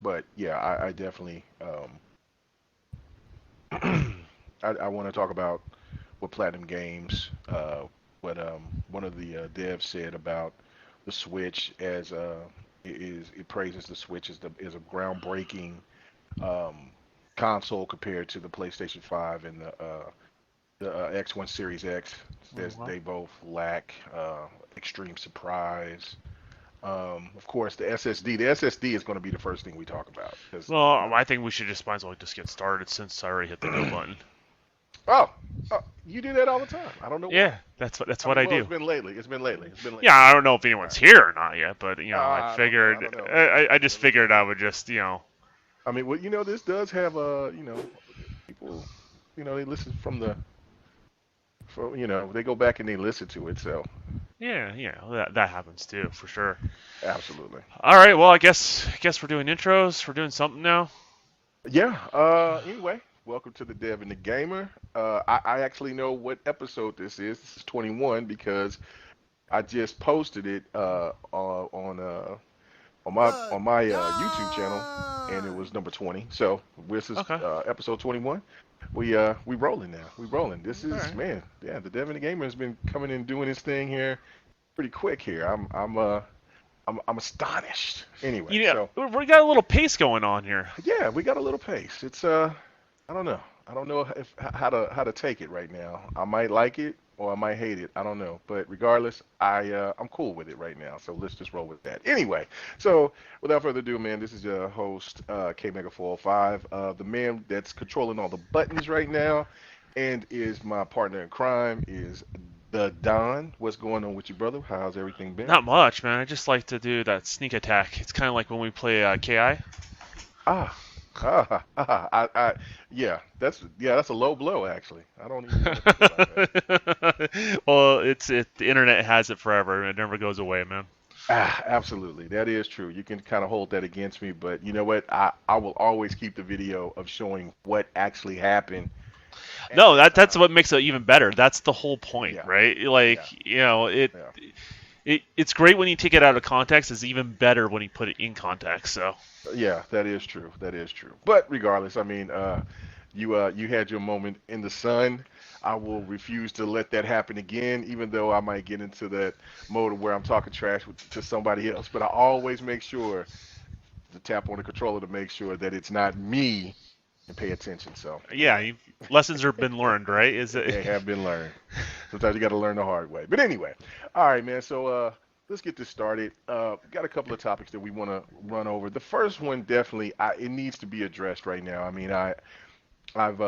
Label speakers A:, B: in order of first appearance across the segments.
A: But yeah, I definitely I want to talk about what Platinum Games, what one of the devs said about the Switch as it praises the Switch as a groundbreaking um, console compared to the PlayStation 5 and the X1 Series X. Says
B: Mhm.
A: they both lack extreme surprise. Of course, the SSD. The SSD is going to be the first thing we talk about because
B: Well, I think we should just might as well just get started since I already hit the go button.
A: oh, you do that all the time. I don't know why.
B: Yeah, that's
A: I
B: what
A: mean,
B: I
A: well, it's
B: do.
A: been lately. It's been lately. It's been
B: Yeah,
A: lately.
B: I don't know if
A: All
B: anyone's
A: right.
B: here or not yet, but I
A: I don't know. I
B: figured
A: don't know, man.
B: I just
A: Let me
B: figured I
A: see.
B: would just
A: I mean, well, this does have people, they listen they go back and they listen to it. So
B: yeah, that happens too for sure.
A: absolutely.
B: All right, well I guess we're doing intros. We're doing something now.
A: Yeah. Anyway, welcome to the Dev and the Gamer. I actually know what episode this is. This is 21 because I just posted it on my YouTube channel, and it was number 20. So this is
B: Okay.
A: episode 21. We rolling now. We rolling. This
B: All
A: is
B: right.
A: man. Yeah, the Dev and the Gamer has been coming and doing his thing here pretty quick here. I'm astonished. Anyway, so
B: We got a little pace going on here.
A: yeah, we got a little pace. It's I don't know. I don't know if how to take it right now. I might like it or I might hate it. I don't know. But regardless, I'm cool with it right now. So let's just roll with that. Anyway, so without further ado, man, this is your host K Mega 405, the man that's controlling all the buttons right now, and is my partner in crime is the Don. What's going on with you, brother? How's everything been?
B: Not much, man. I just like to do that sneak attack. It's kind of like when we play KI.
A: Ah, yeah, that's a low blow actually. I don't even want to think about that.
B: Well, the internet has it forever. It never goes away, man.
A: Absolutely, that is true. You can kind of hold that against me, but you know what? I will always keep the video of showing what actually happened at
B: No,
A: that
B: that's
A: time.
B: what makes it even better. That's the whole point,
A: Yeah,
B: right?
A: yeah, yeah.
B: It's great when you take it out of context. It's even better when you put it in context. So
A: Yeah, that is true. That is true. But regardless, I mean, you had your moment in the sun. I will refuse to let that happen again, even though I might get into that mode of where I'm talking trash to somebody else. But I always make sure to tap on the controller to make sure that it's not me and pay attention. So
B: yeah,
A: anyway,
B: lessons have been learned, right? Is it?
A: they have been learned. Sometimes you got to learn the hard way. But anyway, all right, man. So let's get this started. Got a couple of topics that we want to run over. The first one definitely it needs to be addressed right now. I mean, I've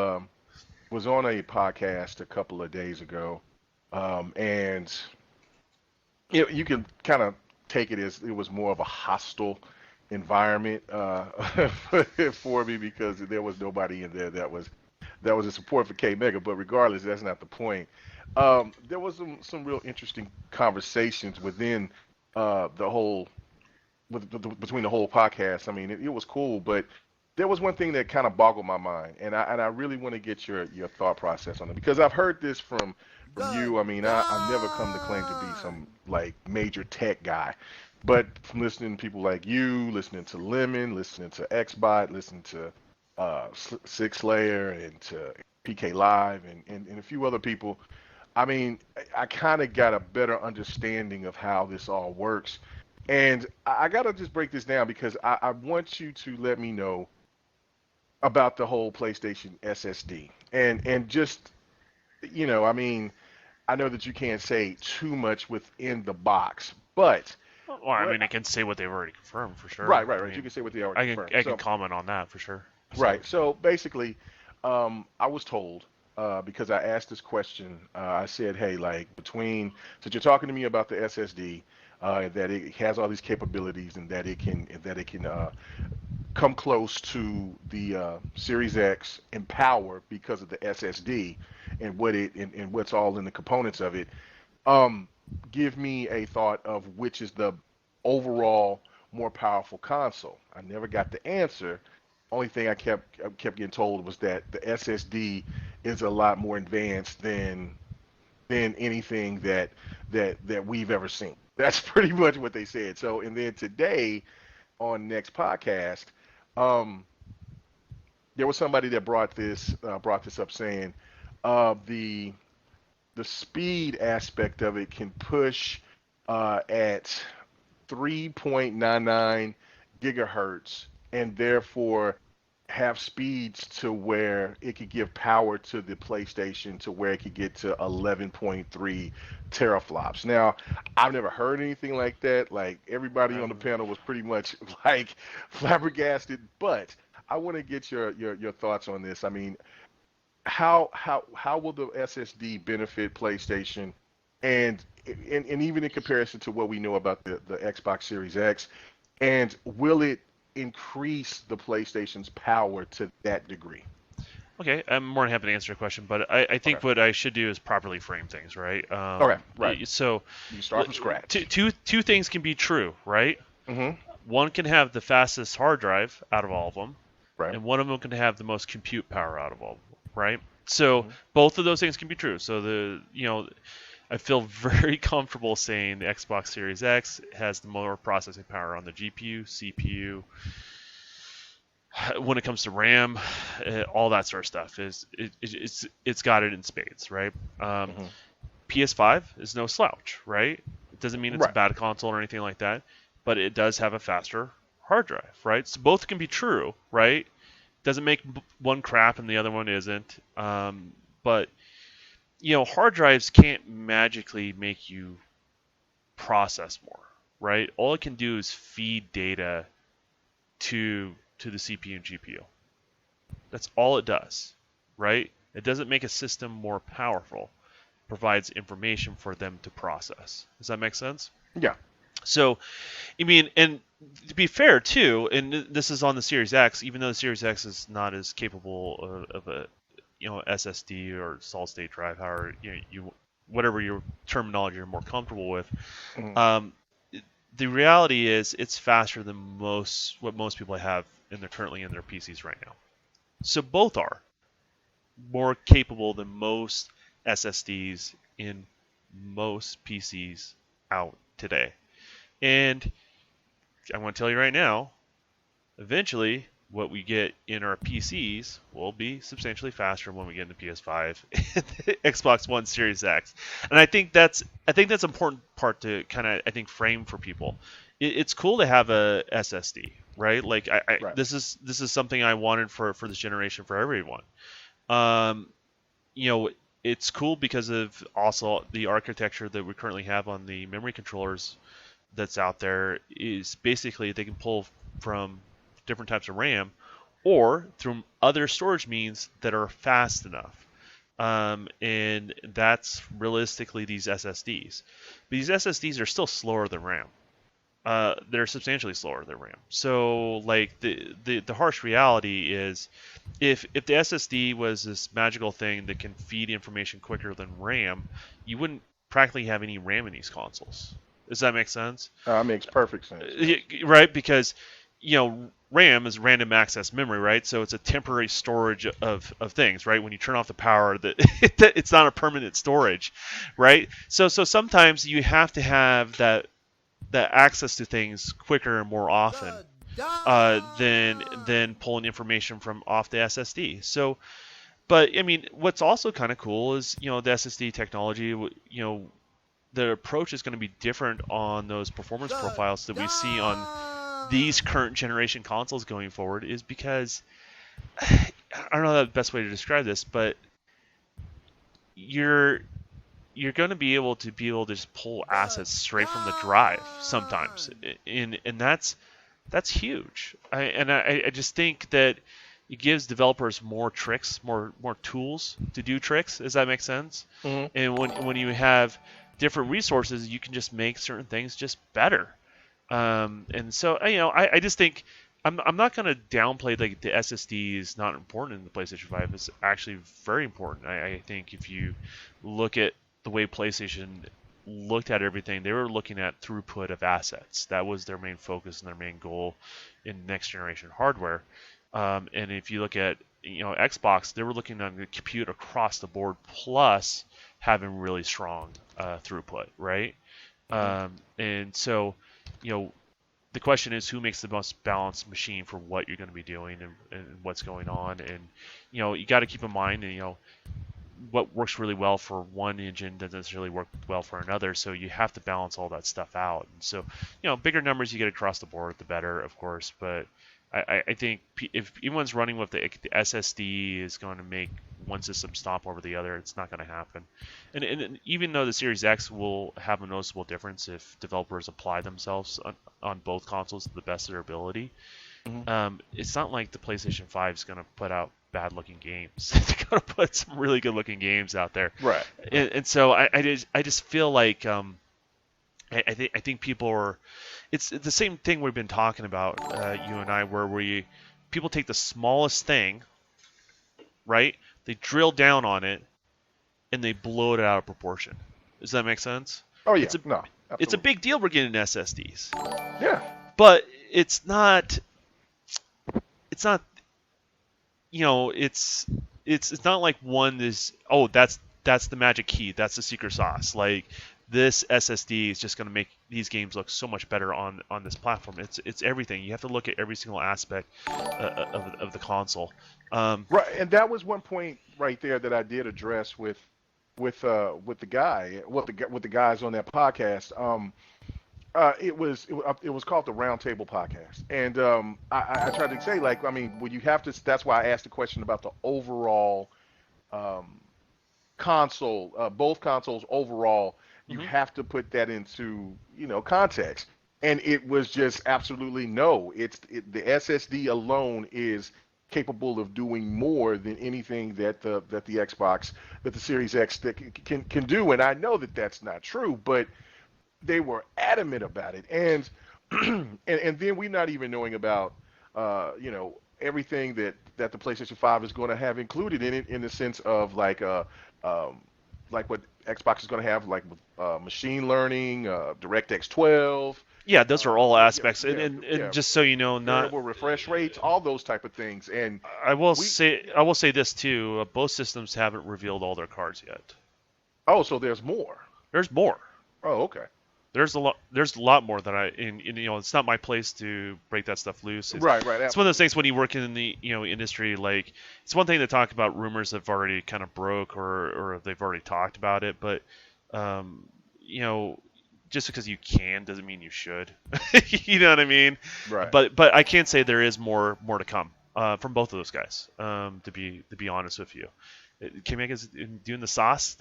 A: was on a podcast a couple of days ago, and you can kind of take it as it was more of a hostile environment for me because there was nobody in there that was a support for K Mega. But regardless, that's not the point. There was some real interesting conversations within the whole between the whole podcast. I mean, it was cool, but there was one thing that kind of boggled my mind, and I really want to get your thought process on it because I've heard this from you. I mean, I've never come to claim to be some like major tech guy, but from listening to people like you, listening to Lemon, listening to Xbot, listening to Six Layer and to PK Live and a few other people. I mean, I kind of got a better understanding of how this all works. And I got to just break this down because I want you to let me know about the whole PlayStation SSD. And just, I mean, I know that you can't say too much within the box, but
B: Well, I
A: what,
B: mean, I can say what they've already confirmed for sure.
A: right, right,
B: I
A: right. You
B: mean,
A: can say what they already
B: I can
A: confirmed.
B: I can
A: So,
B: comment on that for sure. So
A: right. So basically, I was told because I asked this question. I said, "Hey, like since you're talking to me about the SSD, that it has all these capabilities and that it can come close to the Series X in power because of the SSD and and what's all in the components of it. Um, Give me a thought of which is the overall more powerful console." I never got the answer. Only thing I kept getting told was that the SSD is a lot more advanced than anything that we've ever seen. That's pretty much what they said. So, and then today on next podcast, Um, there was somebody that brought this up saying the speed aspect of it can push at 3.99 gigahertz and therefore have speeds to where it could give power to the PlayStation to where it could get to 11.3 teraflops. Now, I've never heard anything like that. Like everybody on the panel was pretty much like flabbergasted, but I want to get your thoughts on this. I mean, how will the SSD benefit PlayStation, and even in comparison to what we know about the Xbox Series X, and will it increase the PlayStation's power to that degree?
B: Okay, I'm more than happy to answer your question, but I
A: Okay.
B: think what I should do is properly frame things, right?
A: Okay. Right.
B: So,
A: You start from scratch.
B: two things can be true, right?
A: Mm-hmm.
B: One can have the fastest hard drive out of all of them,
A: Right.
B: and one of them can have the most compute power out of all of them, right? So
A: Mm-hmm.
B: both of those things can be true. So I feel very comfortable saying the Xbox Series X has the more processing power on the GPU, CPU. When it comes to RAM, all that sort of stuff it's got it in spades, right?
A: Mm-hmm.
B: PS5 is no slouch, right? It doesn't mean it's a
A: Right.
B: bad console or anything like that, but it does have a faster hard drive, right? So both can be true, right? Doesn't make one crap and the other one isn't. But hard drives can't magically make you process more, right? All it can do is feed data to the CPU and GPU. That's all it does, right? It doesn't make a system more powerful. It provides information for them to process. Does that make sense?
A: Yeah.
B: So, I mean, and to be fair too, and this is on the Series X, even though the Series X is not as capable of a SSD or solid state drive, however you whatever your terminology you're more comfortable with.
A: Mm-hmm.
B: Um, the reality is it's faster than what most people have currently in their PCs right now. So both are more capable than most SSDs in most PCs out today. And I want to tell you right now, eventually what we get in our PCs will be substantially faster when we get into PS5 and the Xbox One Series X. And I think that's an important part to kind of frame for people. It's cool to have a SSD, right? Like
A: Right.
B: this is something I wanted for this generation for everyone. Um, you know, it's cool because of also the architecture that we currently have on the memory controllers that's out there is basically they can pull from different types of RAM or through other storage means that are fast enough. And that's realistically these SSDs. But these SSDs are still slower than RAM. They're substantially slower than RAM. So like the harsh reality is if the SSD was this magical thing that can feed information quicker than RAM, you wouldn't practically have any RAM in these consoles. Does that make sense?
A: Makes perfect sense. Yes.
B: Right? Because RAM is random access memory, right? So it's a temporary storage of things, right? When you turn off the power, that it's not a permanent storage, right? So sometimes you have to have that access to things quicker and more often than pulling information from off the SSD. So, but I mean, what's also kind of cool is the SSD technology. The approach is going to be different on those performance profiles that we see on these current generation consoles going forward. Is because I don't know the best way to describe this, but you're going to be able to just pull assets straight from the drive sometimes, and that's huge. I just think that it gives developers more tricks, more tools to do tricks. Does that make sense?
A: Mm-hmm.
B: And when you have different resources, you can just make certain things just better. And so I just think I'm not going to downplay like the SSD is not important in the PlayStation 5. It's actually very important. I think if you look at the way PlayStation looked at everything, they were looking at throughput of assets. That was their main focus and their main goal in next generation hardware. And if you look at Xbox, they were looking on the compute across the board plus having really strong throughput, right?
A: Mm-hmm.
B: And so, you know, the question is who makes the most balanced machine for what you're going to be doing and what's going on. And you got to keep in mind, what works really well for one engine doesn't necessarily work well for another. So you have to balance all that stuff out. And so, bigger numbers you get across the board, the better, of course. But I think if anyone's running with the SSD is going to make one system stomp over the other, it's not going to happen. And even though the Series X will have a noticeable difference if developers apply themselves on both consoles to the best of their ability, it's not like the PlayStation 5 is going to put out bad-looking games. It's going to put some really good-looking games out there.
A: Right.
B: And so I just feel like I think people are. It's the same thing we've been talking about, you and I, where people take the smallest thing, right? They drill down on it, and they blow it out of proportion. Does that make sense?
A: Oh yeah.
B: It's a,
A: No. Absolutely.
B: It's a big deal we're getting SSDs.
A: Yeah.
B: But it's not. It's not. It's not like one is. Oh, that's the magic key. That's the secret sauce. Like this SSD is just going to make these games look so much better on this platform. It's everything. You have to look at every single aspect of the console.
A: Right, and that was one point right there that I did address with the guys on that podcast. It was called the Roundtable Podcast, and I tried to say, like, I mean, well, you have to. That's why I asked the question about the overall console, both consoles overall. You have to put that into context, and it was just absolutely no. The SSD alone is capable of doing more than anything that the Xbox, that the Series X can do, and I know that that's not true, but they were adamant about it, and and then we're not even knowing about everything that the PlayStation 5 is going to have included in it, in the sense of like what Xbox is going to have, like with machine learning, DirectX 12.
B: Yeah, those are all aspects,
A: yeah,
B: and just so you know,
A: variable refresh rates, all those type of things. And
B: I will say this too: both systems haven't revealed all their cards yet.
A: Oh, so there's more.
B: There's more.
A: Oh, okay.
B: There's a lot more that it's not my place to break that stuff loose.
A: Right.
B: It's one of those things when you work in the industry. Like, it's one thing to talk about rumors that have already kind of broke or they've already talked about it, but just because you can doesn't mean you should. You know what I mean?
A: Right.
B: But I can say there is more to come from both of those guys. To be honest with you. K-Mega's doing the sauce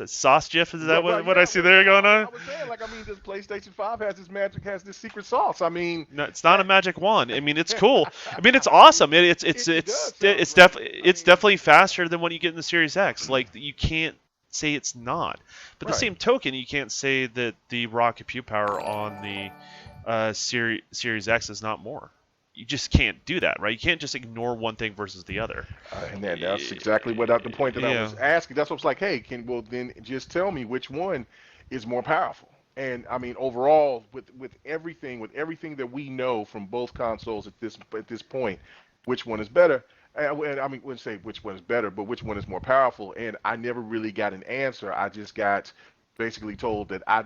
B: gif. Is that what I see there going on?
A: I was saying, this PlayStation 5 has this secret sauce. I mean,
B: no, it's not a magic wand. I mean, it's cool. I mean, it's awesome. It's definitely faster than what you get in the Series X. Like, you can't say it's not. But the same token, you can't say that the raw compute power on the Series X is not more. You just can't do that, right? You can't just ignore one thing versus the other.
A: And that's exactly the point that I was asking. That's what I was like, hey, then just tell me which one is more powerful. And I mean, overall, with everything that we know from both consoles at this point, which one is better? I wouldn't say which one is better, but which one is more powerful. And I never really got an answer. I just got basically told that I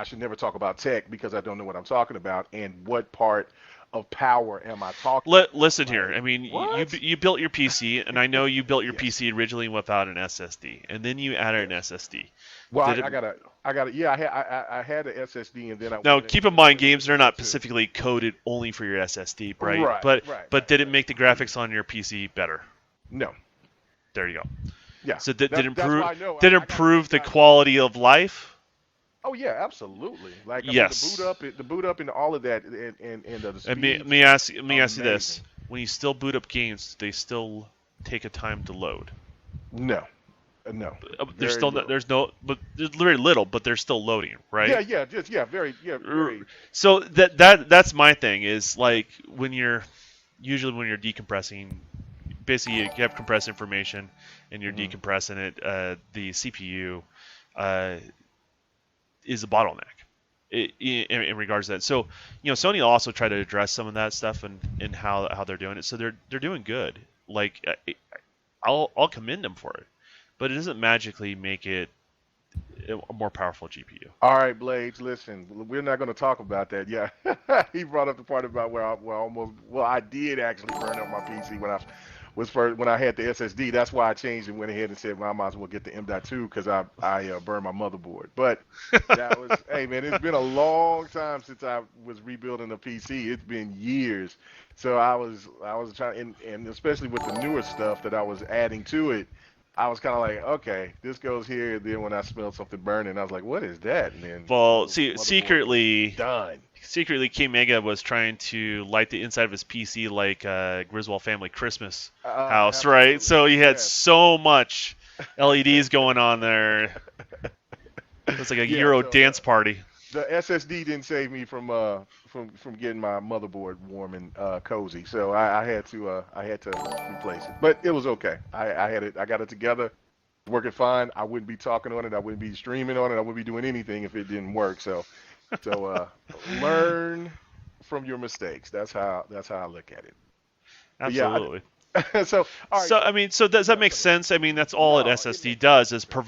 A: should never talk about tech because I don't know what I'm talking about, and what part of power am I talking about?
B: Listen here. I mean, you built your PC, and I know you built your PC originally without an SSD, and then you added an SSD.
A: Well, I got it. Yeah, I had an SSD, and then I.
B: Now, keep in mind, games are not specifically coded only for your SSD, right? But did it make the graphics on your PC better?
A: No.
B: There you go.
A: Yeah.
B: So did it improve the quality of life?
A: Oh yeah, absolutely. Like,
B: yes.
A: The boot up, and all of that, and the speed.
B: Let me ask you this: when you still boot up games, do they still take a time to load?
A: No.
B: There's very little, but they're still loading, right?
A: Very.
B: So that's my thing is, like, when you're decompressing, basically you have compressed information and you're decompressing it. The CPU is a bottleneck in regards to that. So, Sony also tried to address some of that stuff and how they're doing it. So they're doing good. Like, I'll commend them for it, but it doesn't magically make it a more powerful GPU.
A: All right, Blades, listen, we're not going to talk about that. Yeah, he brought up the part about where I almost, well, I did actually burn up my PC when I was first, when I had the SSD. That's why I changed and went ahead and said, well, I might as well get the M.2 because I burned my motherboard. But that was, hey, man, it's been a long time since I was rebuilding a PC. It's been years. So I was trying, and especially with the newer stuff that I was adding to it, I was kind of like, okay, this goes here. And then when I smelled something burning, I was like, what is that? And then
B: Well,
A: the
B: see,
A: motherboard was
B: secretly,
A: done.
B: secretly, King Mega was trying to light the inside of his PC like Griswold family Christmas house, right?
A: Absolutely.
B: So he had
A: Yes.
B: so much LEDs going on there. It was like a
A: Yeah.
B: Euro
A: So
B: dance party.
A: the SSD didn't save me from getting my motherboard warm and cozy. So I had to replace it, but it was okay. I had it. I got it together, working fine. I wouldn't be talking on it. I wouldn't be streaming on it. I wouldn't be doing anything if it didn't work. So learn from your mistakes. That's how I look at it. But yeah.
B: Absolutely.
A: So all right.
B: So I mean, so does that
A: Yeah.
B: make
A: Go ahead.
B: sense? I mean, that's all an
A: No, it
B: SSD
A: makes
B: does
A: perfect
B: is
A: sense.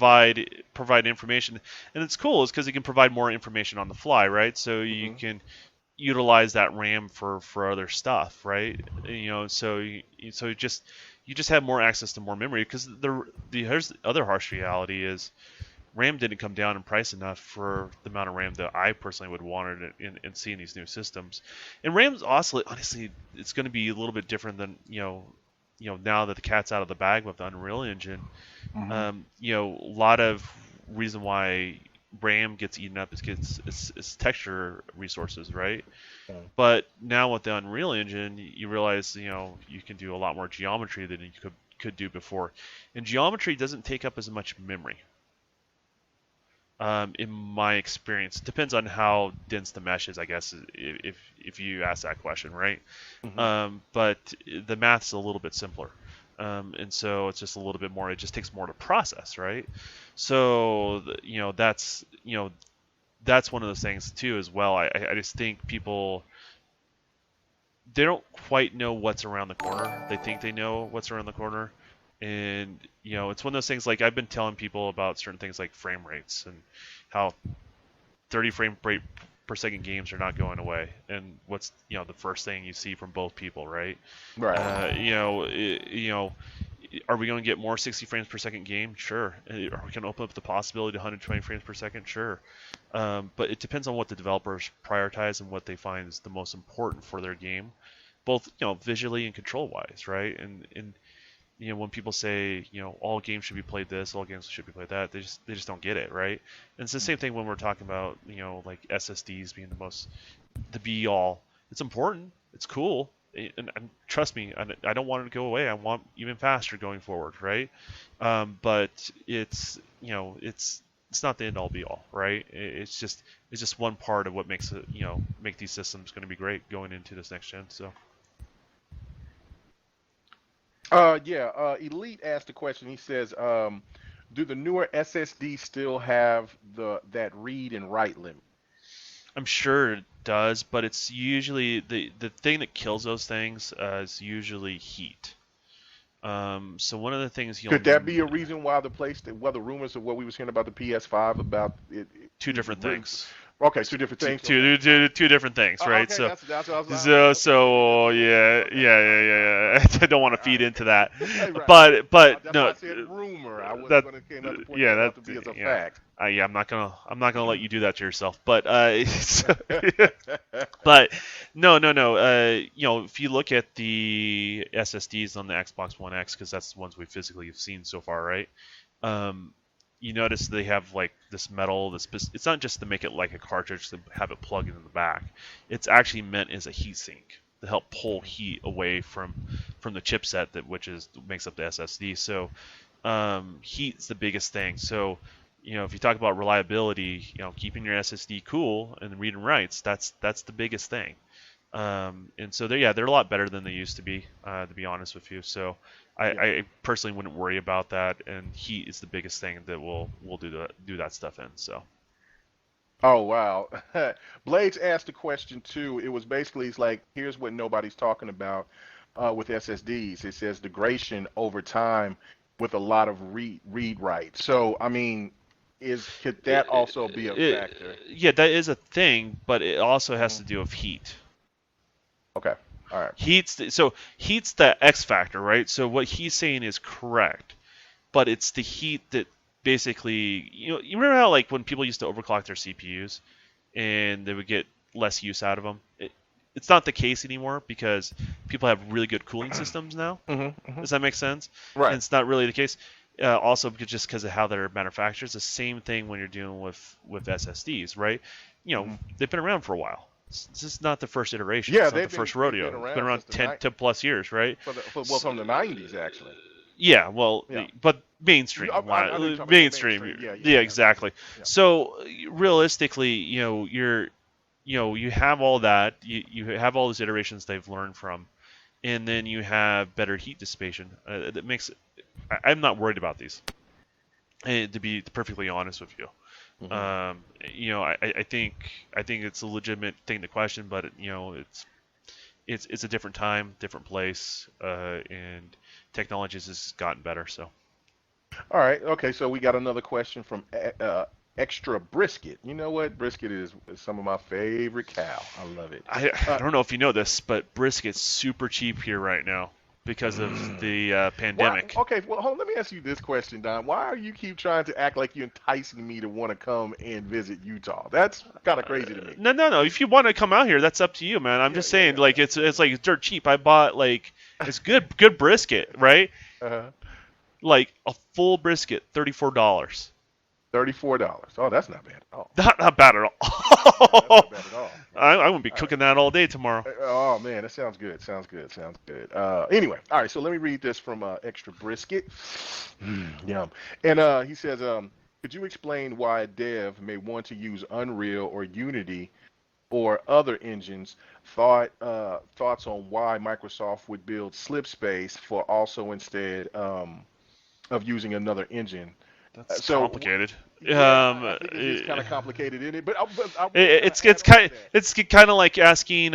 B: provide information, and it's cool is because it can provide more information on the fly, right? So you
A: Hmm.
B: can utilize that RAM for other stuff, right? So you just have more access to more memory because here's the other harsh reality is RAM didn't come down in price enough for the amount of RAM that I personally would want it in seeing these new systems. And RAM's oscillate honestly, it's going to be a little bit different than now that the cat's out of the bag with the Unreal Engine.
A: Hmm.
B: A lot of reason why RAM gets eaten up is texture resources, right? But now with the Unreal Engine, you realize you can do a lot more geometry than you could do before, and geometry doesn't take up as much memory. In my experience, it depends on how dense the mesh is, I guess, if you ask that question, right?
A: Hmm.
B: But the math's a little bit simpler, and so it's just a little bit more. It just takes more to process, right? So that's one of those things too, as well. I just think people they don't quite know what's around the corner. They think they know what's around the corner, and it's one of those things. Like I've been telling people about certain things like frame rates and how 30 frame rate per second games are not going away. And what's the first thing you see from both people, right?
A: Right.
B: Are we going to get more 60 frames per second game? Sure. Are we going to open up the possibility to 120 frames per second? Sure. But it depends on what the developers prioritize and what they find is the most important for their game, both visually and control wise, right? And when people say all games should be played this, all games should be played that, they just don't get it, right? And it's the same thing when we're talking about like SSDs being the be all. It's important. It's cool. And trust me, I don't want it to go away. I want even faster going forward, right? But it's not the end all be all, right? It's just one part of what makes it make these systems going to be great going into this next gen. So
A: Yeah. Elite asked a question. He says, do the newer SSD still have that read and write limit?
B: I'm sure it does, but it's usually the thing that kills those things is usually heat. So one of the things
A: Could that be a reason why the rumors of what we was hearing about the PS5 about
B: two different
A: really,
B: things.
A: okay, two different
B: Two,
A: things. Okay.
B: two, two, two different things, right?
A: Okay, that's what I was like. Okay,
B: So,
A: okay, okay. Just
B: so
A: a little bit.
B: yeah,
A: Okay,
B: yeah,
A: okay,
B: yeah,
A: okay.
B: yeah, yeah. I don't want to
A: All
B: feed
A: right.
B: into that,
A: Hey, right.
B: but
A: That's why
B: no,
A: I said rumor. I wasn't
B: that
A: going to came out to point
B: yeah,
A: that
B: that
A: out to be as a
B: yeah,
A: fact.
B: yeah. I'm not gonna let you do that to yourself. But but no, no, no. If you look at the SSDs on the Xbox One X, because that's the ones we physically have seen so far, right? Um, you notice they have like this metal. It's not just to make it like a cartridge to have it plugged in the back. It's actually meant as a heat sink to help pull heat away from the chipset which makes up the SSD. So heat's the biggest thing. So if you talk about reliability, keeping your SSD cool and read and writes, that's the biggest thing. And so they're a lot better than they used to be honest with you. So
A: Yeah.
B: I personally wouldn't worry about that. And heat is the biggest thing that will do that stuff in. So
A: Oh wow. Blades asked a question too. It was basically it's like here's what nobody's talking about with SSDs. It says degradation over time with a lot of read write. So I mean, Could that also be a factor?
B: Yeah, that is a thing, but it also has
A: Hmm.
B: to do with heat.
A: Okay. All right.
B: Heat's the X factor, right? So what he's saying is correct, but it's the heat that basically, you remember how like when people used to overclock their CPUs and they would get less use out of them. It's not the case anymore because people have really good cooling systems now.
A: Hmm. Hmm.
B: Does that make sense? And
A: Right.
B: it's not really the case. Also, just because of how they're manufactured, it's the same thing when you're dealing with SSDs, right?
A: Hmm.
B: They've been around for a while. This is not the first iteration.
A: Yeah,
B: It's not the first
A: they've been
B: rodeo. It's been
A: around
B: around
A: since the
B: 10,
A: night
B: 10 plus years, right?
A: well from the '90s actually.
B: Yeah, well,
A: Yeah.
B: but mainstream,
A: I know you're talking about, yeah,
B: mainstream.
A: mainstream. Yeah, yeah,
B: Yeah,
A: yeah, yeah,
B: exactly.
A: yeah.
B: So realistically, you have all that. You have all these iterations they've learned from, and then you have better heat dissipation. That makes. I'm not worried about these. To be perfectly honest with you,
A: Hmm.
B: I think it's a legitimate thing to question, but it's a different time, different place, and technology has just gotten better. So.
A: All right. Okay. So we got another question from Extra Brisket. You know what? Brisket is some of my favorite cow. I love it.
B: I
A: Uh,
B: don't know if you know this, but brisket's super cheap here right now because of the
A: why?
B: pandemic.
A: Okay. Well, hold on, let me ask you this question, Don. Why are you keep trying to act like you're enticing me to want to come and visit Utah? That's kind of crazy to me.
B: No, no, no. If you want to come out here, that's up to you, man. I'm
A: Yeah.
B: just
A: Yeah.
B: saying,
A: Yeah.
B: like it's like it's dirt cheap. I bought like it's good brisket, right?
A: Uh-huh.
B: Like a full brisket, $34.
A: $34. Oh, that's not bad at all.
B: Not bad at
A: Yeah, that's
B: all.
A: not bad at all. Yeah.
B: I wouldn't be
A: All right.
B: cooking that all day tomorrow.
A: Oh man, that sounds good. Sounds good. Sounds good. Anyway, all right. So let me read this from Extra Brisket. Yum. And he says, could you explain why a dev may want to use Unreal or Unity or other engines? Thoughts on why Microsoft would build Slipspace for also instead of using another engine.
B: That's
A: So
B: complicated.
A: yeah, I think it is kind of complicated in it, but I will kind of
B: It's
A: add on to that.
B: it's kind of like asking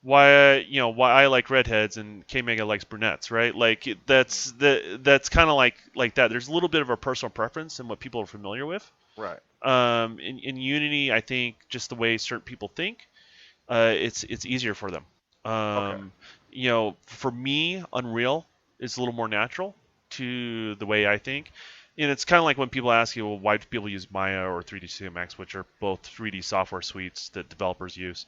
B: why I like redheads and K Mega likes brunettes, right? Like
A: Mhm.
B: that's kind of like that. There's a little bit of a personal preference in what people are familiar with.
A: Right.
B: In Unity, I think just the way certain people think, it's easier for them.
A: Okay.
B: For me, Unreal is a little more natural to the way I think. And it's kind of like when people ask you, well, why do people use Maya or 3D CMX, which are both 3D software suites that developers use.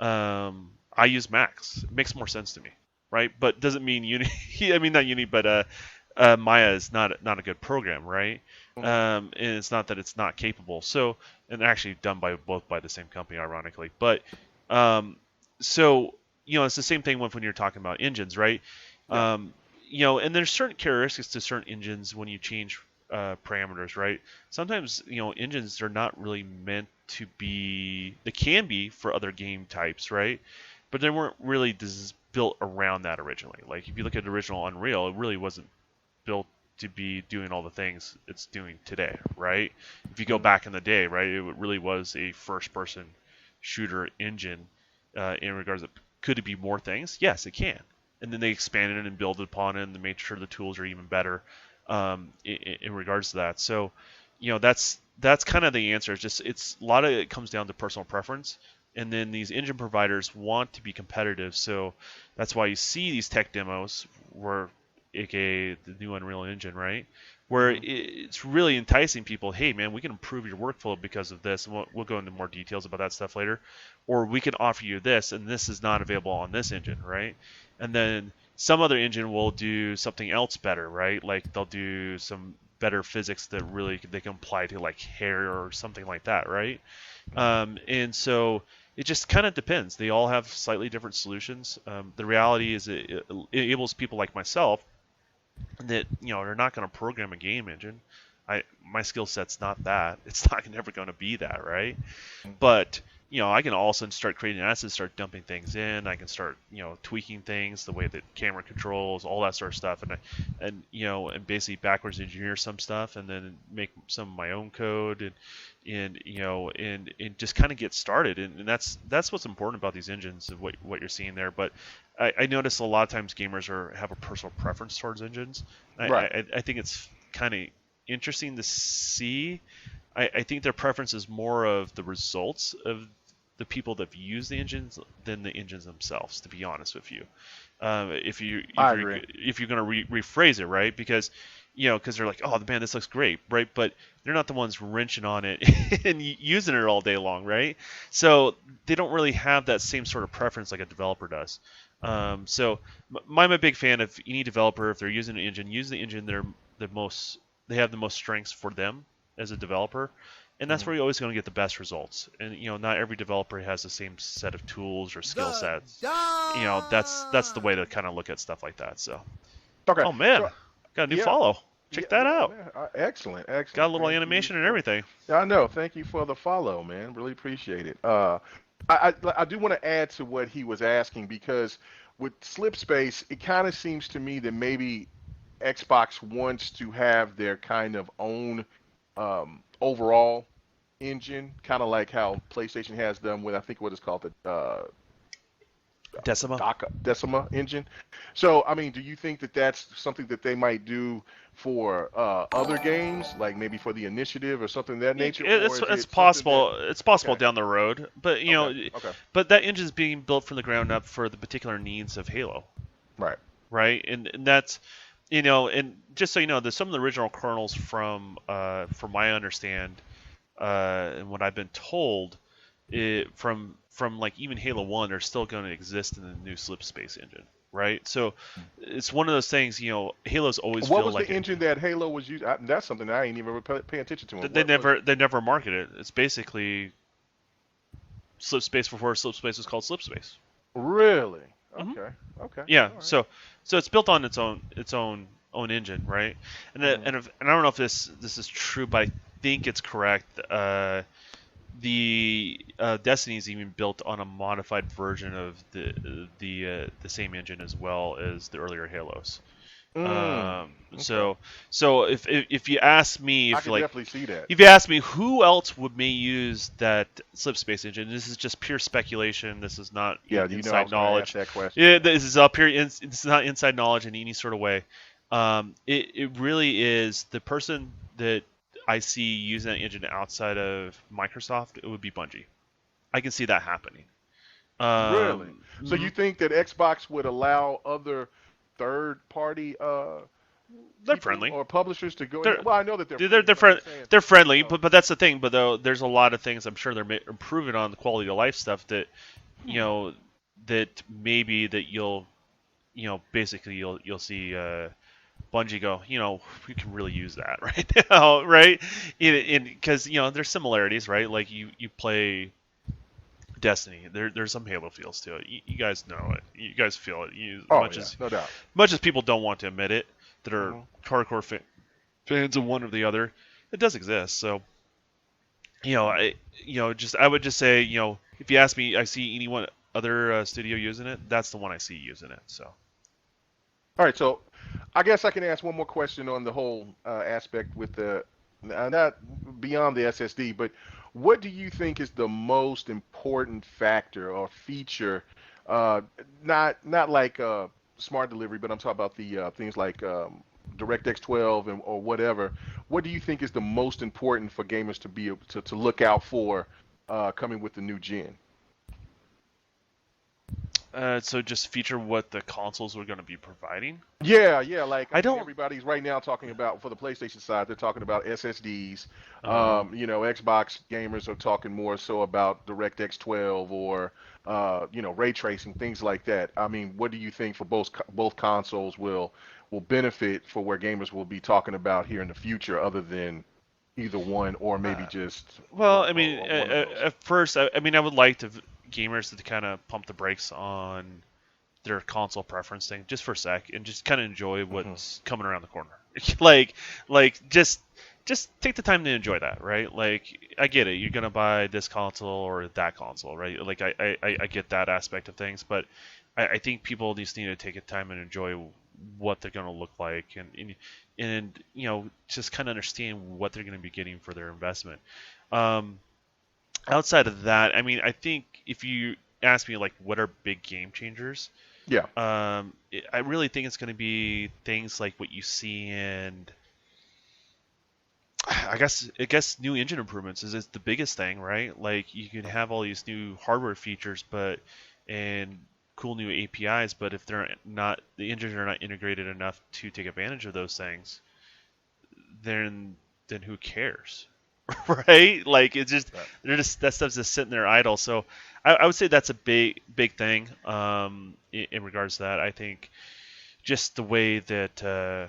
B: I use Max. It makes more sense to me, right? But doesn't mean Unity. I mean not Unity, but Maya is not a good program, right?
A: Hmm.
B: And it's not that it's not capable. So, and actually done by both by the same company, ironically. But um, so it's the same thing when you're talking about engines, right?
A: Yeah.
B: Um, and there's certain characteristics to certain engines when you change parameters, right? Sometimes engines are not really meant to be. They can be for other game types, right? But they weren't really built around that originally. Like if you look at the original Unreal, it really wasn't built to be doing all the things it's doing today, right? If you go
A: Hmm.
B: back in the day, right, it really was a first-person shooter engine. In regards to could it be more things? Yes, it can. And then they expanded it and built upon it, and they made sure the tools are even better in regards to that. So, that's kind of the answer. It's a lot of it comes down to personal preference, and then these engine providers want to be competitive. So that's why you see these tech demos where, aka the new Unreal Engine, right? Where
A: Hmm.
B: it's really enticing people. Hey, man, we can improve your workflow because of this, and we'll go into more details about that stuff later. Or we can offer you this, and this is not available on this engine, right? And then some other engine will do something else better, right? Like they'll do some better physics that really they can apply to like hair or something like that, right?
A: Hmm.
B: And so it just kind of depends. They all have slightly different solutions. The reality is it enables people like myself that they're not going to program a game engine. My skill set's not that. It's not never going to be that, right? But I can also start creating assets, start dumping things in. I can start tweaking things, the way that camera controls, all that sort of stuff, and basically backwards engineer some stuff, and then make some of my own code, and just kind of get started. And that's what's important about these engines and what you're seeing there. But I notice a lot of times gamers have a personal preference towards engines. I,
A: Right.
B: I, I think it's kind of interesting to see. I think their preference is more of the results of the people that have used the engines than the engines themselves. To be honest with you,
A: I agree.
B: if you're going to rephrase it, right? Because because they're like, oh man, this looks great, right? But they're not the ones wrenching on it and using it all day long, right? So they don't really have that same sort of preference like a developer does. So I'm a big fan of any developer, if they're using an engine, use the engine they have the most strengths for them as a developer, and that's
A: Mhm.
B: where you're always going to get the best results. And not every developer has the same set of tools or skill
C: The
B: sets. That's the way to
C: Don.
B: kind of look at stuff like that. So,
A: Okay.
B: oh man,
A: So
B: got a new
A: yeah,
B: follow.
A: yeah,
B: Check that
A: yeah,
B: out.
A: man. Excellent,
B: Got a
A: excellent.
B: little
A: Thank you
B: animation and
A: for.
B: everything.
A: Yeah, I know. Thank you for the follow, man. Really appreciate it. I do want to add to what he was asking because with Slip Space, it kind of seems to me that maybe Xbox wants to have their kind of own overall engine, kind of like how PlayStation has them with I think what is called the
B: Decima.
A: Decima engine. So, I mean, do you think that that's something that they might do for other games, like maybe for the initiative or something of that nature, or is
B: It's
A: it something that?
B: possible. It's possible
A: Okay,
B: down the road, but
A: okay, okay,
B: but that engine's being built from the ground up for the particular needs of Halo,
A: right.
B: right? And that's and just so you know, there's some of the original kernels from my understand, and what I've been told, from like even Halo 1 are still going to exist in the new Slip Space engine, right? So it's one of those things. Halos always
A: What
B: feel
A: was the
B: like it.
A: engine that Halo was using? That's something that I ain't even pay attention to.
B: They
A: What was it?
B: never market it. It's basically Slip Space before Slip Space was called Slip Space.
A: Really?
B: hmm
A: Okay, okay,
B: Yeah,
A: all right.
B: so it's built on its own engine, right?
A: Mm-hmm.
B: And I don't know if this is true, but I think it's correct. The Destiny is even built on a modified version of the same engine as well as the earlier Halos.
A: Mm,
B: Um,
A: okay.
B: so so if you ask me
A: I
B: if
A: could
B: like
A: definitely see that.
B: if you ask me who else would may use that Slip Space engine, this is just pure speculation. This is not
A: Yeah, you know I
B: inside
A: was going to ask
B: knowledge.
A: that question.
B: Yeah,
A: Yeah.
B: this is up here. It's not inside knowledge in any sort of way. It really is the person that I see using that engine outside of Microsoft. It would be Bungie. I can see that happening.
A: Really? So you
B: Mhm.
A: think that Xbox would allow other third-party
B: They're
A: people
B: friendly.
A: or publishers to go in
B: They're
A: there? Well, I know that they're
B: they're
A: friendly,
B: they're,
A: but I'm
B: friend,
A: just saying,
B: they're
A: you
B: friendly,
A: know.
B: but that's the thing. But though there's a lot of things I'm sure they're improving on the quality of life stuff that you
A: Hmm.
B: know that maybe that basically you'll see Bungie go, we can really use that right now, right? Because there's similarities, right? Like you play Destiny, there's some Halo feels to it. You guys know it, you guys feel it.
A: Oh yeah, no doubt.
B: Much as people don't want to admit it, that are
A: Hmm.
B: hardcore fans of one or the other, it does exist. So I just I would just say if you ask me, I see anyone other studio using it, that's the one I see using it. So.
A: All right, so I guess I can ask one more question on the whole aspect with the not beyond the SSD, but what do you think is the most important factor or feature? Uh, not like smart delivery, but I'm talking about the things like DirectX 12 and or whatever. What do you think is the most important for gamers to be able to look out for coming with the new gen?
B: So just feature what the consoles are going to be providing.
A: Yeah, yeah. Like I
B: I
A: mean,
B: don't.
A: everybody's right now talking about for the PlayStation side. They're talking about SSDs.
B: Uh,
A: Xbox gamers are talking more so about DirectX 12 or ray tracing things like that. I mean, what do you think for both consoles will benefit for where gamers will be talking about here in the future, other than either one or maybe
B: uh,
A: just
B: well, I mean,
A: one of those?
B: at first, I mean, I would like gamers to kind of pump the brakes on their console preference thing just for a sec and just kind of enjoy
A: Hmm.
B: what's coming around the corner. like, just take the time to enjoy that, right? Like, I get it. You're gonna buy this console or that console, right? Like, I get that aspect of things, but I think people just need to take the time and enjoy what they're gonna look like and just kind of understand what they're gonna be getting for their investment. Um, Outside of that, I mean, I think if you ask me like what are big game changers,
A: Yeah.
B: I really think it's going to be things like what you see in I guess new engine improvements is the biggest thing, right? Like you can have all these new hardware features, but and cool new APIs, but if they're not the engines are not integrated enough to take advantage of those things, then who cares, right? Like it's just
A: Right.
B: they're just that stuff's just sitting there idle. So I would say that's a big thing in regards to that. I think just the way the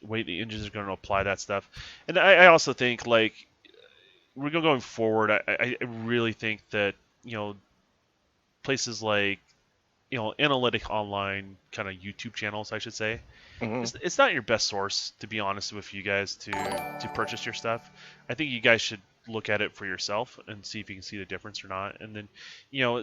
B: engines are going to apply that stuff, and I also think like we're going forward. I really think that places like analytic online kind of YouTube channels, I should say,
A: Hmm.
B: it's not your best source, to be honest with you guys, to purchase your stuff. I think you guys should look at it for yourself and see if you can see the difference or not. And then,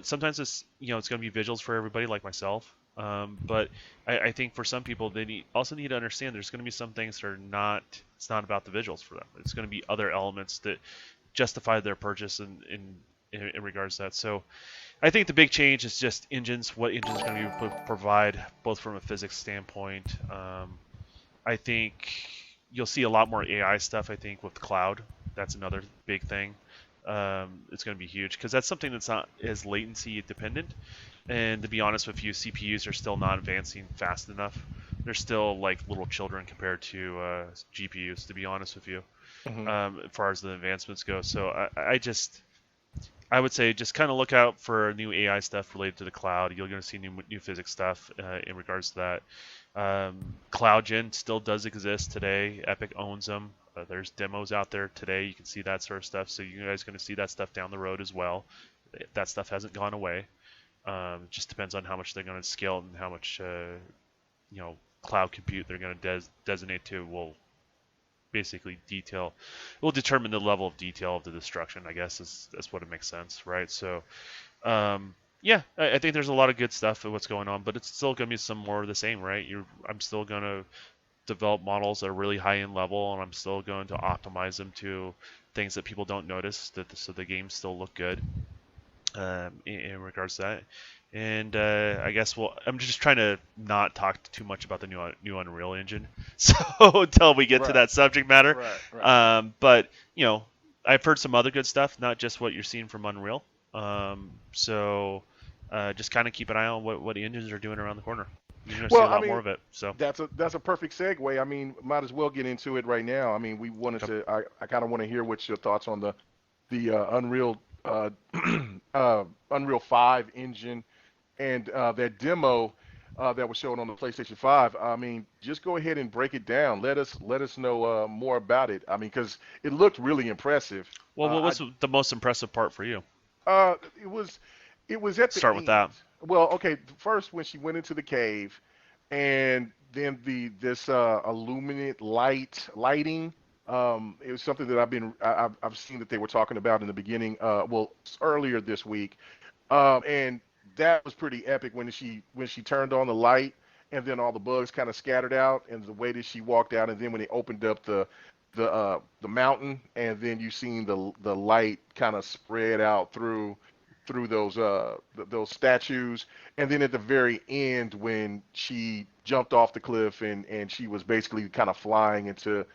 B: sometimes it's going to be visuals for everybody, like myself. But I think for some people, they also need to understand there's going to be some things that are not. It's not about the visuals for them. It's going to be other elements that justify their purchase in regards to that. So I think the big change is just engines. What engines are going to provide, both from a physics standpoint. I think you'll see a lot more AI stuff. I think with the cloud, that's another big thing. It's going to be huge because that's something that's not as latency dependent. And to be honest with you, CPUs are still not advancing fast enough. They're still like little children compared to GPUs. To be honest with you,
A: Hmm.
B: as far as the advancements go. So I would say just kind of look out for new AI stuff related to the cloud. You're going to see new physics stuff in regards to that. CloudGen still does exist today. Epic owns them. There's demos out there today. You can see that sort of stuff. So you guys are going to see that stuff down the road as well. That stuff hasn't gone away. It just depends on how much they're going to scale and how much cloud compute they're going to designate to. Will basically detail will determine the level of detail of the destruction. I guess that's what it makes sense, right? So yeah, I think there's a lot of good stuff of what's going on, but it's still going to be some more of the same, right? I'm still going to develop models that are really high end level, and I'm still going to optimize them to things that people don't notice, so the games still look good in regards to that. And I guess I'm just trying to not talk too much about the new Unreal Engine, so until we get to
A: Right.
B: that subject matter.
A: Right. Right.
B: But I've heard some other good stuff, not just what you're seeing from Unreal. So just kind of keep an eye on what the engines are doing around the corner. You're gonna see
A: Well,
B: a
A: I
B: lot more
A: mean,
B: of it. So
A: that's a perfect segue. I mean, might as well get into it right now. I mean, we wanted
B: okay.
A: to. I kind of want to hear what's your thoughts on the Unreal Unreal 5 engine and that demo that was shown on the PlayStation 5. I mean, just go ahead and break it down. Let us know more about it. I mean, because it looked really impressive.
B: Well, what
A: I
B: was the most impressive part for you?
A: it was at the
B: Start with
A: end.
B: that.
A: Well, okay, first when she went into the cave, and then this illuminate lighting. It was something that I've seen that they were talking about in the beginning. Well, earlier this week. And that was pretty epic when she turned on the light and then all the bugs kind of scattered out and the way that she walked out and then when they opened up the mountain and then you seen the light kind of spread out through those statues and then at the very end when she jumped off the cliff and she was basically kind of flying into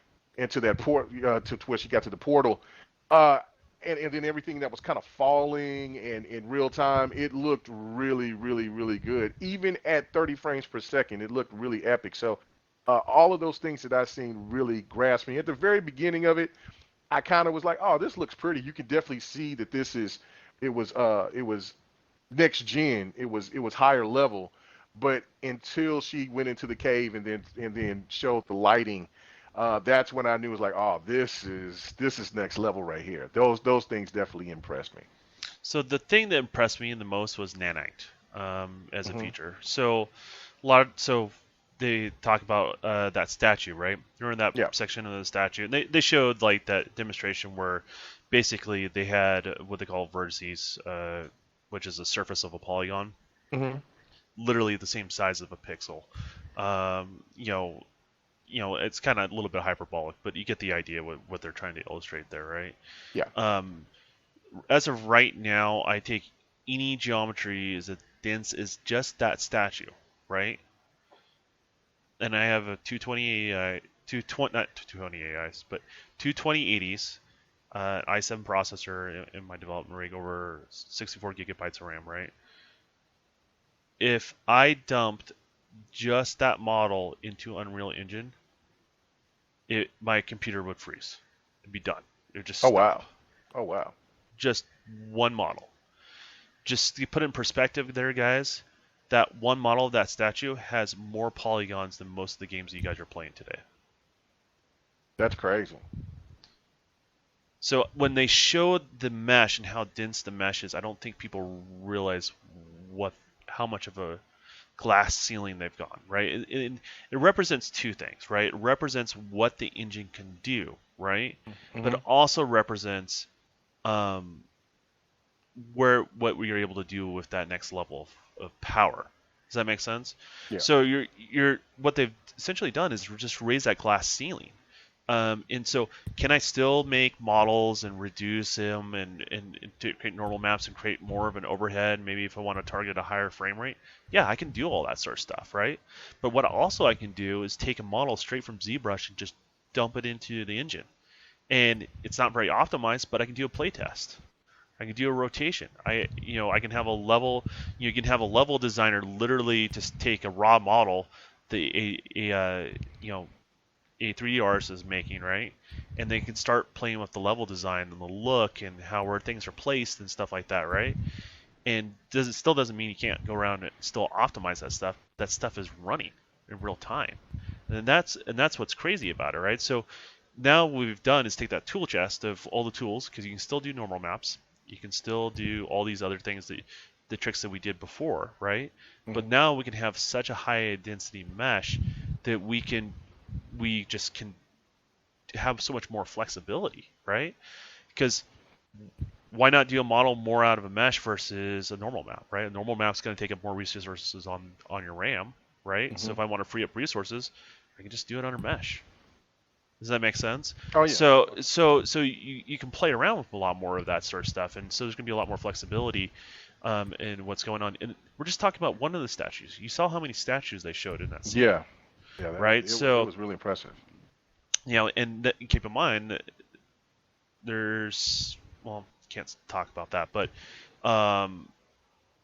A: that port to where she got to the portal. Uh, and then everything that was kind of falling and in real time, it looked really, really, really good. Even at 30 frames per second, it looked really epic. So all of those things that I've seen really grasped me. At the very beginning of it, I kind of was like, oh, this looks pretty. You can definitely see that it was next gen. It was higher level. But until she went into the cave and then showed the lighting, that's when I knew it was like, oh, this is next level right here. Those things definitely impressed me.
B: So the thing that impressed me the most was nanite as a
A: Hmm.
B: feature. So they talk about that statue, right? You're in that
A: Yeah.
B: section of the statue, and they showed like that demonstration where basically they had what they call vertices, which is the surface of a polygon,
A: Hmm.
B: literally the same size of a pixel. Um, you know, it's kind of a little bit hyperbolic, but you get the idea what they're trying to illustrate there, right?
A: Yeah.
B: Um, as of right now, I take any geometry as dense as just that statue, right? And I have a 220 not 220 AIs, but two 2080s, i7 processor in my development rig over 64 gigabytes of RAM, right? If I dumped just that model into Unreal Engine, my computer would freeze. It'd be done. It would just
A: Oh
B: stop.
A: wow. Oh wow.
B: Just one model. Just to put it in perspective there, guys, that one model of that statue has more polygons than most of the games you guys are playing today.
A: That's crazy.
B: So when they showed the mesh and how dense the mesh is, I don't think people realize how much of a glass ceiling they've gone, right? It represents two things, right? It represents what the engine can do, right? But
A: Mm-hmm.
B: it also represents what we are able to do with that next level of power. Does that make sense?
A: Yeah.
B: So you're what they've essentially done is just raise that glass ceiling. And so, can I still make models and reduce them and to create normal maps and create more of an overhead? Maybe if I want to target a higher frame rate, yeah, I can do all that sort of stuff, right? But what also I can do is take a model straight from ZBrush and just dump it into the engine. And it's not very optimized, but I can do a playtest. I can do a rotation. I can have a level. You can have a level designer literally just take a raw model, a 3D artist is making, right? And they can start playing with the level design and the look and where things are placed and stuff like that, right? And it still doesn't mean you can't go around and still optimize that stuff. That stuff is running in real time, and that's what's crazy about it, right? So now what we've done is take that tool chest of all the tools, because you can still do normal maps, you can still do all these other things, the tricks that we did before, right?
A: Mm-hmm.
B: But now we can have such a high density mesh that we just can have so much more flexibility, right? Because why not do a model more out of a mesh versus a normal map, right? A normal map's going to take up more resources on your RAM, right? So
A: Mm-hmm.
B: if I want to free up resources, I can just do it under mesh. Does that make sense?
A: Oh yeah.
B: So you can play around with a lot more of that sort of stuff, and so there's going to be a lot more flexibility in what's going on. And we're just talking about one of the statues. You saw how many statues they showed in that scene,
A: Yeah. Yeah.
B: right?
A: It was really impressive.
B: And keep in mind, there's can't talk about that, but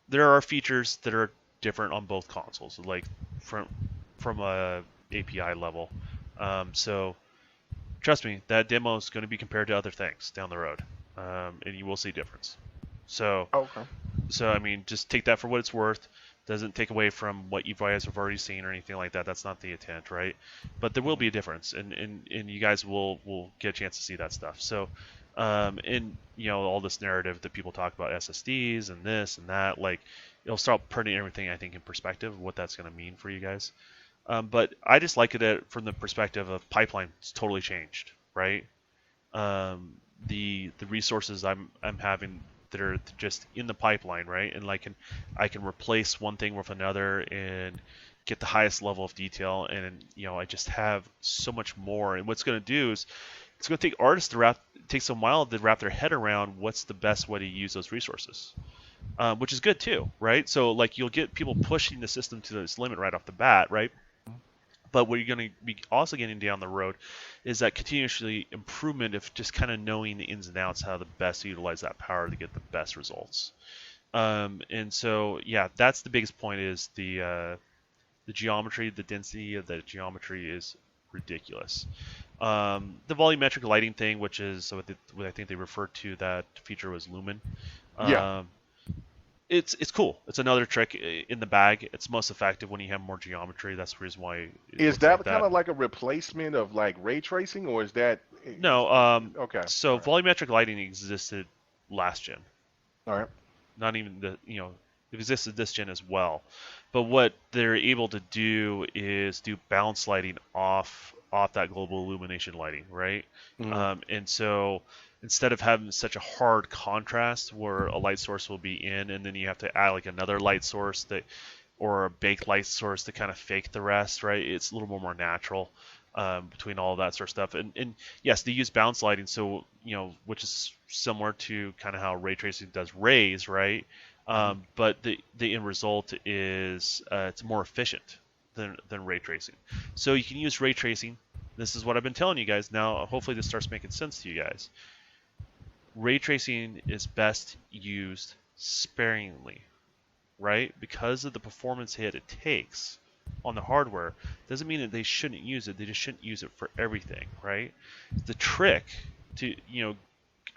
B: there are features that are different on both consoles, like from a API level. So trust me, that demo is going to be compared to other things down the road, and you will see difference. So,
A: Okay.
B: I mean, just take that for what it's worth. Doesn't take away from what you guys have already seen or anything like that. That's not the intent, right? But there will be a difference, and you guys will get a chance to see that stuff. So, and all this narrative that people talk about SSDs and this and that, like it'll start putting everything, I think, in perspective of what that's going to mean for you guys. But I just like it from the perspective of pipeline. It's totally changed, right? The resources I'm having that are just in the pipeline, right? And I can replace one thing with another and get the highest level of detail, and I just have so much more. And what's going to do is it's going to take artists it takes a while to wrap their head around what's the best way to use those resources. Which is good too, right? So like you'll get people pushing the system to this limit right off the bat, right? But what you're going to be also getting down the road is that continuously improvement of just kind of knowing the ins and outs, how to best utilize that power to get the best results. And so, yeah, that's the biggest point is the geometry, the density of the geometry is ridiculous. The volumetric lighting thing, which is what I think they referred to that feature was Lumen.
A: Yeah.
B: It's cool. It's another trick in the bag. It's most effective when you have more geometry. That's the reason why it
A: Is
B: looks
A: that
B: like
A: kind
B: that.
A: of like a replacement of like ray tracing, or is that
B: No,
A: okay?
B: so
A: All right.
B: volumetric lighting existed last gen.
A: All right.
B: Not even it existed this gen as well. But what they're able to do is do bounce lighting off that global illumination lighting, right?
A: Mm-hmm.
B: And so instead of having such a hard contrast where a light source will be in and then you have to add like another light source or a baked light source to kind of fake the rest, right? It's a little more natural between all of that sort of stuff. And yes, they use bounce lighting, so which is similar to kind of how ray tracing does rays, right? But the end result is it's more efficient than ray tracing. So you can use ray tracing This is what I've been telling you guys. Now, hopefully, this starts making sense to you guys. Ray tracing is best used sparingly, right? Because of the performance hit it takes on the hardware, doesn't mean that they shouldn't use it. They just shouldn't use it for everything, right? The trick to,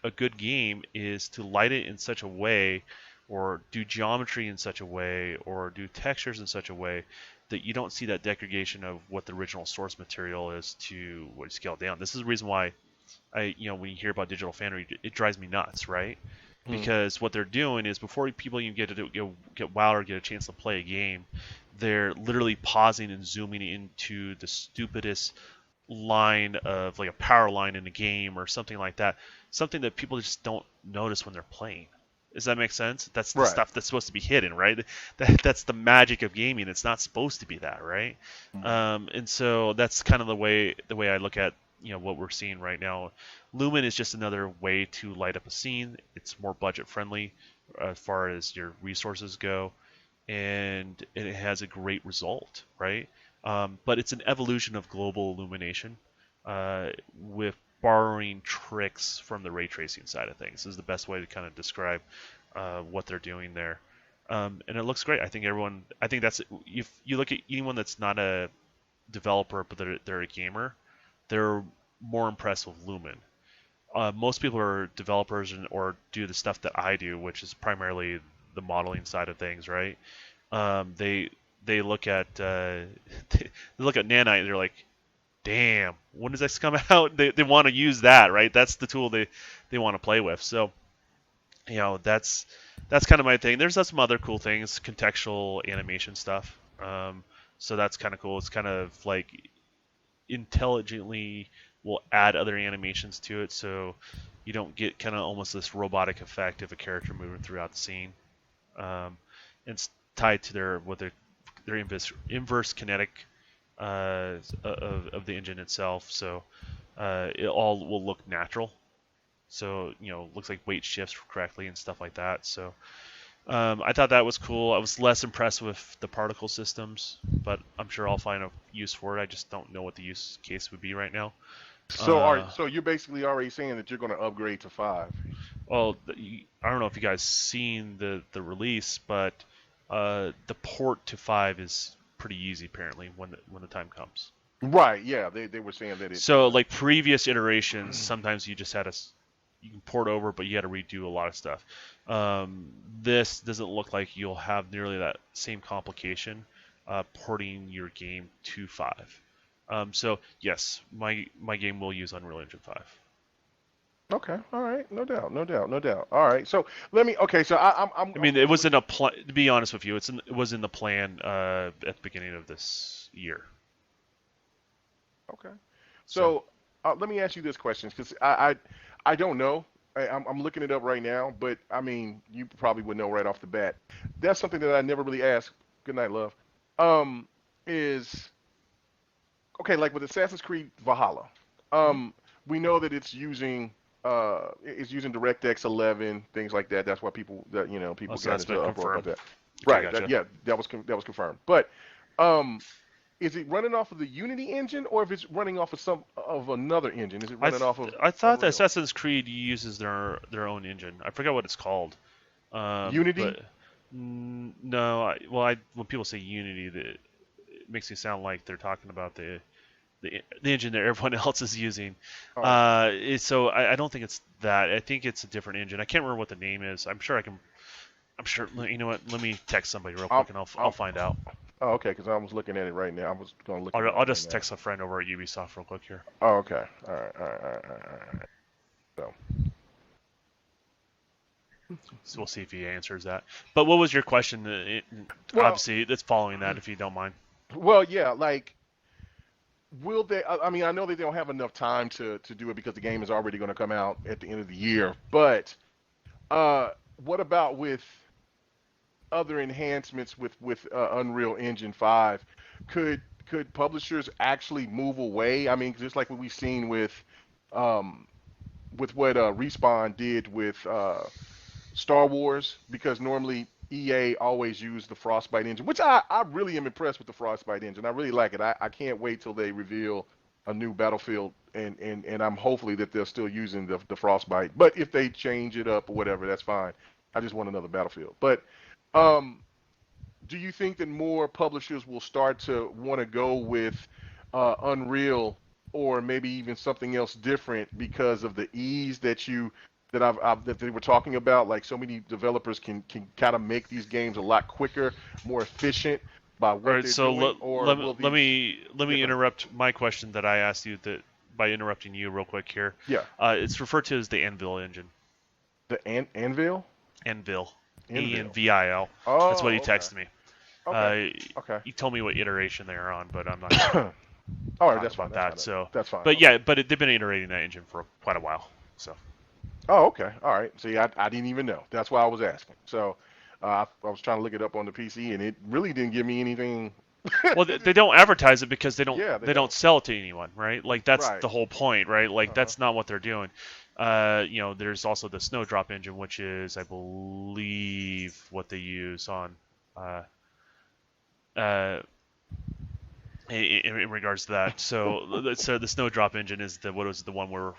B: a good game is to light it in such a way, or do geometry in such a way, or do textures in such a way that you don't see that degradation of what the original source material is to what you scale down. This is the reason why when you hear about digital foundry, it drives me nuts, right? Because what they're doing is before people even get WoW or get a chance to play a game, they're literally pausing and zooming into the stupidest line of like a power line in a game or something like that, something that people just don't notice when they're playing. Does that make sense? That's the
A: Right.
B: stuff that's supposed to be hidden, right? That's the magic of gaming. It's not supposed to be that, right? And so that's kind of the way I look at what we're seeing right now. Lumen is just another way to light up a scene. It's more budget friendly as far as your resources go, and it has a great result, right? But it's an evolution of global illumination with borrowing tricks from the ray tracing side of things. This is the best way to kind of describe what they're doing there. And it looks great. I think that's, if you look at anyone that's not a developer but they're a gamer, they're more impressed with Lumen. Most people are developers or do the stuff that I do, which is primarily the modeling side of things, right? They look at they look at Nanite and they're like, damn, when does this come out? They want to use that, right? That's the tool they want to play with. So that's kind of my thing. There's some other cool things, contextual animation stuff. So that's kind of cool. It's kind of like intelligently will add other animations to it, so you don't get kind of almost this robotic effect of a character moving throughout the scene. It's tied to their inverse kinetic of the engine itself, so it all will look natural. So looks like weight shifts correctly and stuff like that. So I thought that was cool. I was less impressed with the particle systems, but I'm sure I'll find a use for it. I just don't know what the use case would be right now.
A: So you're basically already saying that you're going to upgrade to 5.
B: Well, I don't know if you guys seen the release, but the port to 5 is pretty easy apparently when the time comes.
A: Right. Yeah. They were saying that it.
B: So like previous iterations, sometimes you just had you can port over, but you had to redo a lot of stuff. This doesn't look like you'll have nearly that same complication porting your game to 5. So yes, my game will use Unreal Engine 5.
A: Okay. All right. No doubt. No doubt. No doubt. All right. So let me. Okay. So
B: I mean, it was in a plan. To be honest with you, it was in the plan at the beginning of this year.
A: Okay. So let me ask you this question, because I don't know. I'm looking it up right now, but I mean, you probably would know right off the bat. That's something that I never really asked. Good night, love. Is okay, like with Assassin's Creed Valhalla. We know that it's using DirectX 11, things like that. That's why people people
B: So
A: got
B: that's been
A: into uproar about
B: confirmed.
A: that.
B: Okay,
A: Right.
B: gotcha.
A: That was confirmed. But um, is it running off of the Unity engine, or if it's running off of another engine? Is it running off of
B: I thought that
A: Unreal?
B: Assassin's Creed uses their own engine. I forgot what it's called.
A: Unity?
B: But no, when people say Unity, it makes me sound like they're talking about the engine that everyone else is using.
A: Oh,
B: So I don't think it's that. I think it's a different engine. I can't remember what the name is. I'm sure I can. I'm sure. You know what? Let me text somebody real
A: I'm,
B: quick, and I'll
A: I'm,
B: find out.
A: oh, okay, because I was looking at it right now. I was going to look it
B: I'll
A: up right
B: just
A: now.
B: text a friend over at Ubisoft real quick here.
A: Oh, okay. All right, all right, all right, all right, all right. So,
B: So we'll see if he answers that. But what was your question?
A: well,
B: Obviously, it's following that, if you don't mind.
A: yeah, like, will they? I mean, I know that they don't have enough time to do it because the game is already going to come out at the end of the year. But uh, what about with other enhancements with Unreal Engine 5? Could publishers actually move away? I mean, just like what we've seen um, with what Respawn did with Star Wars, because normally EA always used the Frostbite engine, which I really am impressed with the Frostbite engine. I really like it. I can't wait till they reveal a new Battlefield, and I'm hopefully that they're still using the Frostbite. But if they change it up or whatever, that's fine. I just want another Battlefield. But um, do you think that more publishers will start to want to go with Unreal or maybe even something else different because of the ease that that they were talking about? Like so many developers can kind of make these games a lot quicker, more efficient by
B: All
A: what
B: right,
A: they're
B: so
A: doing, or will these?
B: let
A: Yeah,
B: me
A: go ahead.
B: interrupt my question that I asked you that by interrupting you real quick here.
A: Yeah,
B: It's referred to as the Anvil engine.
A: the Anvil,
B: Anvil,
A: Anvil.
B: Anvil. That's what he
A: Oh, okay,
B: texted me.
A: okay,
B: Uh,
A: okay.
B: he told me what iteration they're on, but I'm not gonna
A: All right,
B: talk
A: that's fine.
B: about
A: That's fine.
B: that. So,
A: That's fine.
B: but
A: Okay.
B: yeah, they've been iterating that engine for quite a while. So,
A: Oh, okay. All right. See, I didn't even know. That's why I was asking. So, I was trying to look it up on the PC, and it really didn't give me anything.
B: well, they don't advertise it because
A: Yeah, they
B: they don't
A: don't.
B: sell it to anyone, right? Like that's
A: Right.
B: the whole point, right? Like
A: Uh-huh.
B: that's not what they're doing. There's also the Snowdrop engine, which is, I believe, what they use on, uh, uh, in regards to that. So the Snowdrop engine is the what was the one where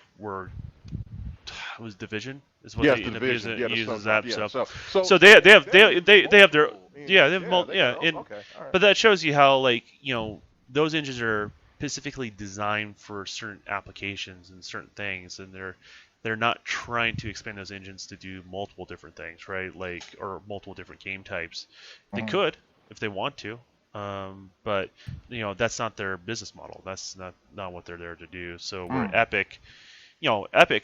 B: it was Division is what
A: Yes,
B: they
A: the
B: end up
A: division.
B: using
A: Yeah, the
B: uses
A: snowdrop.
B: that.
A: Yeah.
B: So
A: So
B: so
A: they use
B: they have their
A: multiple
B: yeah they
A: engines.
B: have
A: Yeah, they got. Oh,
B: and
A: okay. All right.
B: but that shows you how, like, those engines are specifically designed for certain applications and certain things, and they're not trying to expand those engines to do multiple different things, right? Like, or multiple different game types. They
A: Mhm.
B: could if they want to, but that's not their business model. That's not what they're there to do. So where
A: Mm.
B: Epic,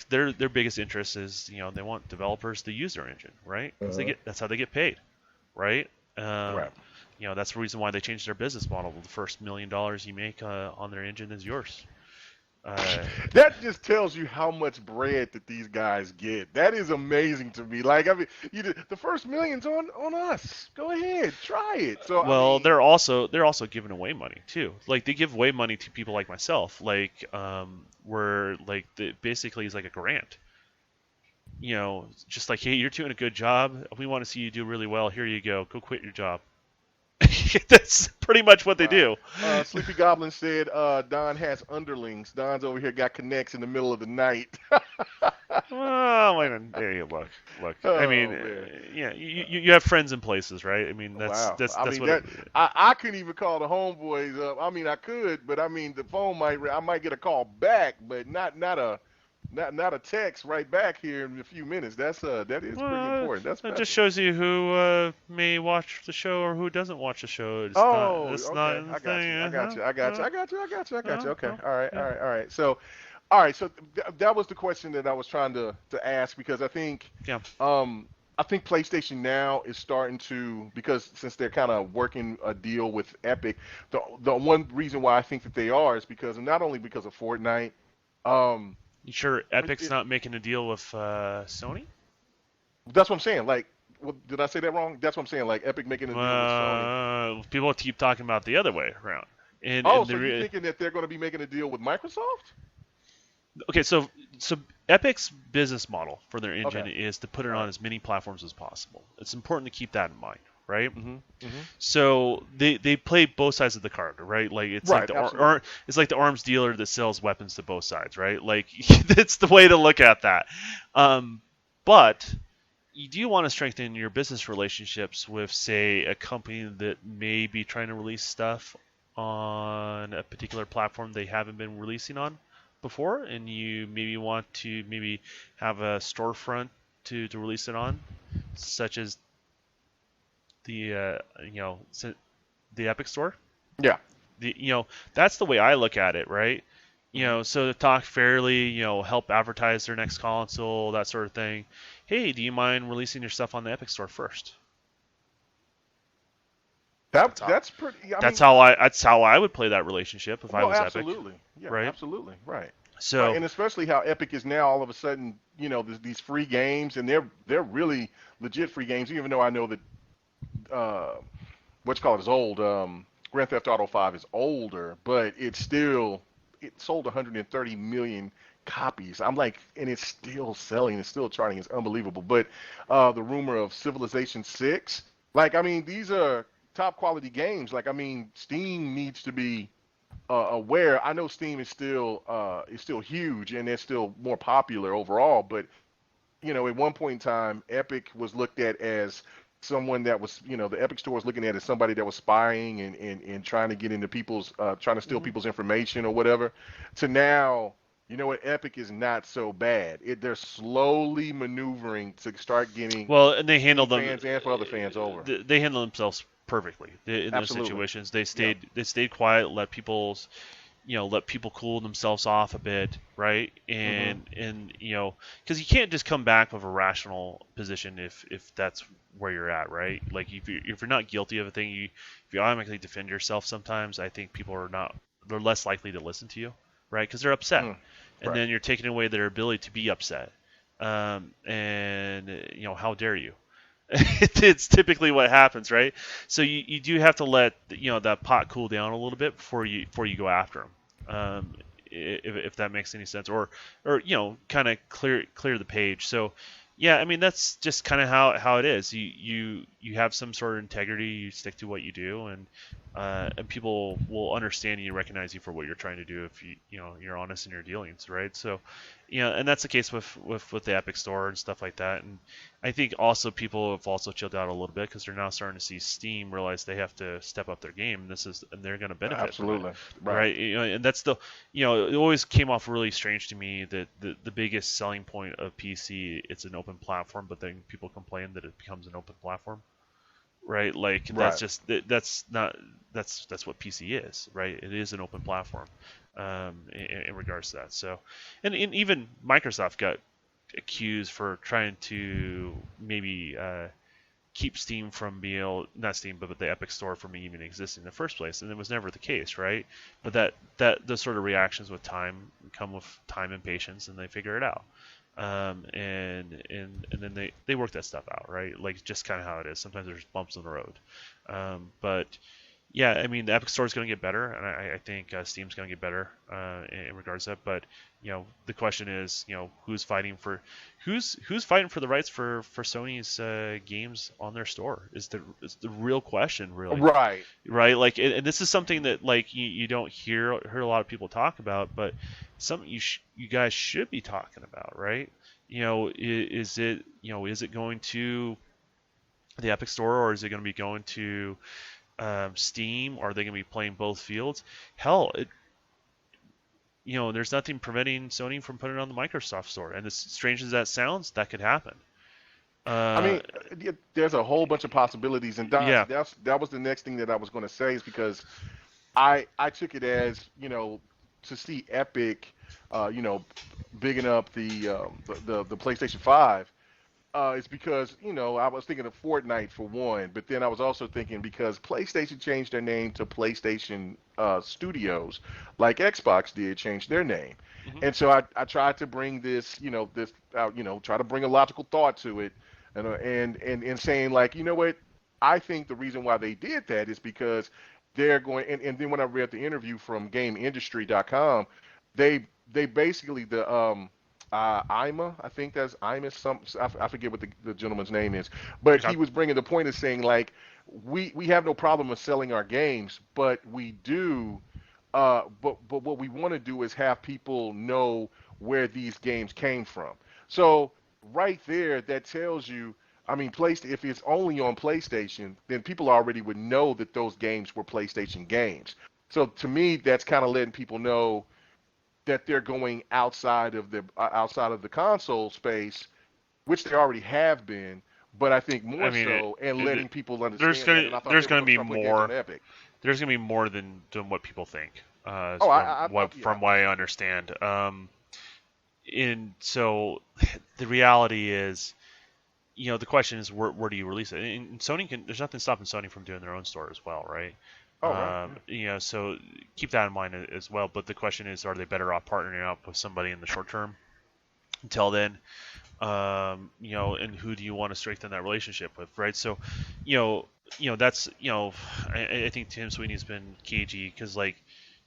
B: their biggest interest is, they want developers to use their engine, right? Because
A: Uh-huh.
B: that's how they get paid, right? Um,
A: Right.
B: that's the reason why they changed their business model. The first $1 million you make on their engine is yours. Uh,
A: That just tells you how much bread that these guys get. That is amazing to me. Like, I mean, the first million's on us. Go ahead, try it. So I
B: well,
A: mean,
B: they're also giving away money too. Like they give away money to people like myself, like where like basically is like a grant. Just like, hey, you're doing a good job. We want to see you do really well. Here you go. Go quit your job. That's pretty much what they
A: wow.
B: do.
A: Sleepy Goblin said Don has underlings. Don's over here got connects in the middle of the night.
B: Well, wait a minute. There you look. Look. I mean,
A: Oh man.
B: yeah, you have friends in places, right? I mean, that's
A: Wow.
B: that's
A: I
B: that's
A: mean
B: what it.
A: I couldn't even call the homeboys up. I mean I could, but I mean the phone I might get a call back, but not a text right back here in a few minutes. That is pretty
B: Well,
A: important. That's
B: it just
A: special.
B: shows you who may watch the show or who doesn't watch the show. It's not.
A: Oh,
B: It's not
A: okay.
B: the
A: I got
B: thing.
A: you. I got you. I got you. I got you. I got you. I got you. Okay. All right. All
B: Yeah.
A: right. All right. So, all right. So that was the question that I was trying to ask because
B: Yeah.
A: I think PlayStation now is starting to, because since they're kind of working a deal with Epic, the one reason why I think that they are is because not only because of Fortnite, um,
B: You sure
A: it,
B: Epic's
A: it,
B: not making a deal with Sony?
A: that's what I'm saying. Like, well, did I say that wrong? That's what I'm saying. Like Epic making a deal with Sony.
B: People keep talking about the other way around. And
A: Oh,
B: and
A: so you
B: the
A: thinking that they're going to be making a deal with Microsoft?
B: Okay, so Epic's business model for their
A: Okay.
B: engine is to put it
A: All
B: on
A: right.
B: as many platforms as possible. It's important to keep that in mind, right?
A: Mhm. Mhm.
B: So they play both sides of the card, right? Like it's like
A: Right. Absolutely.
B: it's like the arms dealer that sells weapons to both sides, right? Like that's the way to look at that. But you do want to strengthen your business relationships with, say, a company that may be trying to release stuff on a particular platform they haven't been releasing on before, and you maybe want to maybe have a storefront to release it on, such as the the Epic Store.
A: Yeah.
B: That's the way I look at it, right?
A: Mhm.
B: So to talk fairly, help advertise their next console, that sort of thing. Hey, do you mind releasing your stuff on the Epic Store first? That's how
A: That's pretty. I mean,
B: that's how I would play that relationship if I
A: well,
B: was Epic,
A: absolutely. Yeah,
B: right?
A: absolutely. Right. Right.
B: So
A: And especially how Epic is now all of a sudden, these free games, and they're really legit free games. Even though I know that uh, what's called is old. Grand Theft Auto 5 is older, but it sold 130 million copies. I'm like, and it's still selling. It's still charting. It's unbelievable. But the rumor of Civilization 6, like, I mean, these are top quality games. Like, I mean, Steam needs to be aware, I know Steam is still huge and it's still more popular overall, but at one point in time, Epic was looked at as someone that was, the Epic Store was looking at as somebody that was spying and trying to get into trying to steal
B: Hmm.
A: people's information or whatever. To now, Epic is not so bad. They're slowly maneuvering to start getting
B: Well, and they
A: Steam
B: handled them.
A: fans and for other fans over.
B: They handled themselves perfectly in those
A: Absolutely.
B: situations.
A: Yeah.
B: They stayed quiet, let people cool themselves off a bit, right?
A: Hmm.
B: And because you can't just come back with a rational position if that's where you're at, right? Like if you're not guilty of a thing, if you automatically defend yourself, sometimes I think people are not they're less likely to listen to you, right? Because they're upset,
A: Mm.
B: and
A: Right.
B: then you're taking away their ability to be upset. And how dare you? It's typically what happens, right? So you do have to let that pot cool down a little bit before you go after them, if that makes any sense, or kind of clear the page. So yeah, I mean that's just kind of how it is. You have some sort of integrity. You stick to what you do, and people will understand you, recognize you for what you're trying to do if you're honest in your dealings, right? So and that's the case with the Epic Store and stuff like that. And I think also people have also chilled out a little bit because they're now starting to see Steam realize they have to step up their game. And they're going to benefit from it,
A: Absolutely. Right.
B: right? And that's it always came off really strange to me that the biggest selling point of PC, it's an open platform, but then people complain that it becomes an open platform, right? Like
A: Right.
B: that's not that's what PC is, right? It is an open platform, in regards to that. So, and even Microsoft got accused for trying to maybe keep Steam from being not Steam, but the Epic Store from even existing in the first place, and it was never the case, right? But that those sort of reactions with time come with time and patience, and they figure it out. And then they work that stuff out, right? Like just kind of how it is. Sometimes there's bumps in the road, but yeah, I mean the Epic Store is going to get better, and I think Steam's going to get better in regards to that. But the question is, who's fighting for the rights for Sony's games on their store is the real question, really,
A: Right.
B: right? Like, and this is something that like you don't hear a lot of people talk about, but something you guys should be talking about, right? Is it going to the Epic Store, or is it going to be going to Steam? Are they going to be playing both fields? Hell, there's nothing preventing Sony from putting it on the Microsoft Store. And as strange as that sounds, that could happen.
A: I
B: Uh,
A: mean, there's a whole bunch of possibilities, and Don,
B: yeah.
A: that was the next thing that I was going to say is because I took it as to see Epic, you know, bigging up the PlayStation 5. It's because I was thinking of Fortnite for one, but then I was also thinking because PlayStation changed their name to PlayStation Studios, like Xbox did change their name,
B: Hmm.
A: and so I tried to bring this out, try to bring a logical thought to it, and saying like, what, I think the reason why they did that is because they're going, and then when I read the interview from GameIndustry.com, they basically Ima, I think that's Ima. I forget what the gentleman's name is, but
B: Okay.
A: he was bringing the point of saying like we have no problem with selling our games, but we do, but what we want to do is have people know where these games came from. So right there, that tells you. I mean, if it's only on PlayStation, then people already would know that those games were PlayStation games. So to me, that's kind of letting people know that they're going outside of the console space, which they already have been, but I think
B: I
A: more
B: mean,
A: so, and letting people
B: there's
A: understand that.
B: gonna
A: And I thought they
B: there's
A: were
B: gonna
A: going to
B: be
A: start putting games on
B: more.
A: Epic.
B: There's gonna be more than what people think.
A: Oh, yeah,
B: From what I understand. In so the reality is, the question is where do you release it? And Sony there's nothing stopping Sony from doing their own store as well, right?
A: oh, right, yeah.
B: So keep that in mind as well. But the question is, are they better off partnering up with somebody in the short term? Until then, and who do you want to strengthen that relationship with, right? So, that's I think Tim Sweeney's been cagey because like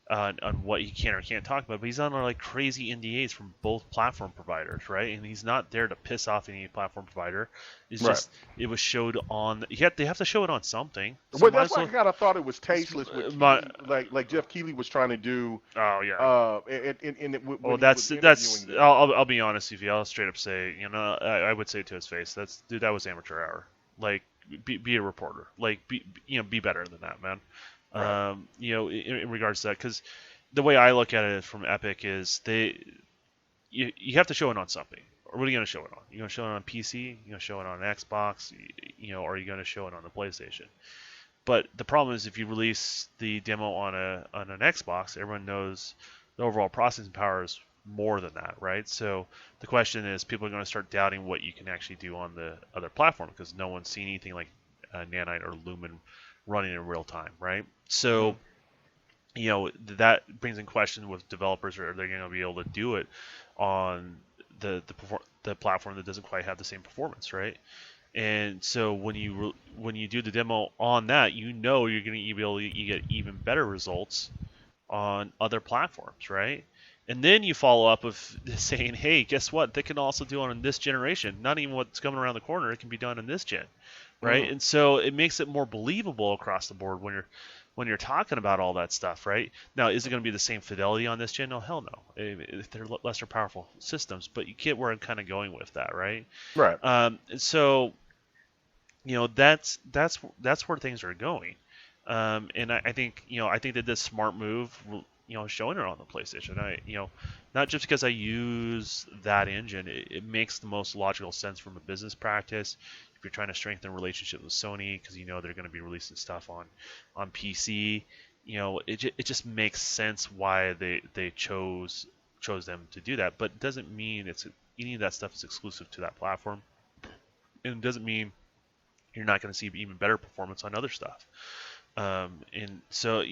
B: on what he can or can't talk about, but he's on like crazy NDAs from both platform providers, right? And he's not there to piss off any platform provider. It's
A: Right.
B: just it was showed on. They have to show it on something, so
A: Well,
B: might
A: that's
B: as
A: why I
B: well.
A: kind of thought it was tasteless what
B: My,
A: Keeley, like Jeff Keeley was trying to do,
B: oh yeah.
A: when
B: Well,
A: he was
B: that's.
A: interviewing them.
B: I'll be honest with you. I'll straight up say, I would say to his face, that's dude, that was amateur hour. Like, be a reporter. Like, be better than that, man.
A: Right.
B: In regards to that, because the way I look at it from Epic is you have to show it on something. Or what are you going to show it on? You going to show it on PC? You going to show it on Xbox? Or are you going to show it on the PlayStation? But the problem is if you release the demo on an Xbox, everyone knows the overall processing power is more than that, right? So the question is, people are going to start doubting what you can actually do on the other platform because no one's seen anything like Nanite or Lumen running in real time, right?
A: Hmm.
B: So that brings in question with developers, are they going to be able to do it on the platform that doesn't quite have the same performance, right? And so when you do the demo on that, you're going to be able to get even better results on other platforms, right? And then you follow up with saying, hey, guess what? They can also do it on this generation. Not even what's coming around the corner, it can be done in this gen, right?
A: Hmm.
B: And so it makes it more believable across the board when you're talking about all that stuff, right? Now, is it going to be the same fidelity on this gen? No, hell no. They're lesser powerful systems, but you get where I'm kind of going with that, right?
A: Right.
B: And so that's where things are going. And I think that this smart move, showing it on the PlayStation. Not just because I use that engine, it makes the most logical sense from a business practice. If you're trying to strengthen relationships with Sony, because they're going to be releasing stuff on PC, it just makes sense why they chose them to do that. But it doesn't mean any of that stuff is exclusive to that platform, and it doesn't mean you're not going to see even better performance on other stuff. And so,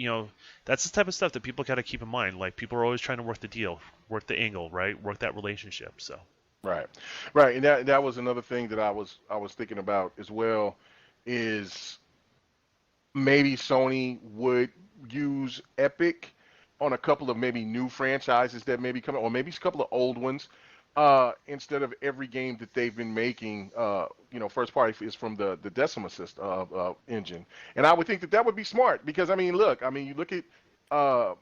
B: that's the type of stuff that people got to keep in mind. Like, people are always trying to work the deal, work the angle, right? Work that relationship. So,
A: Right. Right. And that was another thing that I was thinking about as well, is maybe Sony would use Epic on a couple of maybe new franchises that may be coming, or maybe a couple of old ones, instead of every game that they've been making. First party is from the Decima system engine, and I would think that would be smart because I mean, look, I mean, you look at uh,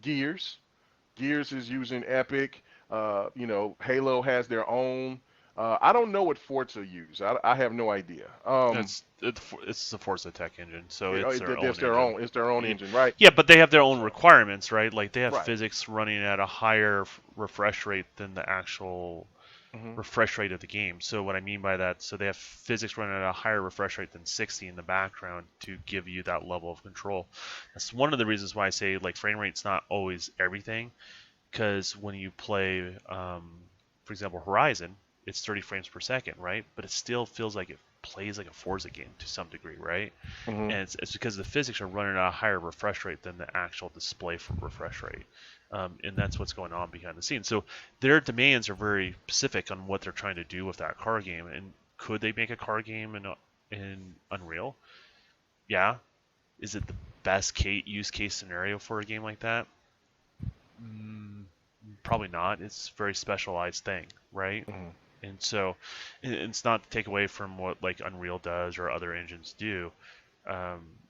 A: Gears. Gears is using Epic. Halo has their own. I don't know what Forza use. I have no idea.
B: it's the Forza Tech engine, so it's their
A: That's
B: own
A: their
B: engine.
A: own. It's their own engine, right?
B: Yeah, but they have their own
A: So,
B: requirements, right? Like, they have
A: right.
B: physics running at a higher refresh rate than the actual
A: Hmm.
B: refresh rate of the game. So what I mean by that, so they have physics running at a higher refresh rate than 60 in the background to give you that level of control. That's one of the reasons why I say, like, frame rate's not always everything, because when you play, for example, Horizon, it's 30 frames per second, right? But it still feels like it plays like a Forza game to some degree, right?
A: Hmm.
B: And it's because the physics are running at a higher refresh rate than the actual display for refresh rate. And that's what's going on behind the scenes. So their demands are very specific on what they're trying to do with that car game. And could they make a car game in Unreal? Yeah. Is it the best use case scenario for a game like that? Mm, Probably not. It's a very specialized thing, right?
A: Hmm.
B: And so it's not to take away from what like Unreal does or other engines do.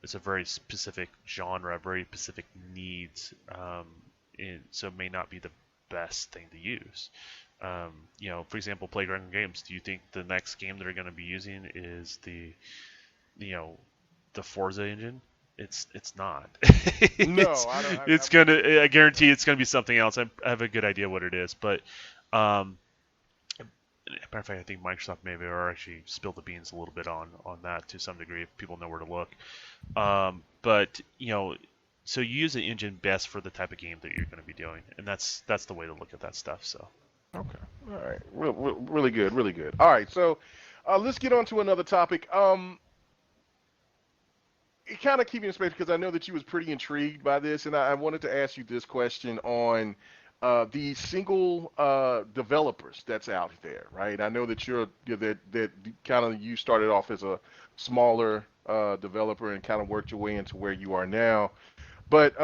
B: It's a very specific genre, very specific needs, and so it may not be the best thing to use. For example, Playground Games. Do you think the next game that they're going to be using is you know, the Forza engine? It's not.
A: No,
B: it's
A: I don't.
B: it's gonna. I guarantee it's gonna be something else. I have a good idea what it is, but um, matter of fact, I think Microsoft maybe or actually spilled the beans a little bit on that to some degree if people know where to look. But so you use the engine best for the type of game that you're going to be doing, and that's the way to look at that stuff. So
A: Okay. All right. Really good. Really good. All right. So, let's get on to another topic. It kind of keep you in space because I know that you was pretty intrigued by this, and I wanted to ask you this question on the single developers that's out there, right? I know that that kind of you started off as a smaller developer and kind of worked your way into where you are now, but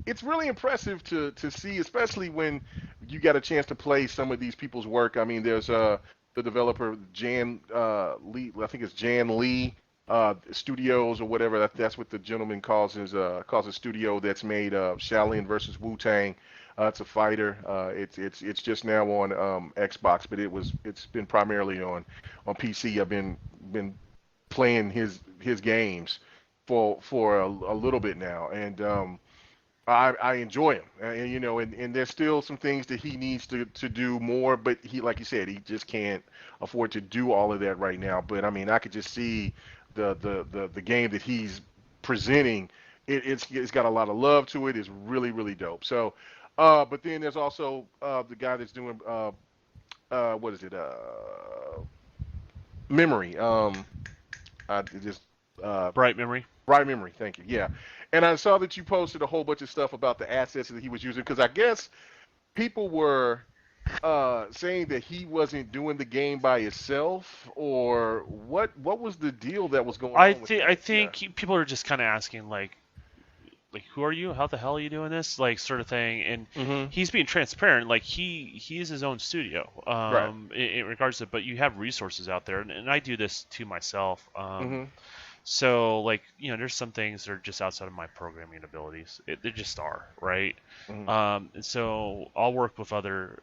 A: it's really impressive to see, especially when you got a chance to play some of these people's work. I mean, there's the developer Jan Lee, I think it's Jan Lee Studios or whatever. That's what the gentleman calls his studio that's made Shaolin versus Wu Tang. It's a fighter. It's just now on Xbox, but it's been primarily on PC. I've been playing his games for a little bit now, and I enjoy him, and and there's still some things that he needs to do more, but he, like you said, he just can't afford to do all of that right now. But I mean, I could just see the game that he's presenting. It's got a lot of love to it. It's really dope. So, but then there's also the guy that's doing what is it? Memory. I just
B: Bright memory.
A: Right memory, thank you. Yeah. And I saw that you posted a whole bunch of stuff about the assets that he was using because I guess people were saying that he wasn't doing the game by himself, or what was the deal that was going on with
B: I
A: that? Yeah.
B: think people are just kind of asking like who are you? How the hell are you doing this? Like sort of thing. And
A: Mhm.
B: he's being transparent. Like he is his own studio.
A: Right.
B: In regards to, but you have resources out there, and I do this to myself.
A: Mhm.
B: So like there's some things that are just outside of my programming abilities. They just are, right?
A: Mhm.
B: And so I'll work with other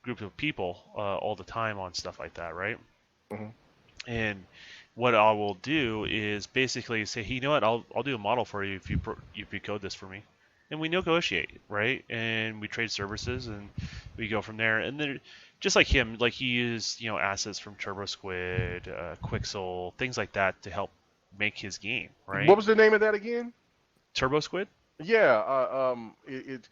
B: group of people all the time on stuff like that, right?
A: Mhm.
B: And what I will do is basically say, hey, you know what, I'll do a model for you if you code this for me, and we negotiate, right? And we trade services, and we go from there. And then just like him, like he used assets from Turbo Squid, Quixel, things like that to help make his game,
A: What
B: right?
A: was the name of that again?
B: Turbo Squid.
A: Yeah. It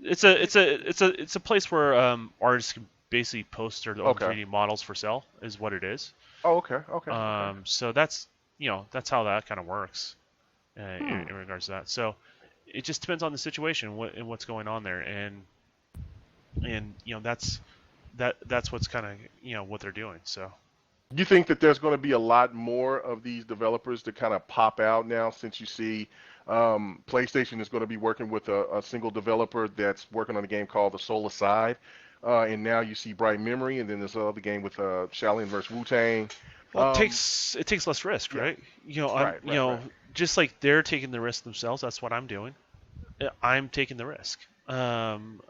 B: It's a place where artists can basically post their own
A: okay.
B: 3D models for sale, is what it is.
A: Oh, okay. Okay. Okay.
B: So that's how that kind of works
A: Hmm.
B: in regards to that. So it just depends on the situation and what's going on there, and that's what's kind of what they're doing. So
A: You think that there's going to be a lot more of these developers to kind of pop out now since you see PlayStation is going to be working with a single developer that's working on a game called The Soul Aside, and now you see Bright Memory, and then there's another game with Shaolin versus Wu Tang.
B: well, it
A: Um,
B: takes less risk,
A: yeah,
B: right? I'm
A: right, right, right.
B: just like they're taking the risk themselves. That's what I'm doing. I'm taking the risk. And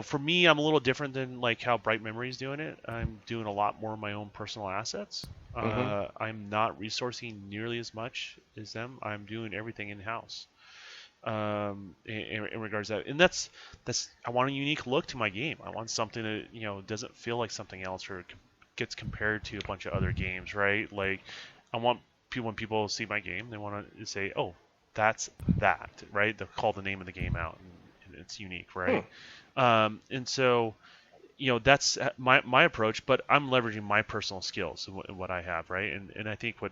B: for me, I'm a little different than like how Bright Memory is doing it. I'm doing a lot more of my own personal assets.
A: Hmm.
B: I'm not resourcing nearly as much as them. I'm doing everything in house. In regards to that, and that's I want a unique look to my game. I want something that doesn't feel like something else or gets compared to a bunch of other games, right? Like I want people when people see my game, they want to say, "Oh, that's that," right? They'll call the name of the game out, and it's unique,
A: Hmm.
B: right? And so that's my approach, but I'm leveraging my personal skills and what I have, right? And I think what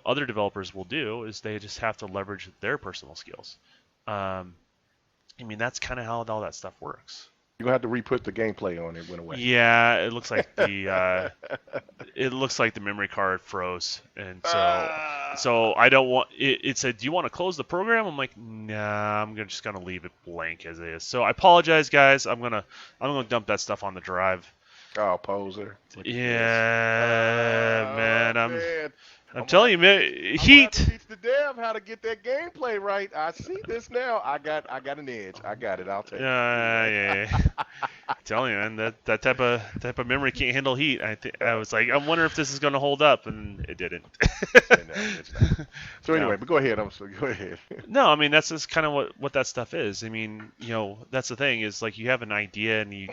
B: other developers will do is they just have to leverage their personal skills. Um, I mean, that's kind of how all that stuff works.
A: You're gonna have to re-put the gameplay on. It went away.
B: Yeah, it looks like the memory card froze, and so I don't want it. It said, "Do you want to close the program?" I'm like, "Nah, just gonna leave it blank as is." So I apologize, guys. I'm gonna dump that stuff on the drive.
A: Oh, poser! Look at this.
B: Yeah, man, I'm
A: Man,
B: I'm
A: I'm gonna
B: telling
A: have
B: you,
A: to
B: man,
A: I'm gonna have to
B: heat.
A: teach the dev how to get that gameplay right. I see this now. I got an edge. I got it. I'll take it. Anyway.
B: Yeah. Telling you, man, that type of memory can't handle heat. I was like, I wonder if this is going to hold up, and it didn't.
A: No, it's not. So
B: No,
A: anyway, but go ahead. I'm sorry. Go ahead.
B: no, I mean that's just kind of what that stuff is. I mean, that's the thing is like you have an idea and you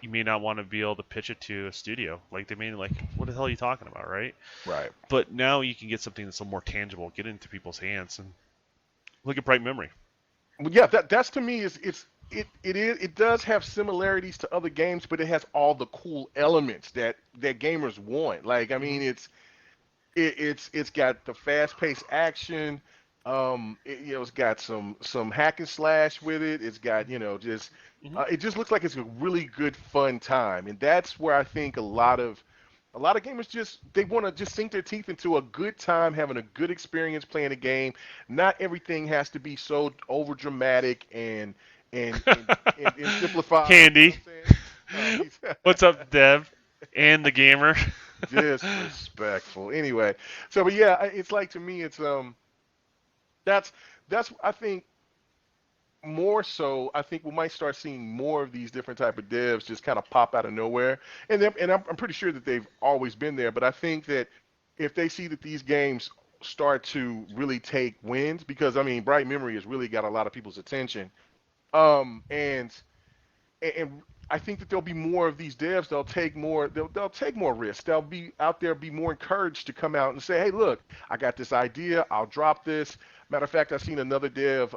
B: may not want to be able to pitch it to a studio. Like they may like, what the hell are you talking about, right?
A: Right.
B: But now you can get something that's a little more tangible, get it into people's hands, and look at Bright Memory.
A: Well, yeah, that's to me is it does have similarities to other games, but it has all the cool elements that gamers want. Like I
B: Hmm.
A: mean, it's got the fast-paced action. It's got some hack and slash with it. It's got just
B: Hmm.
A: it just looks like it's a really good fun time, and that's where I think a lot of A lot of gamers just they want to just sink their teeth into a good time, having a good experience playing a game. Not everything has to be so over dramatic and and, and simplified. You know
B: Handy.
A: what I'm saying? He's
B: What's up, Dev? And the gamer.
A: disrespectful. Anyway, so but yeah, it's like to me, it's that's that's I think more so. I think we might start seeing more of these different type of devs just kind of pop out of nowhere, and I'm pretty sure that they've always been there. But I think that if they see that these games start to really take wins, because I mean, Bright Memory has really got a lot of people's attention, and and I think that there'll be more of these devs. They'll take more risks. They'll be out there, be more encouraged to come out and say, "Hey, look, I got this idea. I'll drop this." Matter of fact, I seen another dev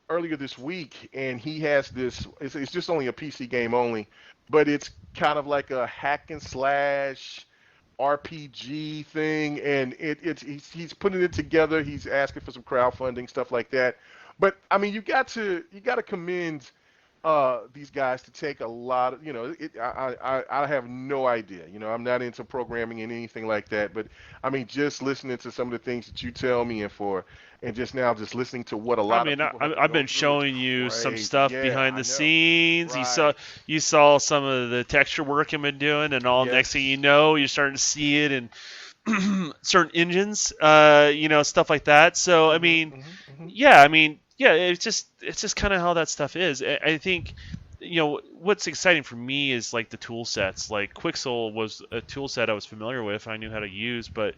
A: earlier this week, and he has this. It's just only a PC game only, but it's kind of like a hack and slash RPG thing, and he's putting it together. He's asking for some crowdfunding stuff like that. But I mean, you got to commend these guys to take a lot of, I have no idea. I'm not into programming and anything like that, but I mean, just listening to some of the things that you tell me and just now just listening to what a
B: I
A: lot of
B: mean,
A: people have to
B: I've
A: go
B: been
A: through, it's
B: showing you some
A: crazy.
B: stuff
A: Yeah,
B: behind
A: I
B: the
A: know.
B: scenes.
A: Right.
B: You saw some of the texture work I've been doing, and all next thing you
A: Yes.
B: know, you're starting to see it in certain engines, stuff like that. So I
A: Mhm.
B: mean,
A: Mhm. Mhm.
B: yeah, it's just kind of how that stuff is. I think what's exciting for me is like the tool sets. Like Quixel was a tool set I was familiar with, I knew how to use, but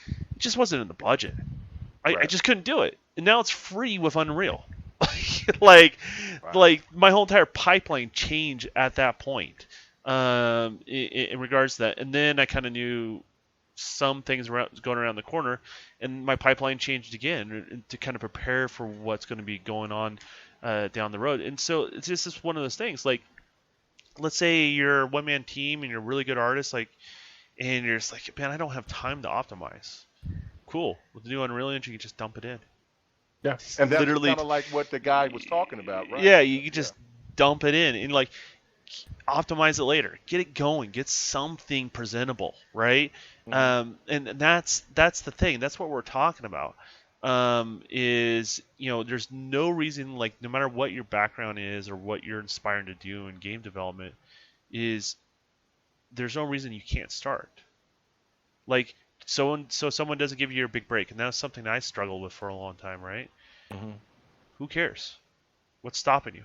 B: it just wasn't in the budget. I
A: Right.
B: just couldn't do it. And now it's free with Unreal. like
A: Wow.
B: like my whole entire pipeline changed at that point, in regards to that. And then I kind of knew some things going around the corner, and my pipeline changed again to kind of prepare for what's going to be going on down the road. And so it's just one of those things. Like, let's say you're a one man team and you're a really good artist, like, and you're just like, man, I don't have time to optimize. Cool. With the new Unreal Engine, you can just dump it in.
A: Yeah.
B: Just
A: And that's
B: literally,
A: kind of like what the guy was talking about, right?
B: yeah, you can
A: Yeah.
B: just dump it in and like optimize it later, get it going, get something presentable, right?
A: Mhm.
B: And that's the thing. That's what we're talking about. Is there's no reason, like, no matter what your background is or what you're inspiring to do in game development, is there's no reason you can't start. Like, someone doesn't give you your big break, and that's something I struggled with for a long time, right?
A: Mhm.
B: Who cares? What's stopping you?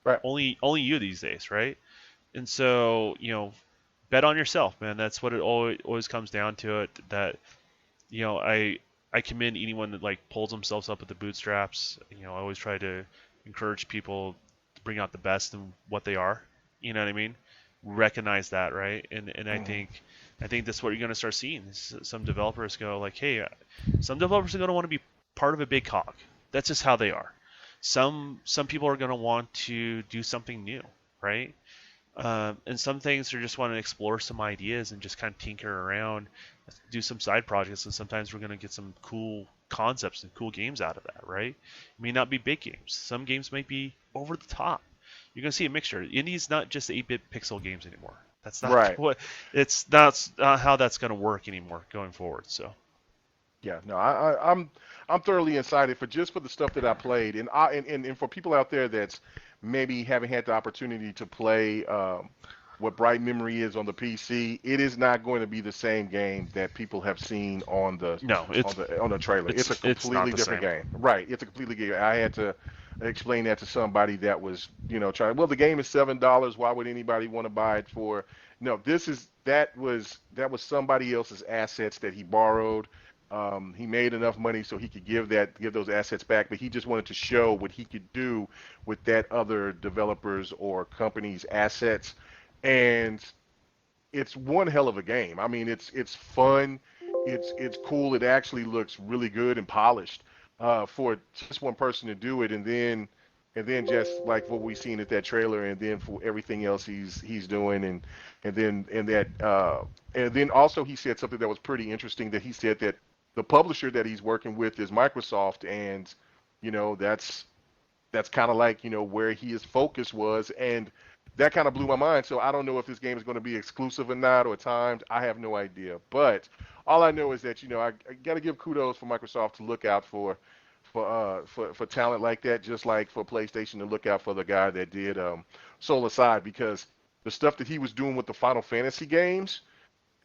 A: Right.
B: Only you these days, right? And so, bet on yourself, man. That's what it always comes down to. It that I commend anyone that like pulls themselves up at the bootstraps. I always try to encourage people to bring out the best in what they are. You know what I mean? Recognize that, right? And
A: Mhm.
B: I think that's what you're going to start seeing. Some developers go like, hey, some developers are going to want to be part of a big cog. That's just how they are. Some people are going to want to do something new, right? And some things are just want to explore some ideas and just kind of tinker around, do some side projects, and sometimes we're going to get some cool concepts and cool games out of that, right? It may not be big games. Some games might be over the top. You're going to see a mixture. Indie's not just 8-bit pixel games anymore. That's not
A: Right.
B: what it's not how that's going to work anymore going forward. So
A: Yeah. No, I'm thoroughly excited for the stuff that I played, and for people out there that's maybe haven't had the opportunity to play what Bright Memory is on the PC. It is not going to be the same game that people have seen on the
B: no,
A: trailer. It's a
B: it's not
A: completely
B: the
A: different
B: same.
A: game. Right. It's a completely game. I had to explain that to somebody that was, trying. Well, the game is $7. Why would anybody want to buy it for? No, that was somebody else's assets that he borrowed. He made enough money so he could give those assets back, but he just wanted to show what he could do with that other developers or company's assets. And it's one hell of a game. I mean, it's fun, it's cool. It actually looks really good and polished for just one person to do it, and then just like what we seen at that trailer, and then for everything else he's doing, and then also he said something that was pretty interesting. That he said that the publisher that he's working with is Microsoft, and that's kind of like where his focus was, and that kind of blew my mind. So I don't know if this game is going to be exclusive or not or timed. I have no idea. But all I know is that I got to give kudos for Microsoft to look out for talent like that, just like for PlayStation to look out for the guy that did Soul Aside, because the stuff that he was doing with the Final Fantasy games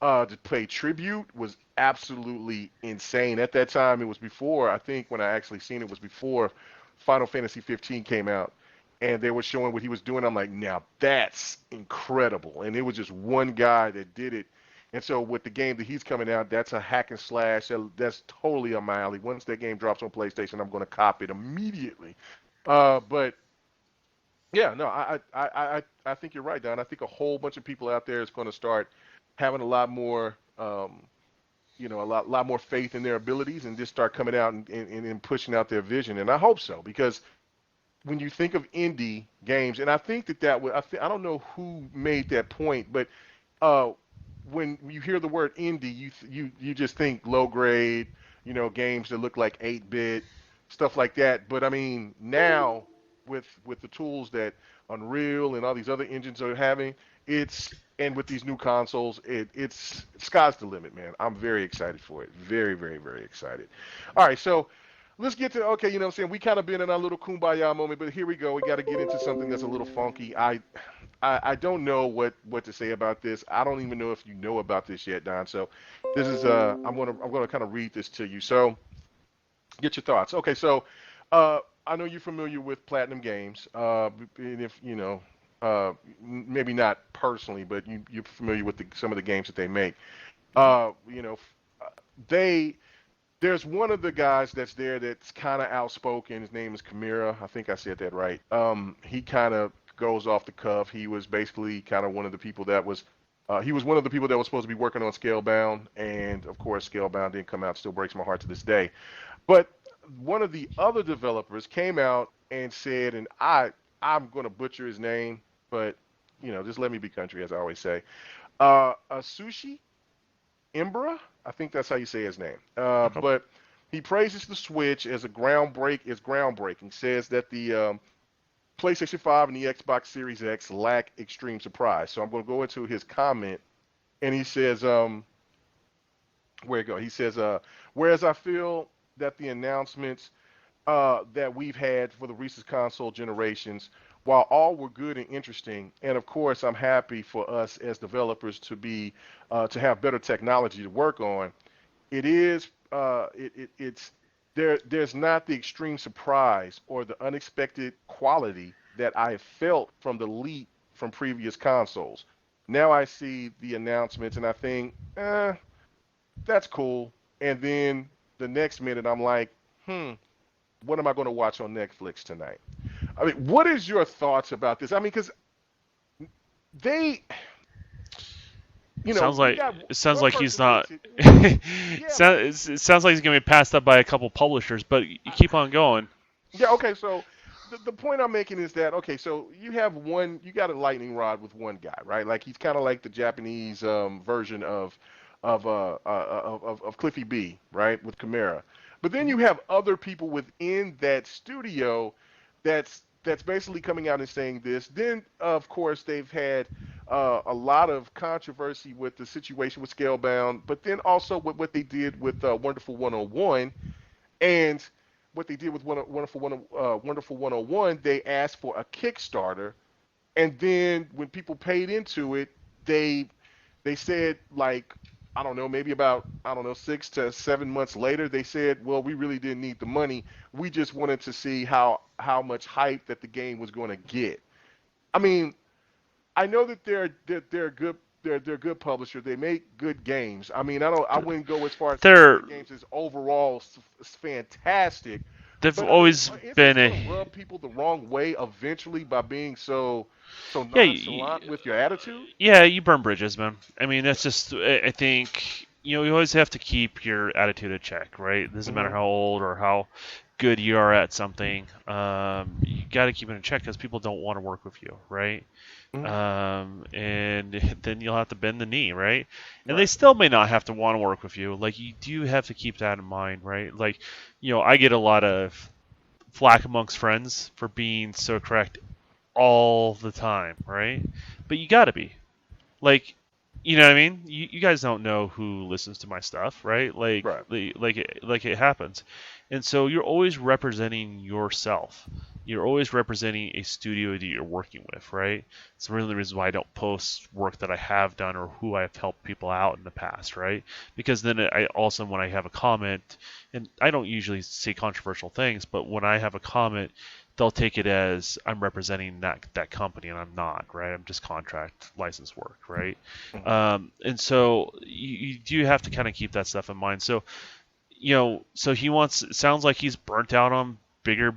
A: to pay tribute was absolutely insane. At that time, it was before, I think when I actually seen it was before Final Fantasy 15 came out, and they were showing what he was doing. I'm like, now that's incredible. And it was just one guy that did it. And so with the game that he's coming out, that's a hack and slash. That's totally up my alley. Once that game drops on PlayStation, I'm going to cop it immediately. But yeah, no, I think you're right, Don. I think a whole bunch of people out there is going to start having a lot more, a lot more faith in their abilities and just start coming out and pushing out their vision. And I hope so, because when you think of indie games, and I think that would, I don't know who made that point, but uh, when you hear the word indie, you just think low grade, games that look like 8-bit, stuff like that. But I mean, now with the tools that Unreal and all these other engines are having, and with these new consoles, it's sky's the limit, man. I'm very excited for it. Very, very, very excited. All right, so let's get to, okay, you know what I'm saying? We kind of been in our little kumbaya moment, but here we go. We got to get into something that's a little funky. I don't know what to say about this. I don't even know if you know about this yet, Don. So this is I'm gonna kind of read this to you. So get your thoughts. Okay, so I know you're familiar with Platinum Games, and if maybe not personally, but you're familiar with some of the games that they make. Uh, you know, they there's one of the guys that's there that's kind of outspoken. His name is Kamira. I think I said that right. He kind of goes off the cuff. He was basically kind of one of the people that was. He was one of the people that was supposed to be working on Scalebound, and of course, Scalebound didn't come out. Still breaks my heart to this day. But one of the other developers came out and said, and I'm going to butcher his name, but just let me be country, as I always say. A sushi Imbra, I think that's how you say his name.
B: Okay.
A: But he praises the Switch as groundbreaking. Says that the PlayStation 5 and the Xbox Series X lack extreme surprise. So I'm going to go into his comment, and he says, where it go? He says, whereas I feel that the announcements that we've had for the recent console generations, while all were good and interesting, and of course I'm happy for us as developers to have better technology to work on, it is it's there's not the extreme surprise or the unexpected quality that I felt from the leap from previous consoles. Now I see the announcements and I think, that's cool. And then the next minute I'm like, what am I going to watch on Netflix tonight? I mean, what is your thoughts about this? I mean, because they,
B: Sounds
A: you
B: like
A: got
B: it sounds
A: one
B: like he's
A: person makes
B: not.
A: it. Yeah,
B: It sounds like he's gonna be passed up by a couple publishers, but you keep on going.
A: yeah. Okay, so the point I'm making is that, okay, so you got a lightning rod with one guy, right? Like he's kind of like the Japanese version of Cliffy B, right, with Chimera. But then you have other people within that studio that's basically coming out and saying this. Then, of course, they've had a lot of controversy with the situation with Scalebound, but then also with what they did with Wonderful 101, and what they did with Wonderful 101, they asked for a Kickstarter, and then when people paid into it, they they said, like, I don't know, maybe about, I don't know, 6 to 7 months later, they said, well, we really didn't need the money. We just wanted to see how much hype that the game was going to get. I mean, I know that they're good. They're a good publisher. They make good games. I mean, I wouldn't go as far as saying
B: They're
A: that the games is overall fantastic,
B: they've
A: but I mean,
B: always
A: isn't this
B: been
A: going to
B: a
A: rub people the wrong way eventually by being so
B: yeah.
A: nonchalant with your attitude?
B: Yeah, you burn bridges, man. I mean, that's just. I think you always have to keep your attitude in check, right? It doesn't matter
A: Hmm.
B: how old or how good you are at something. You got to keep it in check because people don't want to work with you, right?
A: Hmm.
B: And then you'll have to bend the knee, right? And they
A: Right.
B: still may not have to want to work with you. Like you do have to keep that in mind, right? Like, I get a lot of flack amongst friends for being so correct all the time, right? But you got to be. Like, you know what I mean? You guys don't know who listens to my stuff, right?
A: Right.
B: Like it happens, and so you're always representing yourself. You're always representing a studio that you're working with, right? It's one of the reasons why I don't post work that I have done or who I've helped people out in the past, right? Because then I also, when I have a comment, and I don't usually say controversial things, but when I have a comment, they'll take it as I'm representing that company, and I'm not, right? I'm just contract license work, right?
A: Hmm.
B: And so you do have to kind of keep that stuff in mind. So so he wants. It sounds like he's burnt out on bigger,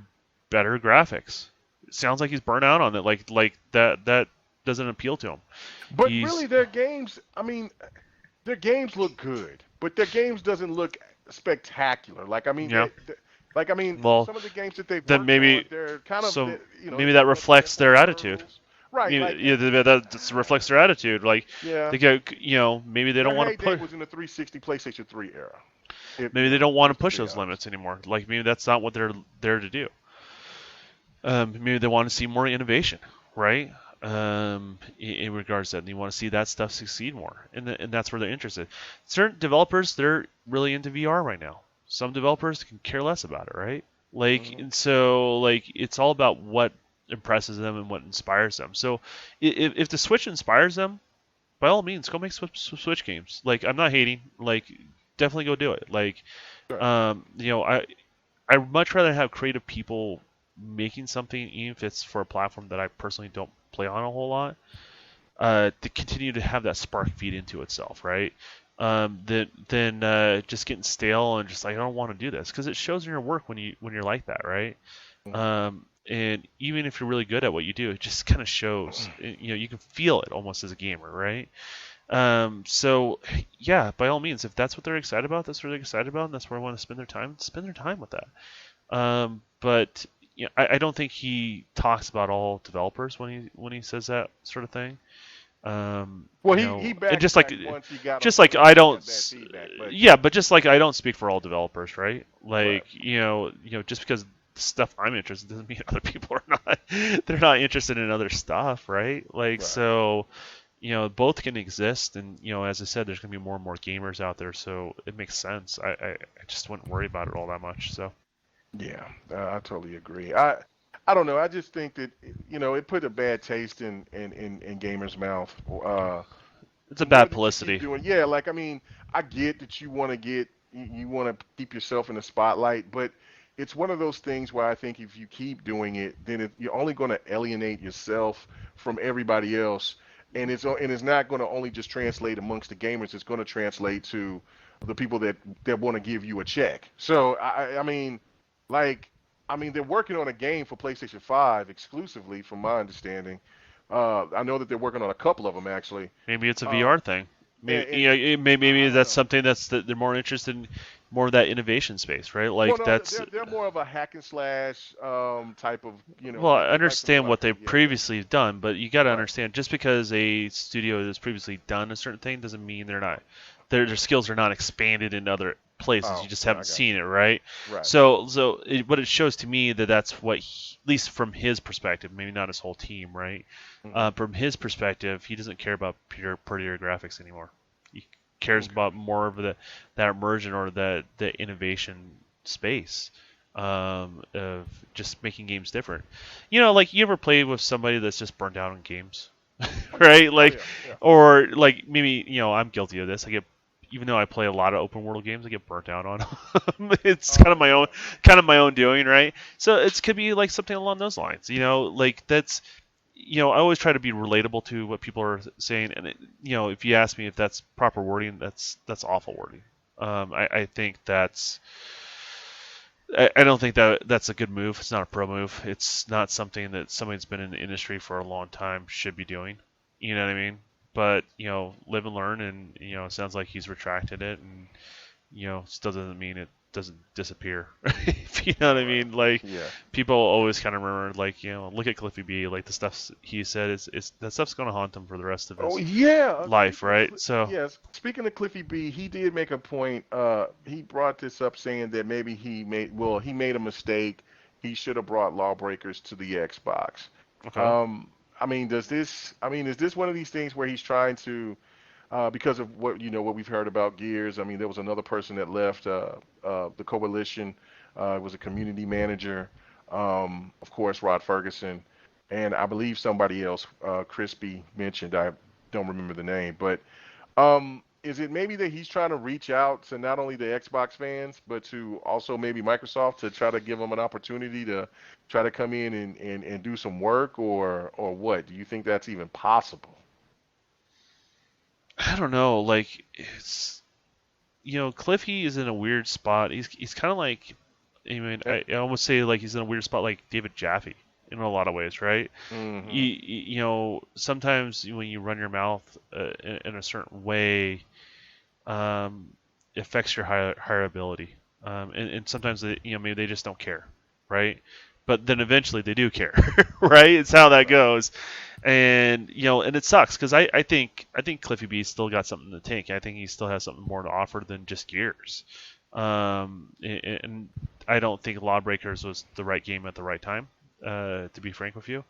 B: better graphics. It sounds like he's burnt out on it. Like that doesn't appeal to him.
A: But
B: He's
A: really, their games. I mean, their games look good, but their games doesn't look spectacular. Like I mean,
B: yeah.
A: like I mean,
B: Well,
A: some of the games that they've
B: then
A: worked on,
B: maybe
A: they're kind of,
B: so
A: they
B: maybe that
A: talk about
B: reflects their
A: platform
B: attitude.
A: hurdles, right? Like
B: Yeah, that just reflects their attitude. Like
A: yeah,
B: they go, maybe they
A: their
B: don't want to
A: heyday
B: push.
A: was in the 360 PlayStation 3 era. If
B: Maybe they don't want to
A: just to
B: push
A: be
B: those
A: honest.
B: limits anymore. Like maybe that's not what they're there to do. Maybe they want to see more innovation, right? In regards to that, and you want to see that stuff succeed more, and that's where they're interested. Certain developers, they're really into VR right now. Some developers can care less about it, right? Like,
A: Hmm.
B: and so like it's all about what impresses them and what inspires them. So if the Switch inspires them, by all means, go make Switch games. Like, I'm not hating. Like, definitely go do it. Like,
A: Right.
B: I much rather have creative people making something, even if it's for a platform that I personally don't play on a whole lot, to continue to have that spark feed into itself, right? Then just getting stale and just like I don't want to do this because it shows in your work when you're like that, right?
A: Hmm.
B: And even if you're really good at what you do, it just kind of shows. You can feel it almost as a gamer, right? So yeah, by all means, if that's what they're excited about, that's what they're excited about, and that's where I want to spend their time. Spend their time with that. But I don't think he talks about all developers when he says that sort of thing.
A: Well, he
B: And
A: backtracked once he got
B: just
A: once
B: like
A: he
B: I
A: got
B: don't,
A: that bad feedback. But
B: yeah, but just like I don't speak for all developers, right?
A: right.
B: Like just because the stuff I'm interested in doesn't mean other people are not. They're not interested in other stuff, right? Like
A: Right.
B: so, both can exist, and as I said, there's gonna be more and more gamers out there, so it makes sense. I just wouldn't worry about it all that much. So
A: Yeah, I totally agree. I don't know. I just think that it put a bad taste in gamers' mouth.
B: it's
A: The
B: a
A: more
B: bad
A: that you keep
B: publicity.
A: doing, yeah, like I mean, I get that you want to keep yourself in the spotlight, but it's one of those things where I think if you keep doing it, then you're only going to alienate yourself from everybody else, and it's not going to only just translate amongst the gamers. It's going to translate to the people that want to give you a check. So I mean, like I mean, they're working on a game for PlayStation 5 exclusively, from my understanding. I know that they're working on a couple of them actually.
B: Maybe it's a
A: Uh,
B: VR thing.
A: and,
B: Maybe
A: and
B: maybe
A: I don't
B: that's
A: know.
B: something that they're more interested in, more of that innovation space, right?
A: Well,
B: Like
A: no,
B: that's
A: they're more of a hack and slash type of
B: well, I
A: they like to do
B: understand
A: like
B: what
A: that.
B: they've
A: Yeah, yeah,
B: previously done, but you got to
A: right.
B: understand just because a studio has previously done a certain thing doesn't mean their skills are not expanded in other places. You
A: Oh,
B: just
A: yeah, I
B: haven't
A: got
B: seen
A: you.
B: it, right?
A: Right.
B: What it shows to me that's what at least from his perspective, maybe not his whole team, right?
A: Hmm.
B: From his perspective, he doesn't care about prettier graphics anymore. He cares
A: Okay.
B: about more of that immersion or the innovation space of just making games different. Like you ever play with somebody that's just burnt out on games,
A: Oh yeah.
B: right?
A: Oh
B: Like,
A: yeah. Yeah.
B: or like maybe I'm guilty of this. Even though I play a lot of open world games, I get burnt out on them. It's
A: Oh yeah.
B: kind of my own doing, right? So it could be like something along those lines. Like that's I always try to be relatable to what people are saying, and if you ask me if that's proper wording, that's awful wording. I think I don't think that's a good move. It's not a pro move. It's not something that somebody that's been in the industry for a long time should be doing. You know what I mean? But live and learn, and it sounds like he's retracted it, and still doesn't mean it doesn't disappear. If you know what I
A: Right.
B: mean? Like
A: Yeah.
B: people always kind of remember, like look at Cliffy B. Like the stuff he said is that stuff's going to haunt him for the rest of
A: Oh
B: his
A: yeah.
B: life, right? So
A: Yes. Speaking of Cliffy B, he did make a point. He brought this up saying that maybe he made a mistake. He should have brought Lawbreakers to the Xbox.
B: Okay.
A: Um, I mean, does this? I mean, is this one of these things where he's trying to, because of what what we've heard about Gears? I mean, there was another person that left the coalition. It was a community manager. Of course, Rod Ferguson, and I believe somebody else. Crispy mentioned. I don't remember the name, but is it maybe that he's trying to reach out to not only the Xbox fans, but to also maybe Microsoft to try to give them an opportunity to try to come in and do some work, or what? Do you think that's even possible?
B: I don't know. Like it's Cliffy is in a weird spot. He's kind of like, I mean,
A: Eh,
B: I almost say like he's in a weird spot like David Jaffe in a lot of ways, right?
A: Mm-hmm.
B: Sometimes when you run your mouth in a certain way, um, it affects your hireability. And sometimes maybe they just don't care, right? But then eventually they do care, right? It's how that
A: Right.
B: goes, and it sucks because I think Cliffy B still got something in the tank. I think he still has something more to offer than just Gears. And I don't think Lawbreakers was the right game at the right time. To be frank with you,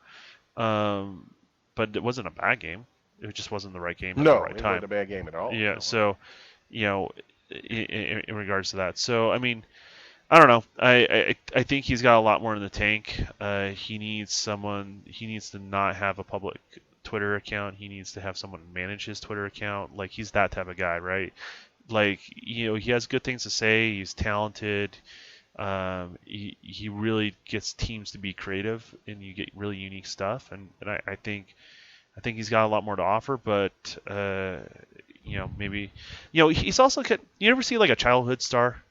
B: um, but it wasn't a bad game. It just wasn't the right game at the
A: No,
B: right
A: it wasn't
B: time.
A: a bad game at all.
B: Yeah,
A: No.
B: so you know, in regards to that. So I mean, I don't know. I think he's got a lot more in the tank. He needs someone. He needs to not have a public Twitter account. He needs to have someone manage his Twitter account. Like he's that type of guy, right? Like he has good things to say. He's talented. He really gets teams to be creative, and you get really unique stuff. And I think he's got a lot more to offer, but maybe he's also you ever see like a childhood star?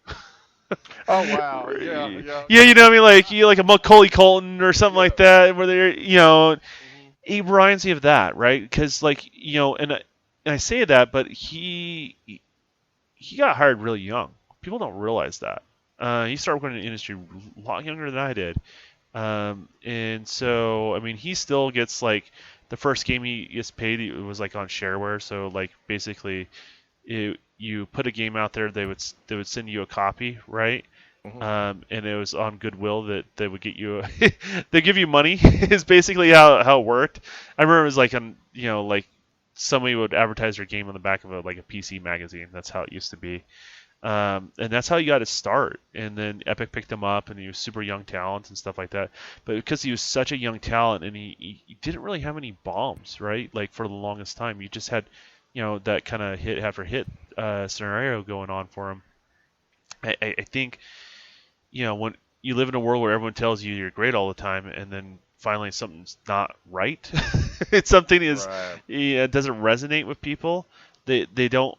A: Oh wow. Yeah. Yeah.
B: Yeah, you know what I mean, like you like a Macaulay Culkin or something
A: Yeah.
B: like that, where they're
A: Hmm.
B: he reminds me of that, right? Because like and I say that, but he got hired really young. People don't realize that. He started working in the industry a lot younger than I did. And so, I mean, he still gets like the first game he gets paid, it was like on shareware. So like basically, you put a game out there, they would send you a copy, right?
A: Hmm.
B: And it was on Goodwill that they would get you, they give you money is basically how it worked. I remember it was like like somebody would advertise their game on the back of like a PC magazine. That's how it used to be. And that's how he got his start. And then Epic picked him up, and he was super young talent and stuff like that. But because he was such a young talent, and he didn't really have any bombs, right? Like for the longest time, you just had, that kind of hit after hit scenario going on for him. I think, when you live in a world where everyone tells you you're great all the time, and then finally something's not right, it's something is,
A: Right.
B: yeah, it doesn't resonate with people. They don't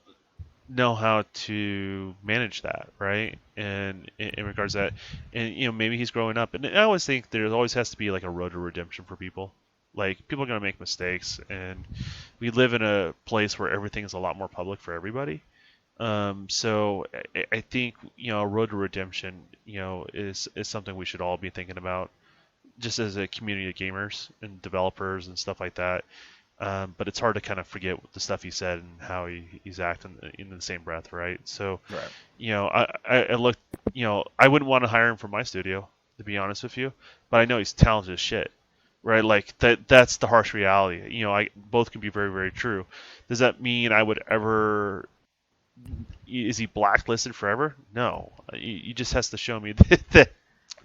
B: know how to manage that, right? And in regards to that, and maybe he's growing up, and I always think there always has to be like a road to redemption for people. Like people are gonna make mistakes, and we live in a place where everything is a lot more public for everybody. So I think a road to redemption, is something we should all be thinking about, just as a community of gamers and developers and stuff like that. But it's hard to kind of forget the stuff he said and how he's acting in the same breath, right? So,
A: Right.
B: I looked, I wouldn't want to hire him for my studio, to be honest with you, but I know he's talented as shit, right? Like that's the harsh reality. I both can be very, very true. Does that mean I would ever? Is he blacklisted forever? No. He just has to show me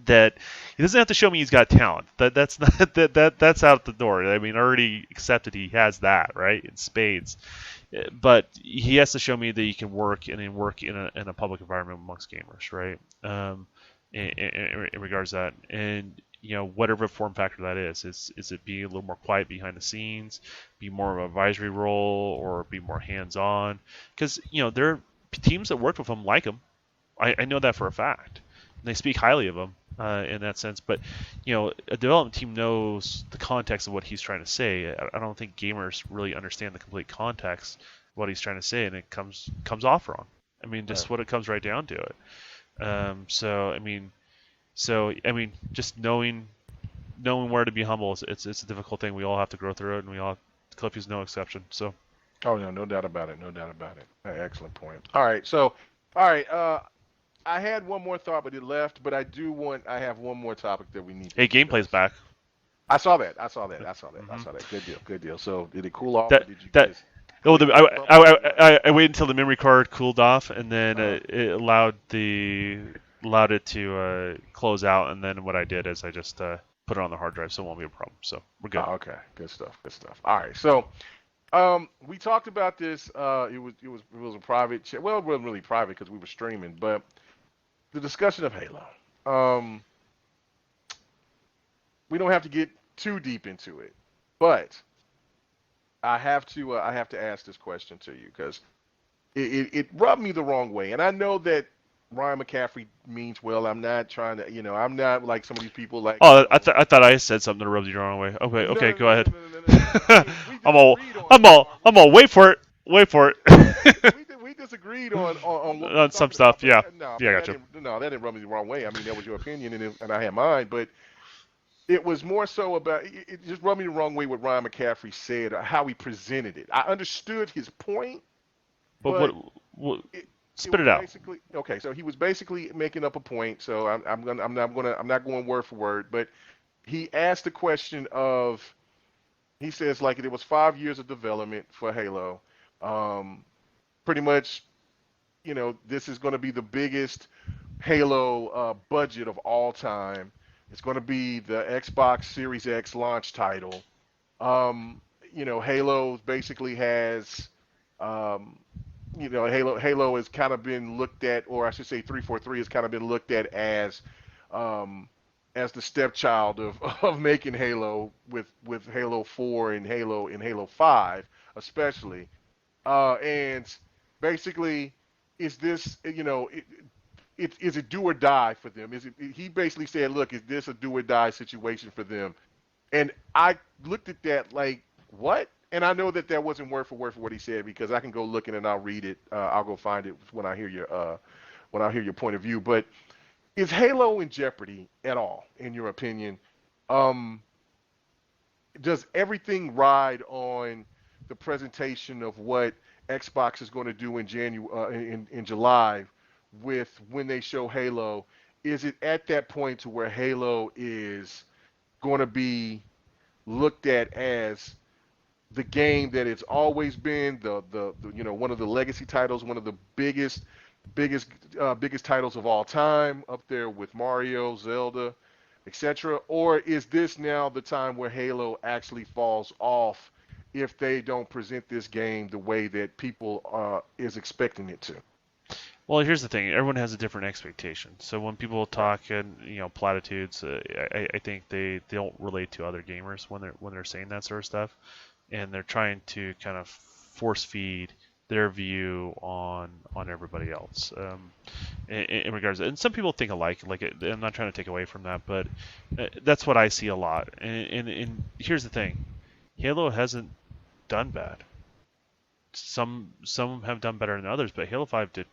B: that he doesn't have to show me he's got talent. That's not that's out the door. I mean, I already accepted he has that, right? In spades. But he has to show me that he can work and then work in a public environment amongst gamers, right? In regards to that, and whatever form factor that is it being a little more quiet behind the scenes, be more of an advisory role, or be more hands-on? Because there are teams that work with him like him. I know that for a fact. And they speak highly of him in that sense. But a development team knows the context of what he's trying to say. I don't think gamers really understand the complete context of what he's trying to say, and it comes off wrong. I mean,
A: Right.
B: just what it comes right down to it. So I mean, just knowing where to be humble it's a difficult thing. We all have to grow through it, and we all Cliffy's no exception. So
A: Oh no, no doubt about it. No doubt about it. Excellent point. All right. So, all right. I had one more thought, but it left. But I do want. I have one more topic that we need to
B: hey, gameplay's
A: discuss.
B: back.
A: I saw that. I saw that. I saw that. I
B: Hmm.
A: saw that. Good deal. Good deal. So did it cool off, or
B: That
A: did you
B: that
A: just
B: oh,
A: click the bubble, or what?
B: I waited until the memory card cooled off, and then
A: Uh-huh.
B: it allowed it to close out, and then what I did is I just put it on the hard drive, so it won't be a problem. So we're good.
A: Oh, okay. Good stuff. Good stuff. All right. So we talked about this. It was a private chat. Well, it wasn't really private because we were streaming, but the discussion of Halo. Um, we don't have to get too deep into it, but I have to ask this question to you because it rubbed me the wrong way, and I know that Ryan McCaffrey means well. I'm not trying to, I'm not like some of these people like,
B: Oh, I thought I said something to rub you the wrong way. Okay,
A: no,
B: okay,
A: no,
B: go
A: no, no,
B: ahead.
A: no, no, no, no. I mean, we disagreed on that part.
B: I'm all. Wait for it. Wait for it.
A: We disagreed on what we were
B: On some
A: talking about,
B: stuff,
A: but
B: yeah,
A: no,
B: yeah, I got you.
A: that didn't rub me the wrong way. I mean, that was your opinion, and I had mine, but it was more so about it just rubbed me the wrong way what Ryan McCaffrey said, or how he presented it. I understood his point,
B: But
A: but
B: what
A: it it
B: spit
A: was
B: it out.
A: basically okay. So he was basically making up a point. So I'm not going word for word, but he asked the question of he says like it was 5 years of development for Halo. Um, Pretty much, this is going to be the biggest Halo budget of all time. It's going to be the Xbox Series X launch title. Um, Halo basically has, um, Halo has kind of been looked at, or I should say, 343 has kind of been looked at um, as the stepchild of of making Halo with Halo 4 and Halo 5, especially. And basically, is this, is it do or die for them? Is it? He basically said, look, is this a do or die situation for them? And I looked at that like, what? And I know that that wasn't word for what he said because I can go looking and I'll read it. I'll go find it when I hear your point of view. But is Halo in jeopardy at all, in your opinion? Um, does everything ride on the presentation of what Xbox is going to do in in July with when they show Halo? Is it at that point to where Halo is going to be looked at as the game that it's always been, the one of the legacy titles, one of the biggest biggest titles of all time, up there with Mario, Zelda, etc.? Or is this now the time where Halo actually falls off if they don't present this game the way that people is expecting it to?
B: Well, here's the thing. Everyone has a different expectation. So when people
A: Right.
B: talk in platitudes, I think they don't relate to other gamers when they're saying that sort of stuff, and they're trying to kind of force feed their view on everybody else. In regards, and some people think alike. I'm not trying to take away from that, but that's what I see a lot. And here's the thing. Halo hasn't done bad. Some have done better than others, but Halo 5 did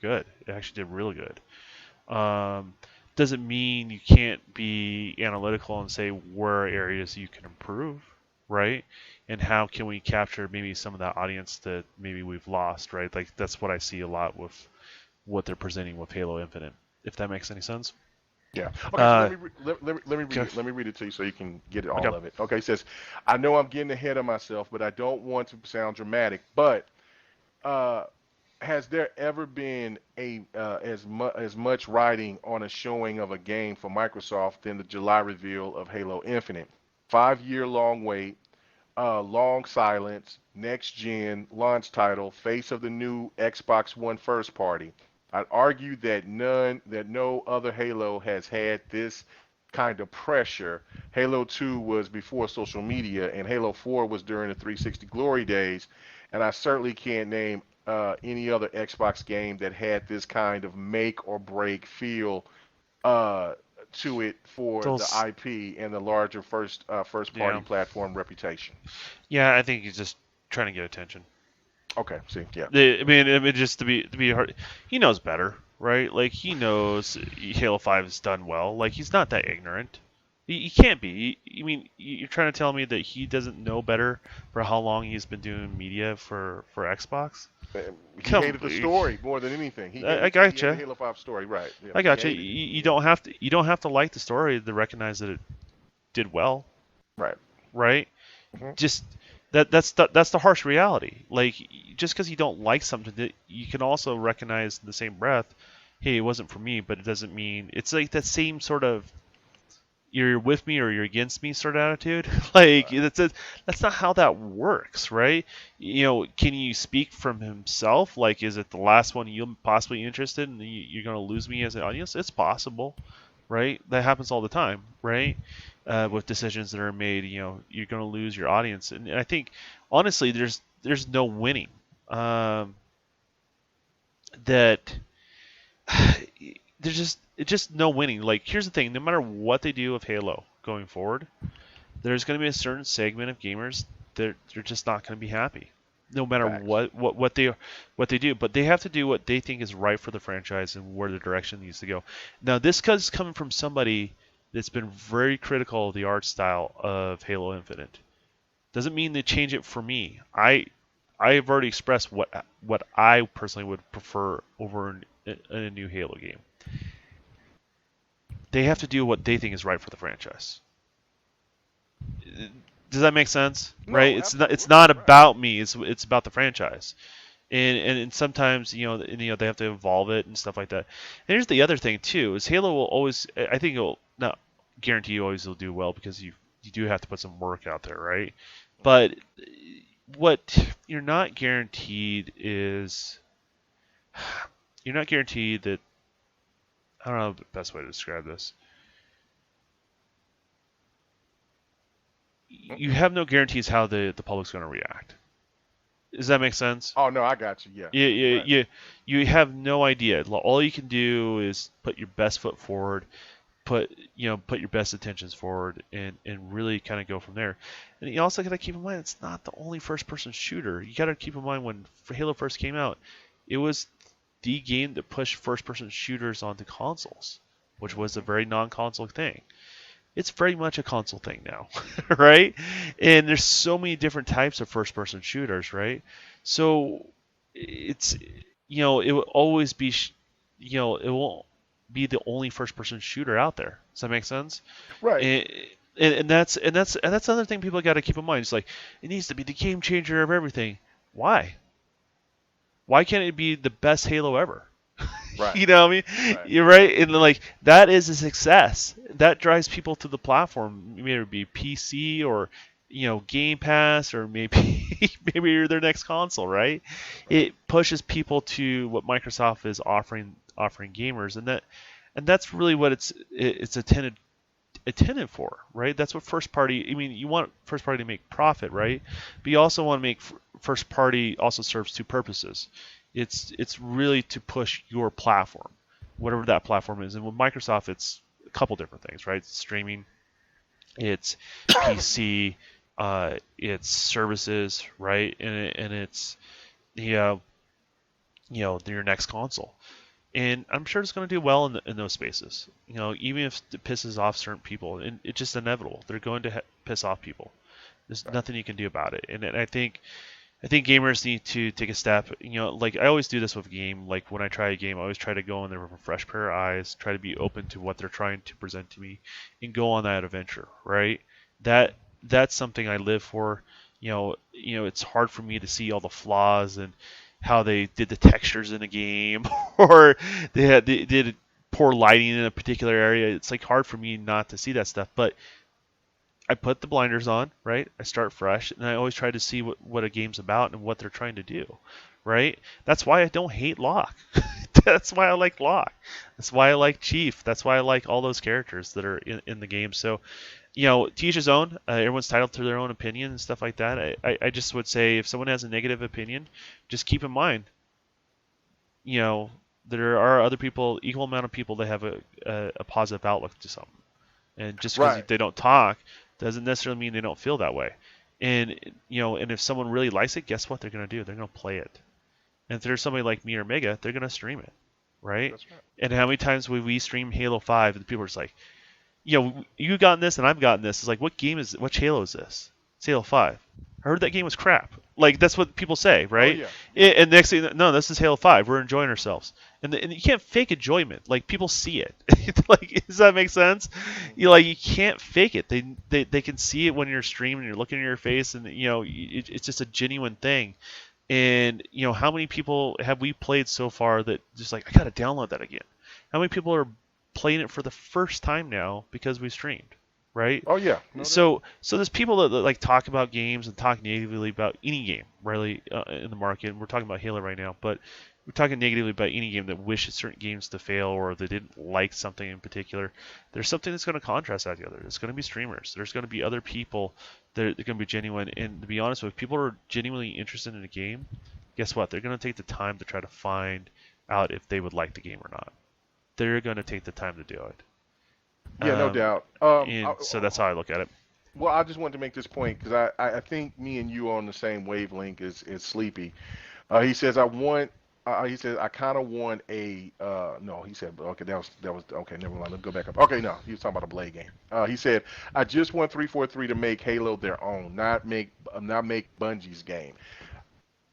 B: good. It actually did really good. Um, doesn't mean you can't be analytical and say where are areas you can improve, right? And how can we capture maybe some of that audience that maybe we've lost, right? Like that's what I see a lot with what they're presenting with Halo Infinite. If that makes any sense.
A: Yeah. Okay. So
B: Uh,
A: let me read
B: okay.
A: it. Let me read it to you so you can get it all
B: Okay.
A: of it. Okay. It says, I know I'm getting ahead of myself, but I don't want to sound dramatic. But uh, has there ever been as much writing on a showing of a game for Microsoft than the July reveal of Halo Infinite? 5 year long wait, long silence, next gen launch title, face of the new Xbox One first party. I'd argue that no other Halo has had this kind of pressure. Halo 2 was before social media, and Halo 4 was during the 360 glory days. And I certainly can't name any other Xbox game that had this kind of make or break feel uh, to it for the
B: Those.
A: IP and the larger first party
B: Yeah.
A: platform reputation.
B: Yeah. I think he's just trying to get attention.
A: Okay, see, yeah,
B: I mean, just to be hard. He knows better, right? Like he knows Halo 5 has done well. Like he's not that ignorant. He can't be. I mean, you're trying to tell me that he doesn't know better for how long he's been doing media for Xbox?
A: He
B: Come,
A: hated the story more than anything.
B: I
A: He hated the
B: gotcha.
A: Halo 5 story, right? Yeah,
B: I
A: he
B: gotcha.
A: hated it.
B: You don't have to like the story to recognize that it did well.
A: Right.
B: right?
A: Hmm.
B: Just that's the harsh reality. Like, just because you don't like something, that you can also recognize in the same breath, hey, it wasn't for me, but it doesn't mean it's like that same sort of you're with me or you're against me sort of attitude. Like,
A: Right.
B: that's not how that works, right? Can you speak from himself? Like, is it the last one you'll possibly interested and you're going to lose me as an audience? It's possible, right? That happens all the time, right?
A: Hmm.
B: With decisions that are made, you're going to lose your audience, and I think honestly, there's no winning. Um, that there's just no winning. Like, here's the thing: no matter what they do with Halo going forward, there's going to be a certain segment of gamers that they're just not going to be happy, no matter
A: Facts.
B: what they do. But they have to do what they think is right for the franchise and where the direction needs to go. Now, this is coming from somebody that's been very critical of the art style of Halo Infinite. Doesn't mean they change it for me. I've already expressed what I personally would prefer over in a new Halo game. They have to do what they think is right for the franchise. Does that make sense? Right?
A: No,
B: It's not
A: absolutely. Right.
B: about me. It's about the franchise. And sometimes they have to evolve it and stuff like that. And here's the other thing too: is Halo will always, I think it'll not guarantee you always will do well, because you do have to put some work out there, right?
A: Hmm.
B: But what you're not guaranteed is, you're not guaranteed that, I don't know the best way to describe this. You have no guarantees how the public's going to react. Does that make sense?
A: Oh no, I got you. Yeah.
B: You, you,
A: Right.
B: you, you have no idea. All you can do is put your best foot forward, put your best intentions forward, and really kind of go from there. And you also got to keep in mind, it's not the only first-person shooter. You got to keep in mind, when Halo first came out, it was the game that pushed first-person shooters onto consoles, which was a
A: Hmm.
B: very non-console thing. It's very much a console thing now, right? And there's so many different types of first-person shooters, right? So it's it will always be it won't be the only first-person shooter out there. Does that make sense?
A: Right.
B: And, and that's another thing people got to keep in mind. It's like, it needs to be the game changer of everything. Why? Why can't it be the best Halo ever?
A: Right.
B: You know what I mean?
A: Right.
B: You're right, and like, that is a success. That drives people to the platform, maybe it be PC or Game Pass, or maybe maybe their next console, right?
A: Right.
B: It pushes people to what Microsoft is offering gamers, and that's really what it's intended for, right? That's what first party. I mean, you want first party to make profit, right? But you also want to make first party also serves two purposes. It's really to push your platform, whatever that platform is. And with Microsoft, it's a couple different things, right? It's streaming, it's PC, it's services, right? And it's the your next console. And I'm sure it's going to do well in those spaces. Even if it pisses off certain people, and it's just inevitable. They're going to piss off people. There's
A: Right.
B: nothing you can do about it. And I think gamers need to take a step. Like, I always do this with a game. Like, when I try a game, I always try to go in there with a fresh pair of eyes, try to be open to what they're trying to present to me, and go on that adventure. Right? That's something I live for. It's hard for me to see all the flaws and how they did the textures in a game, or they did poor lighting in a particular area. It's like hard for me not to see that stuff, but I put the blinders on, right? I start fresh, and I always try to see what a game's about and what they're trying to do, right? That's why I don't hate Locke. That's why I like Locke. That's why I like Chief. That's why I like all those characters that are in the game. So, to each his own. Everyone's entitled to their own opinion and stuff like that. I just would say, if someone has a negative opinion, just keep in mind, you know, there are other people, equal amount of people that have a positive outlook to something. And just because
A: Right.
B: they don't talk doesn't necessarily mean they don't feel that way. And and if someone really likes it, guess what they're gonna do? They're gonna play it. And if there's somebody like me or Mega, they're gonna stream it, right?
A: That's right.
B: And how many times would we stream Halo 5 and people are just like, you gotten this and I've gotten this. It's like, what Halo is this? It's Halo 5. I heard that game was crap. Like that's what people say,
A: Oh
B: right?
A: yeah.
B: And next thing, no, this is Halo 5. We're enjoying ourselves, and you can't fake enjoyment. Like people see it. Like, does that make sense?
A: Hmm.
B: You can't fake it. They can see it when you're streaming. You're looking in your face, and it's just a genuine thing. And how many people have we played so far that just like I gotta download that again? How many people are playing it for the first time now because we streamed, right?
A: Oh yeah. No doubt.
B: So there's people that like talk about games and talk negatively about any game, really, in the market. And we're talking about Halo right now, but we're talking negatively about any game that wishes certain games to fail or they didn't like something in particular. There's something that's going to contrast that the other. There's going to be streamers. There's going to be other people that are going to be genuine. And to be honest with you, if people are genuinely interested in a game, guess what? They're going to take the time to try to find out if they would like the game or not. They're going to take the time to do it.
A: Yeah, no
B: Um,
A: doubt.
B: and so that's how I look at it.
A: Well, I just wanted to make this point because I think me and you are on the same wavelength as Sleepy. He says I want. He says I kind of want a. No, he said okay. That was okay. Never mind. Let's go back up. Okay, no, he was talking about a Blade game. He said I just want 343 to make Halo their own, not make Bungie's game.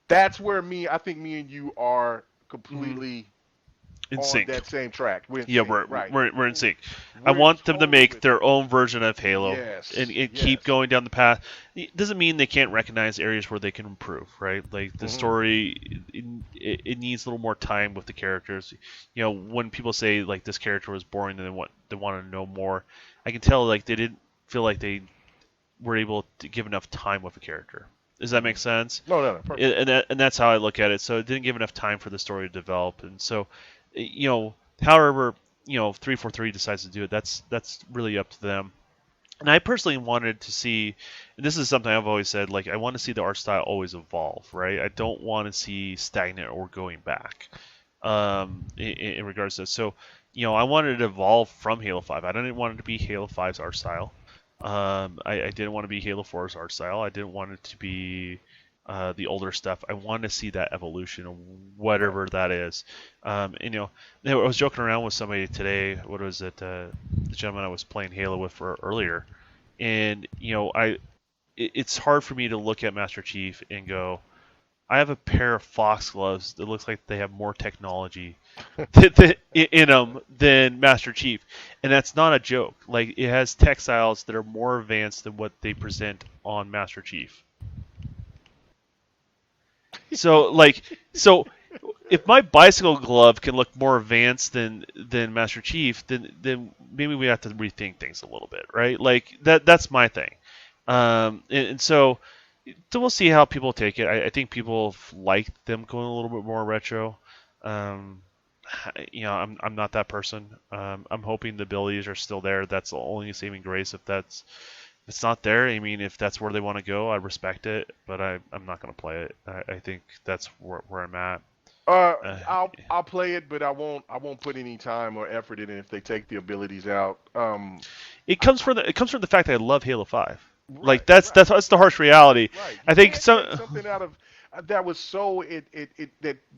A: That's where I think me and you are
B: Mhm.
A: completely
B: In
A: on
B: sync.
A: that same track. We're in
B: Yeah,
A: sync,
B: we're,
A: right?
B: we're, we're in sync. I
A: We're
B: want them to
A: totally
B: make
A: with it.
B: their own version of Halo and,
A: Yes,
B: and keep
A: yes.
B: going down the path. It doesn't mean they can't recognize areas where they can improve, right? Like the
A: Hmm.
B: story, it needs a little more time with the characters. When people say like this character was boring and they want to know more, I can tell like they didn't feel like they were able to give enough time with a character. Does that
A: Hmm.
B: make sense?
A: No, no, no, perfect.
B: And that's how I look at it. So it didn't give enough time for the story to develop, and so however 343 decides to do it, that's really up to them. And I personally wanted to see, and this is something I've always said, like I want to see the art style always evolve, right? I don't want to see stagnant or going back. In regards to this. So, I wanted it to evolve from Halo 5. I didn't want it to be Halo 5's art style. I didn't want to be Halo 4's art style. I didn't want it to be the older stuff. I wanted to see that evolution, of
A: Right.
B: whatever that is. And, I was joking around with somebody today. What was it? The gentleman I was playing Halo with for earlier, and it's hard for me to look at Master Chief and go, I have a pair of Foxgloves that looks like they have more technology in them than Master Chief, and that's not a joke. Like it has textiles that are more advanced than what they present on Master Chief. So so if my bicycle glove can look more advanced than Master Chief, then maybe we have to rethink things a little bit, right? Like that's my thing. And so we'll see how people take it. I think people like them going a little bit more retro. Um, I'm not that person. I'm hoping the abilities are still there. That's the only saving grace. If it's not there, I mean, if that's where they want to go, I respect it, but I'm not going to play it. I think that's where I'm at.
A: Uh,
B: Uh,
A: I'll play it, but I won't put any time or effort in it if they take the abilities out.
B: it comes from the fact that I love Halo 5.
A: Right,
B: Like that's
A: right,
B: that's that's the harsh reality.
A: right. You
B: I think
A: can't take
B: so.
A: something out of that was so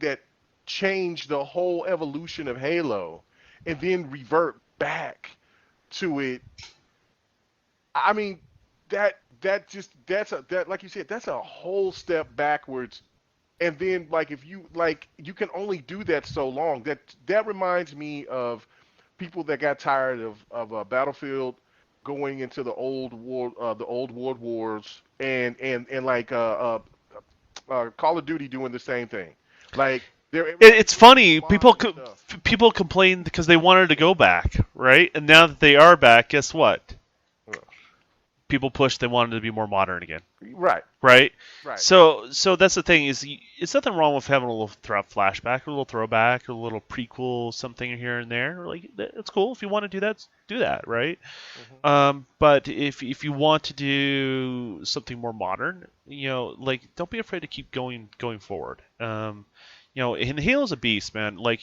A: that changed the whole evolution of Halo, and then revert back to it. I mean, that like you said, that's a whole step backwards. And then like if you like you can only do that so long. That reminds me of people that got tired of Battlefield going into the old world wars and like Call of Duty doing the same thing. Like everybody
B: It's
A: just
B: funny.
A: rewind and stuff.
B: People complain because they wanted to go back, right? And now that they are back, guess what? People push. They wanted to be more modern again,
A: Right,
B: right?
A: right.
B: So that's the thing is, it's nothing wrong with having a little flashback, a little throwback, a little prequel, something here and there. Like it's cool if you want to do that, right?
A: Hmm.
B: But if you want to do something more modern, like don't be afraid to keep going forward. And Halo's a beast, man. Like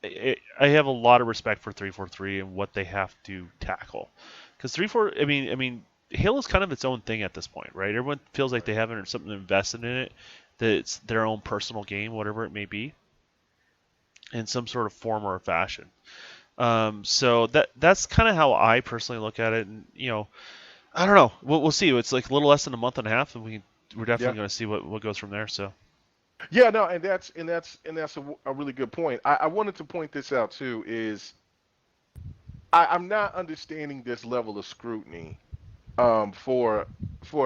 B: I have a lot of respect for 343 and what they have to tackle, because 34. I mean, Halo's kind of its own thing at this point, right? Everyone feels like
A: Right.
B: they have something invested in it, that it's their own personal game, whatever it may be, in some sort of form or fashion. So that's kind of how I personally look at it, and I don't know. We'll see. It's like a little less than a month and a half, and we we're
A: Yeah.
B: definitely going to see what goes from there. So
A: Yeah, no, and that's a really good point. I wanted to point this out too. Is I'm not understanding this level of scrutiny for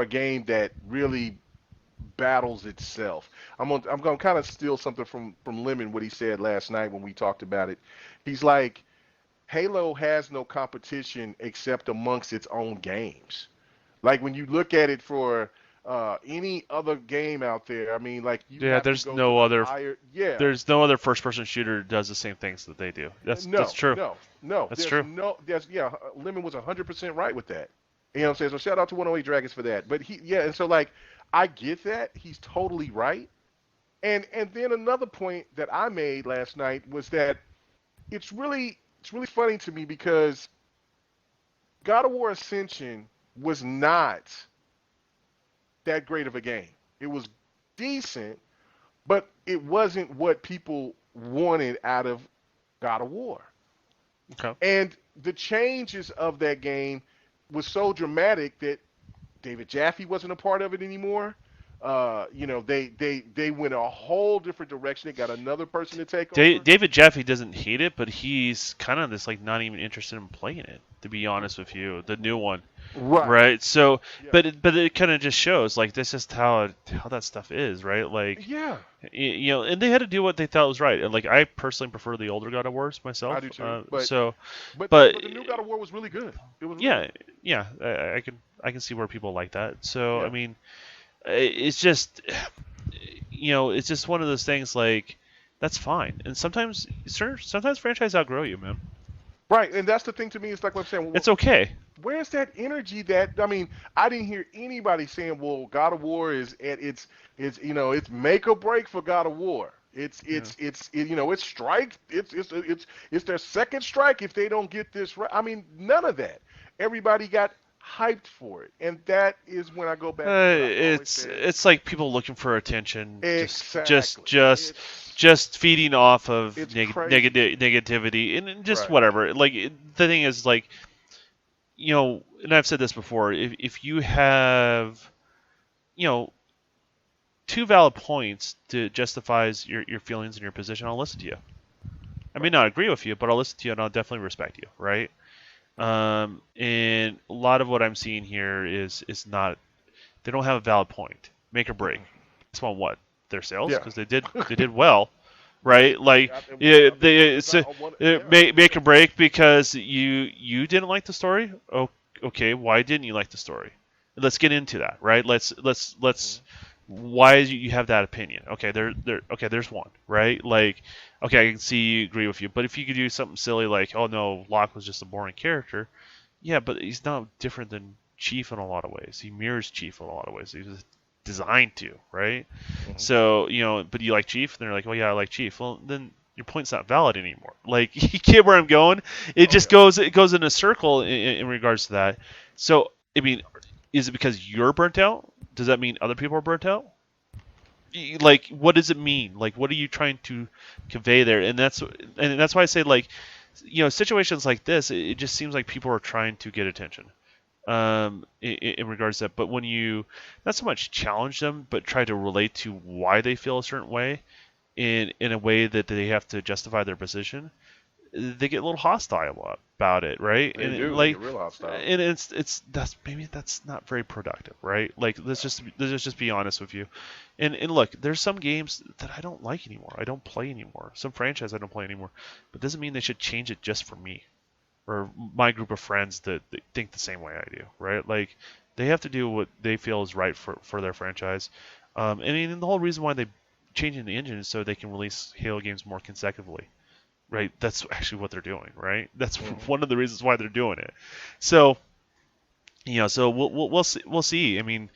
A: a game that really battles itself. I'm gonna kind of steal something from Lemon what he said last night when we talked about it. He's like, Halo has no competition except amongst its own games. Like when you look at it for any other game out there, I mean, like you
B: yeah,
A: have to go to the higher. Yeah,
B: there's no other first person shooter that does the same things that they do. That's
A: no,
B: true.
A: no, no.
B: That's true.
A: There's yeah. Lemon was 100% right with that. You know what I'm saying? So shout out to 108 Dragons for that. But yeah, and so like I get that he's totally right. And then another point that I made last night was that it's really funny to me because God of War Ascension was not that great of a game. It was decent, but it wasn't what people wanted out of God of War.
B: Okay.
A: And the changes of that game was so dramatic that David Jaffe wasn't a part of it anymore. They went a whole different direction. They got another person to take over.
B: David Jaffe doesn't hate it, but he's kind of this like not even interested in playing it. To be honest with you, the new one.
A: Right.
B: Right. So,
A: Yeah.
B: but it kind of just shows like this is how that stuff is, right? Like,
A: Yeah.
B: and they had to do what they thought was right. And like, I personally prefer the older God of Wars
A: I
B: myself.
A: do too. But
B: So,
A: but
B: but
A: but the new God of War was really good. It was really
B: yeah,
A: good.
B: yeah, I can see where people like that. So, I
A: Yeah.
B: mean, it's just it's just one of those things like that's fine. And sometimes franchise outgrow you, man.
A: Right. And that's the thing to me. It's like what I'm saying.
B: It's okay.
A: Where's that energy that I mean, I didn't hear anybody saying, "Well, God of War is at it's make or break for God of War.
B: Yeah.
A: It's strike. It's their second strike if they don't get this right." I mean, none of that. Everybody got hyped for it, and that is when I go back to what I've always said.
B: It's like people looking for attention,
A: Exactly.
B: just feeding off of
A: It's crazy.
B: negativity and just
A: Right.
B: whatever. Like the thing is like and I've said this before. If you have you know two valid points to justifies your feelings and your position, I'll listen to you. I may
A: Right.
B: not agree with you, but I'll listen to you and I'll definitely respect you, right? And a lot of what I'm seeing here is not they don't have a valid point. Make or break.
A: Mm-mm.
B: It's on what their sales
A: Yeah.
B: because they did well,
A: Right.
B: right? Like
A: I
B: yeah,
A: mean,
B: they
A: it's
B: it's
A: not one. Yeah.
B: make or break because you didn't like the story. Oh, okay, why didn't you like the story? Let's get into that, right? Let's
A: Mhm.
B: why is you have that opinion? Okay, okay, there's one, right? Like okay, I can see you agree with you, but if you could do something silly like oh no, Locke was just a boring character, yeah, but he's not different than Chief in a lot of ways. He mirrors Chief in a lot of ways. He was designed to, right?
A: Mhm.
B: So, but you like Chief? And they're like, oh yeah, I like Chief. Well, then your point's not valid anymore. Like, you get where I'm going?
A: Oh yeah.
B: It goes in a circle in regards to that. So, I mean, is it because you're burnt out? Does that mean other people are burnt out? Like, what does it mean? Like, what are you trying to convey there? And that's why I say like, situations like this, it just seems like people are trying to get attention in regards to that. But when you not so much challenge them, but try to relate to why they feel a certain way in a way that they have to justify their position, they get a little hostile about it, right?
A: They do. They
B: Like,
A: get real hostile.
B: and that's not very productive, right? Like let's just be honest with you. And look, there's some games that I don't like anymore. I don't play anymore. Some franchise I don't play anymore. But doesn't mean they should change it just for me or my group of friends that think the same way I do, right? Like they have to do what they feel is right for their franchise. And I mean, the whole reason why they changing the engine is so they can release Halo games more consecutively, right? That's actually what they're doing, right? That's
A: Mhm.
B: one of the reasons why they're doing it. So so we'll see. I mean,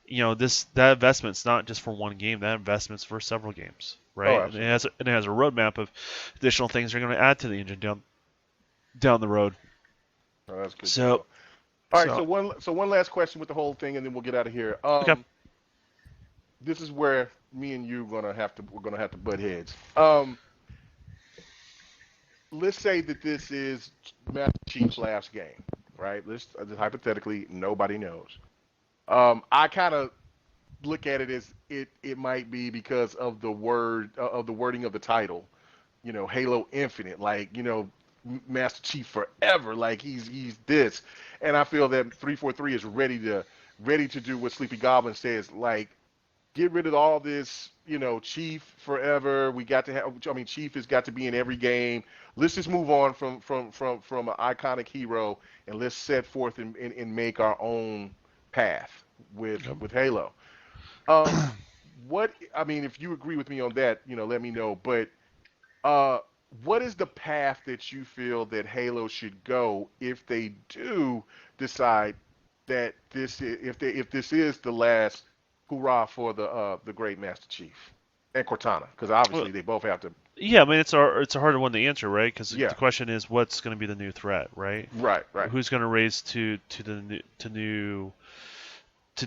B: that investment's not just for one game. That investment's for several games,
A: Oh,
B: right? And
A: absolutely.
B: it has a roadmap of additional things they're going to add to the engine down the road.
A: Oh, that's good to
B: So
A: know. All right.
B: so
A: So one last question with the whole thing, and then we'll get out of here.
B: okay.
A: This is where me and you we're gonna have to butt heads. Let's say that this is Master Chief's last game, right? Let's just hypothetically, nobody knows. I kind of look at it as it might be because of the wording of the title. Halo Infinite, like, Master Chief forever, like he's this. And I feel that 343 is ready to do what Sleepy Goblin says, like, get rid of all this, Chief forever. We got to have, I mean, Chief has got to be in every game. Let's just move on from an iconic hero, and let's set forth and make our own path with Halo. Um, what I mean, if you agree with me on that, let me know. But uh, what is the path that you feel that Halo should go if they do decide that if this is the last hurrah for the great Master Chief and Cortana? Because
B: Well,
A: obviously they both have to.
B: yeah, I mean it's a harder one to answer, right? Because the
A: Yeah.
B: question is what's going to be the new threat, right?
A: Right. Right.
B: Who's going to raise to the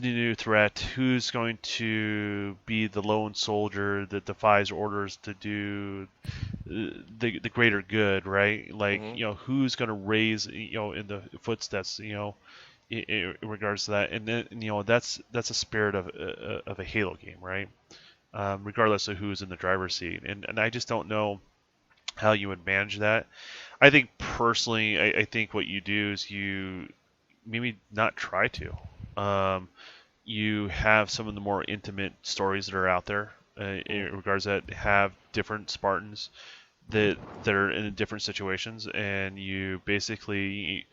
B: new threat? Who's going to be the lone soldier that defies orders to do the greater good, right? Like,
A: Hmm.
B: who's going to raise, in the footsteps, in regards to that, and then that's a spirit of a Halo game, right? Regardless of who's in the driver's seat, and I just don't know how you would manage that. I think personally, I think what you do is you maybe not try to. Um, you have some of the more intimate stories that are out there in regards that have different Spartans that are in different situations, and you basically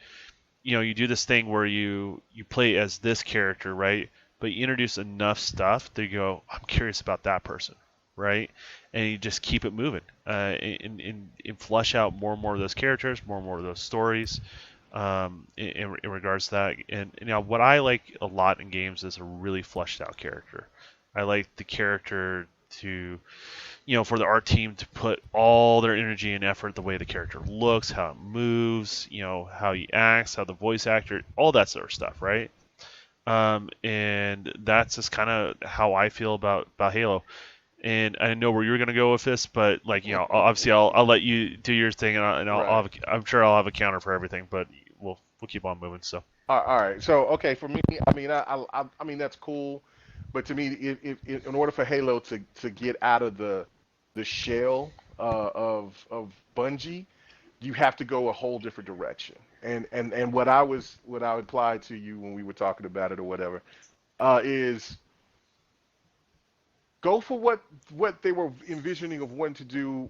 B: you do this thing where you play as this character, right? But you introduce enough stuff that you go, I'm curious about that person, right? And you just keep it moving, and flesh out more and more of those characters, more and more of those stories, in regards to that. And what I like a lot in games is a really fleshed out character. I like the character to for the art team to put all their energy and effort the way the character looks, how it moves, how he acts, how the voice actor, all that sort of stuff, right? And that's just kind of how I feel about Halo. And I know where you're gonna go with this, but like obviously I'll let you do your thing,
A: Right.
B: I'm sure I'll have a counter for everything, but we'll keep on moving. So
A: All right. So, okay, for me, I mean, I mean that's cool, but to me, if in order for Halo to get out of the shell of Bungie, you have to go a whole different direction. And what I implied to you when we were talking about it or whatever, is go for what they were envisioning of wanting to do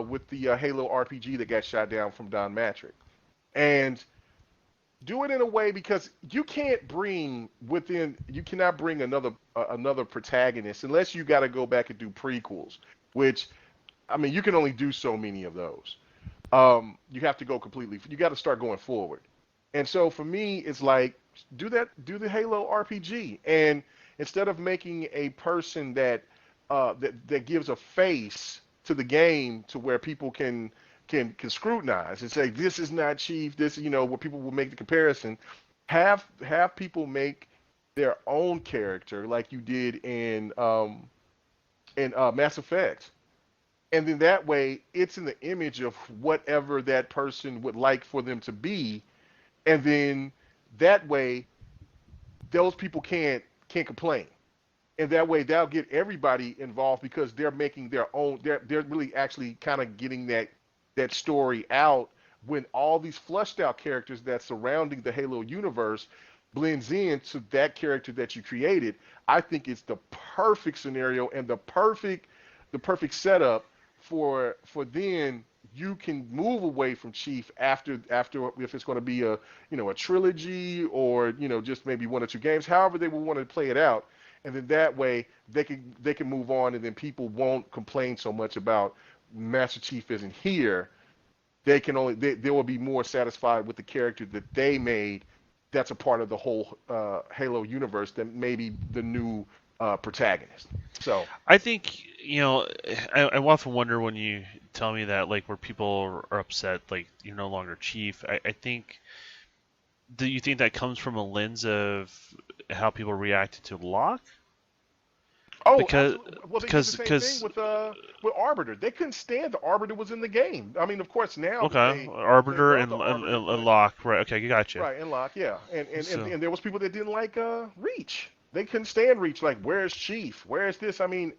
A: with the Halo RPG that got shot down from Don Matrick, and do it in a way, because you cannot bring another protagonist unless you got to go back and do prequels, which, I mean, you can only do so many of those. You have to go completely. You got to start going forward. And so for me, it's like, do the Halo RPG, and instead of making a person that gives a face to the game to where people can scrutinize and say this is not Chief, this, where people will make the comparison. Have people make their own character like you did in Mass Effect, and then that way it's in the image of whatever that person would like for them to be, and then that way those people can't complain, and that way that'll get everybody involved because they're making their own. They're really actually kind of getting that story out when all these fleshed out characters that's surrounding the Halo universe blends into that character that you created. I think it's the perfect scenario and the perfect setup for then you can move away from Chief after if it's going to be a trilogy or just maybe one or two games, however they will want to play it out, and then that way they can move on, and then people won't complain so much about Master Chief isn't here. They will be more satisfied with the character that they made. That's a part of the whole Halo universe than maybe the new protagonist. So
B: I think I often wonder when you tell me that, like, where people are upset, like you're no longer Chief. I think, do you think that comes from a lens of how people reacted to Locke?
A: Oh,
B: Because
A: absolutely. Well, they did the
B: because
A: same thing
B: because
A: with Arbiter. They couldn't stand the Arbiter was in the game. I mean, of course, now that
B: okay,
A: they
B: Arbiter
A: love
B: and,
A: the
B: and,
A: Arbiter,
B: and
A: but
B: Locke, right? Okay, you gotcha.
A: right, and Locke, yeah, and
B: So
A: there was people that didn't like Reach. They couldn't stand Reach. Like, where's Chief? Where's this? I mean,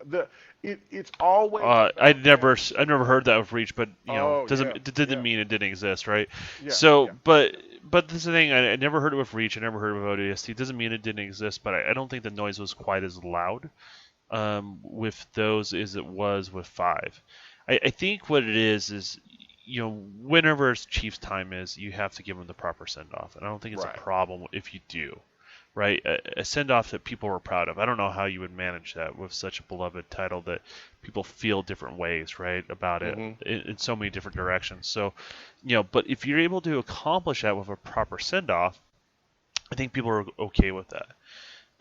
A: it's always about that.
B: I never heard that with Reach, but
A: Oh
B: doesn't
A: yeah,
B: it didn't
A: yeah,
B: mean it didn't exist, right?
A: yeah,
B: So,
A: yeah.
B: but this is the thing. I never heard it with Reach. I never heard it with ODST. It doesn't mean it didn't exist, but I don't think the noise was quite as loud with those as it was with five. I think what it is whenever Chief's time is, you have to give him the proper send off, and I don't think it's a
A: Right.
B: problem if you do. Right, a send off that people were proud of. I don't know how you would manage that with such a beloved title that people feel different ways, right, about it
A: Hmm.
B: in so many different directions. So, but if you're able to accomplish that with a proper send off, I think people are okay with that.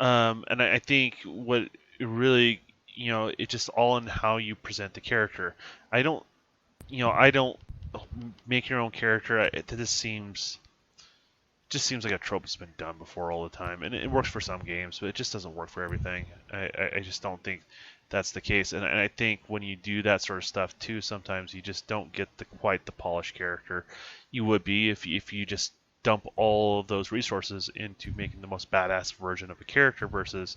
B: And I think what it really, it's just all in how you present the character. I don't, I don't make your own character. This seems like a trope that's been done before all the time, and it works for some games, but it just doesn't work for everything. I just don't think that's the case, and I think when you do that sort of stuff too, sometimes you just don't get quite the polished character you would be if you just dump all of those resources into making the most badass version of a character versus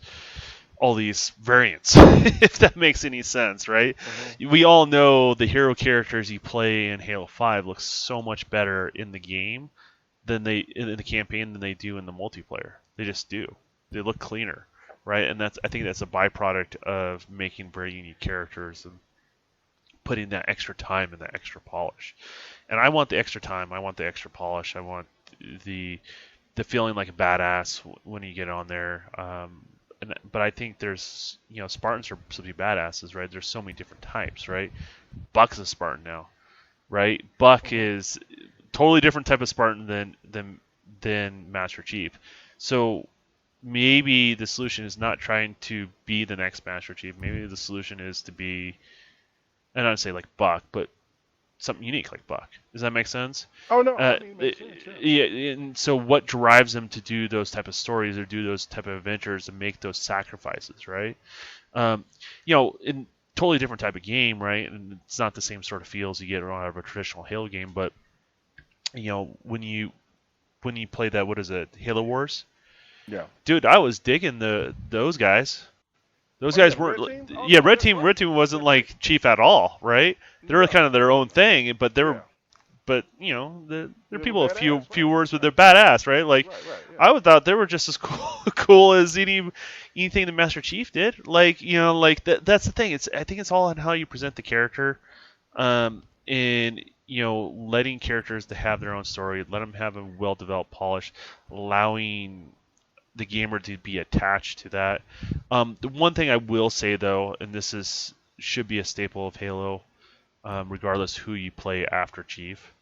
B: all these variants, if that makes any sense, right?
A: Hmm.
B: We all know the hero characters you play in Halo 5 look so much better in the game than they in the campaign than they do in the multiplayer. They just do. They look cleaner, right? And I think that's a byproduct of making very unique characters and putting that extra time and that extra polish. And I want the extra time. I want the extra polish. I want the the feeling like a badass when you get on there. But I think there's Spartans are supposed to be badasses, right? There's so many different types, right? Buck's a Spartan now, right? Buck
A: Hmm.
B: is totally different type of Spartan than Master Chief. So maybe the solution is not trying to be the next Master Chief. Maybe the solution is to be, and I don't say like Buck, but something unique like Buck. Does that make sense?
A: Oh no,
B: Uh,
A: I mean it makes sense. Yeah.
B: yeah, and so what drives them to do those type of stories or do those type of adventures and make those sacrifices, right? Um, in totally different type of game, right? And it's not the same sort of feels you get out of a traditional Halo game, but when you play that, what is it, Halo Wars?
A: Yeah.
B: Dude, I was digging those guys. Those
A: Oh, you
B: guys
A: got a
B: weren't,
A: red team? Oh
B: yeah,
A: no,
B: Red
A: that's
B: Team.
A: right.
B: Red Team wasn't
A: That's right.
B: like Chief at all, right? They were
A: No.
B: kind of their own thing, but they were
A: Yeah.
B: but they're
A: They were
B: people of few
A: badass.
B: few
A: Right.
B: words, but
A: Right.
B: they're badass, right? Like
A: Right. Right. Yeah.
B: I would thought they were just as cool as anything the Master Chief did. Like like that's the thing. I think it's all on how you present the character, and letting characters to have their own story, let them have a well developed polish, allowing the gamer to be attached to that. The one thing I will say though, and this is should be a staple of Halo, regardless who you play after Chief.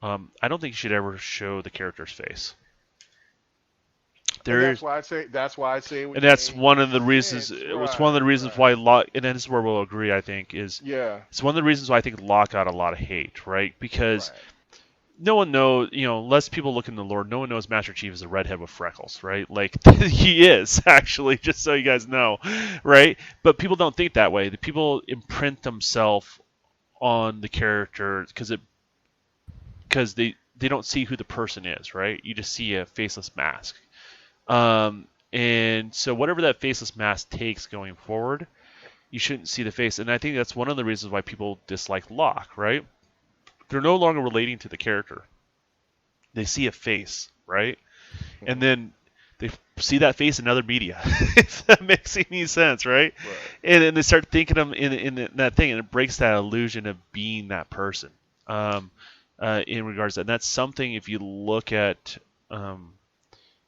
B: I don't think you should ever show the character's face.
A: And
B: There is,
A: that's why I say it would
B: and that's
A: make
B: one of the reasons.
A: sense.
B: It was one of
A: Right.
B: the reasons
A: Right.
B: why Lock, and this is where we'll agree. I think is
A: Yeah.
B: it's one of the reasons why I think Lock got a lot of hate, right? Because
A: Right.
B: no one knows, less people look in the lore. No one knows Master Chief is a redhead with freckles, right? Like he is actually, just so you guys know, right? But people don't think that way. The people imprint themselves on the character because they don't see who the person is, right? You just see a faceless mask. And so whatever that faceless mask takes going forward, you shouldn't see the face. And I think that's one of the reasons why people dislike Locke, right? They're no longer relating to the character. They see a face, right? And
A: Hmm.
B: then they see that face in other media, if that makes any sense, right?
A: Right.
B: And they start thinking of them in that thing, and it breaks that illusion of being that person. In regards to that. And that's something if you look at the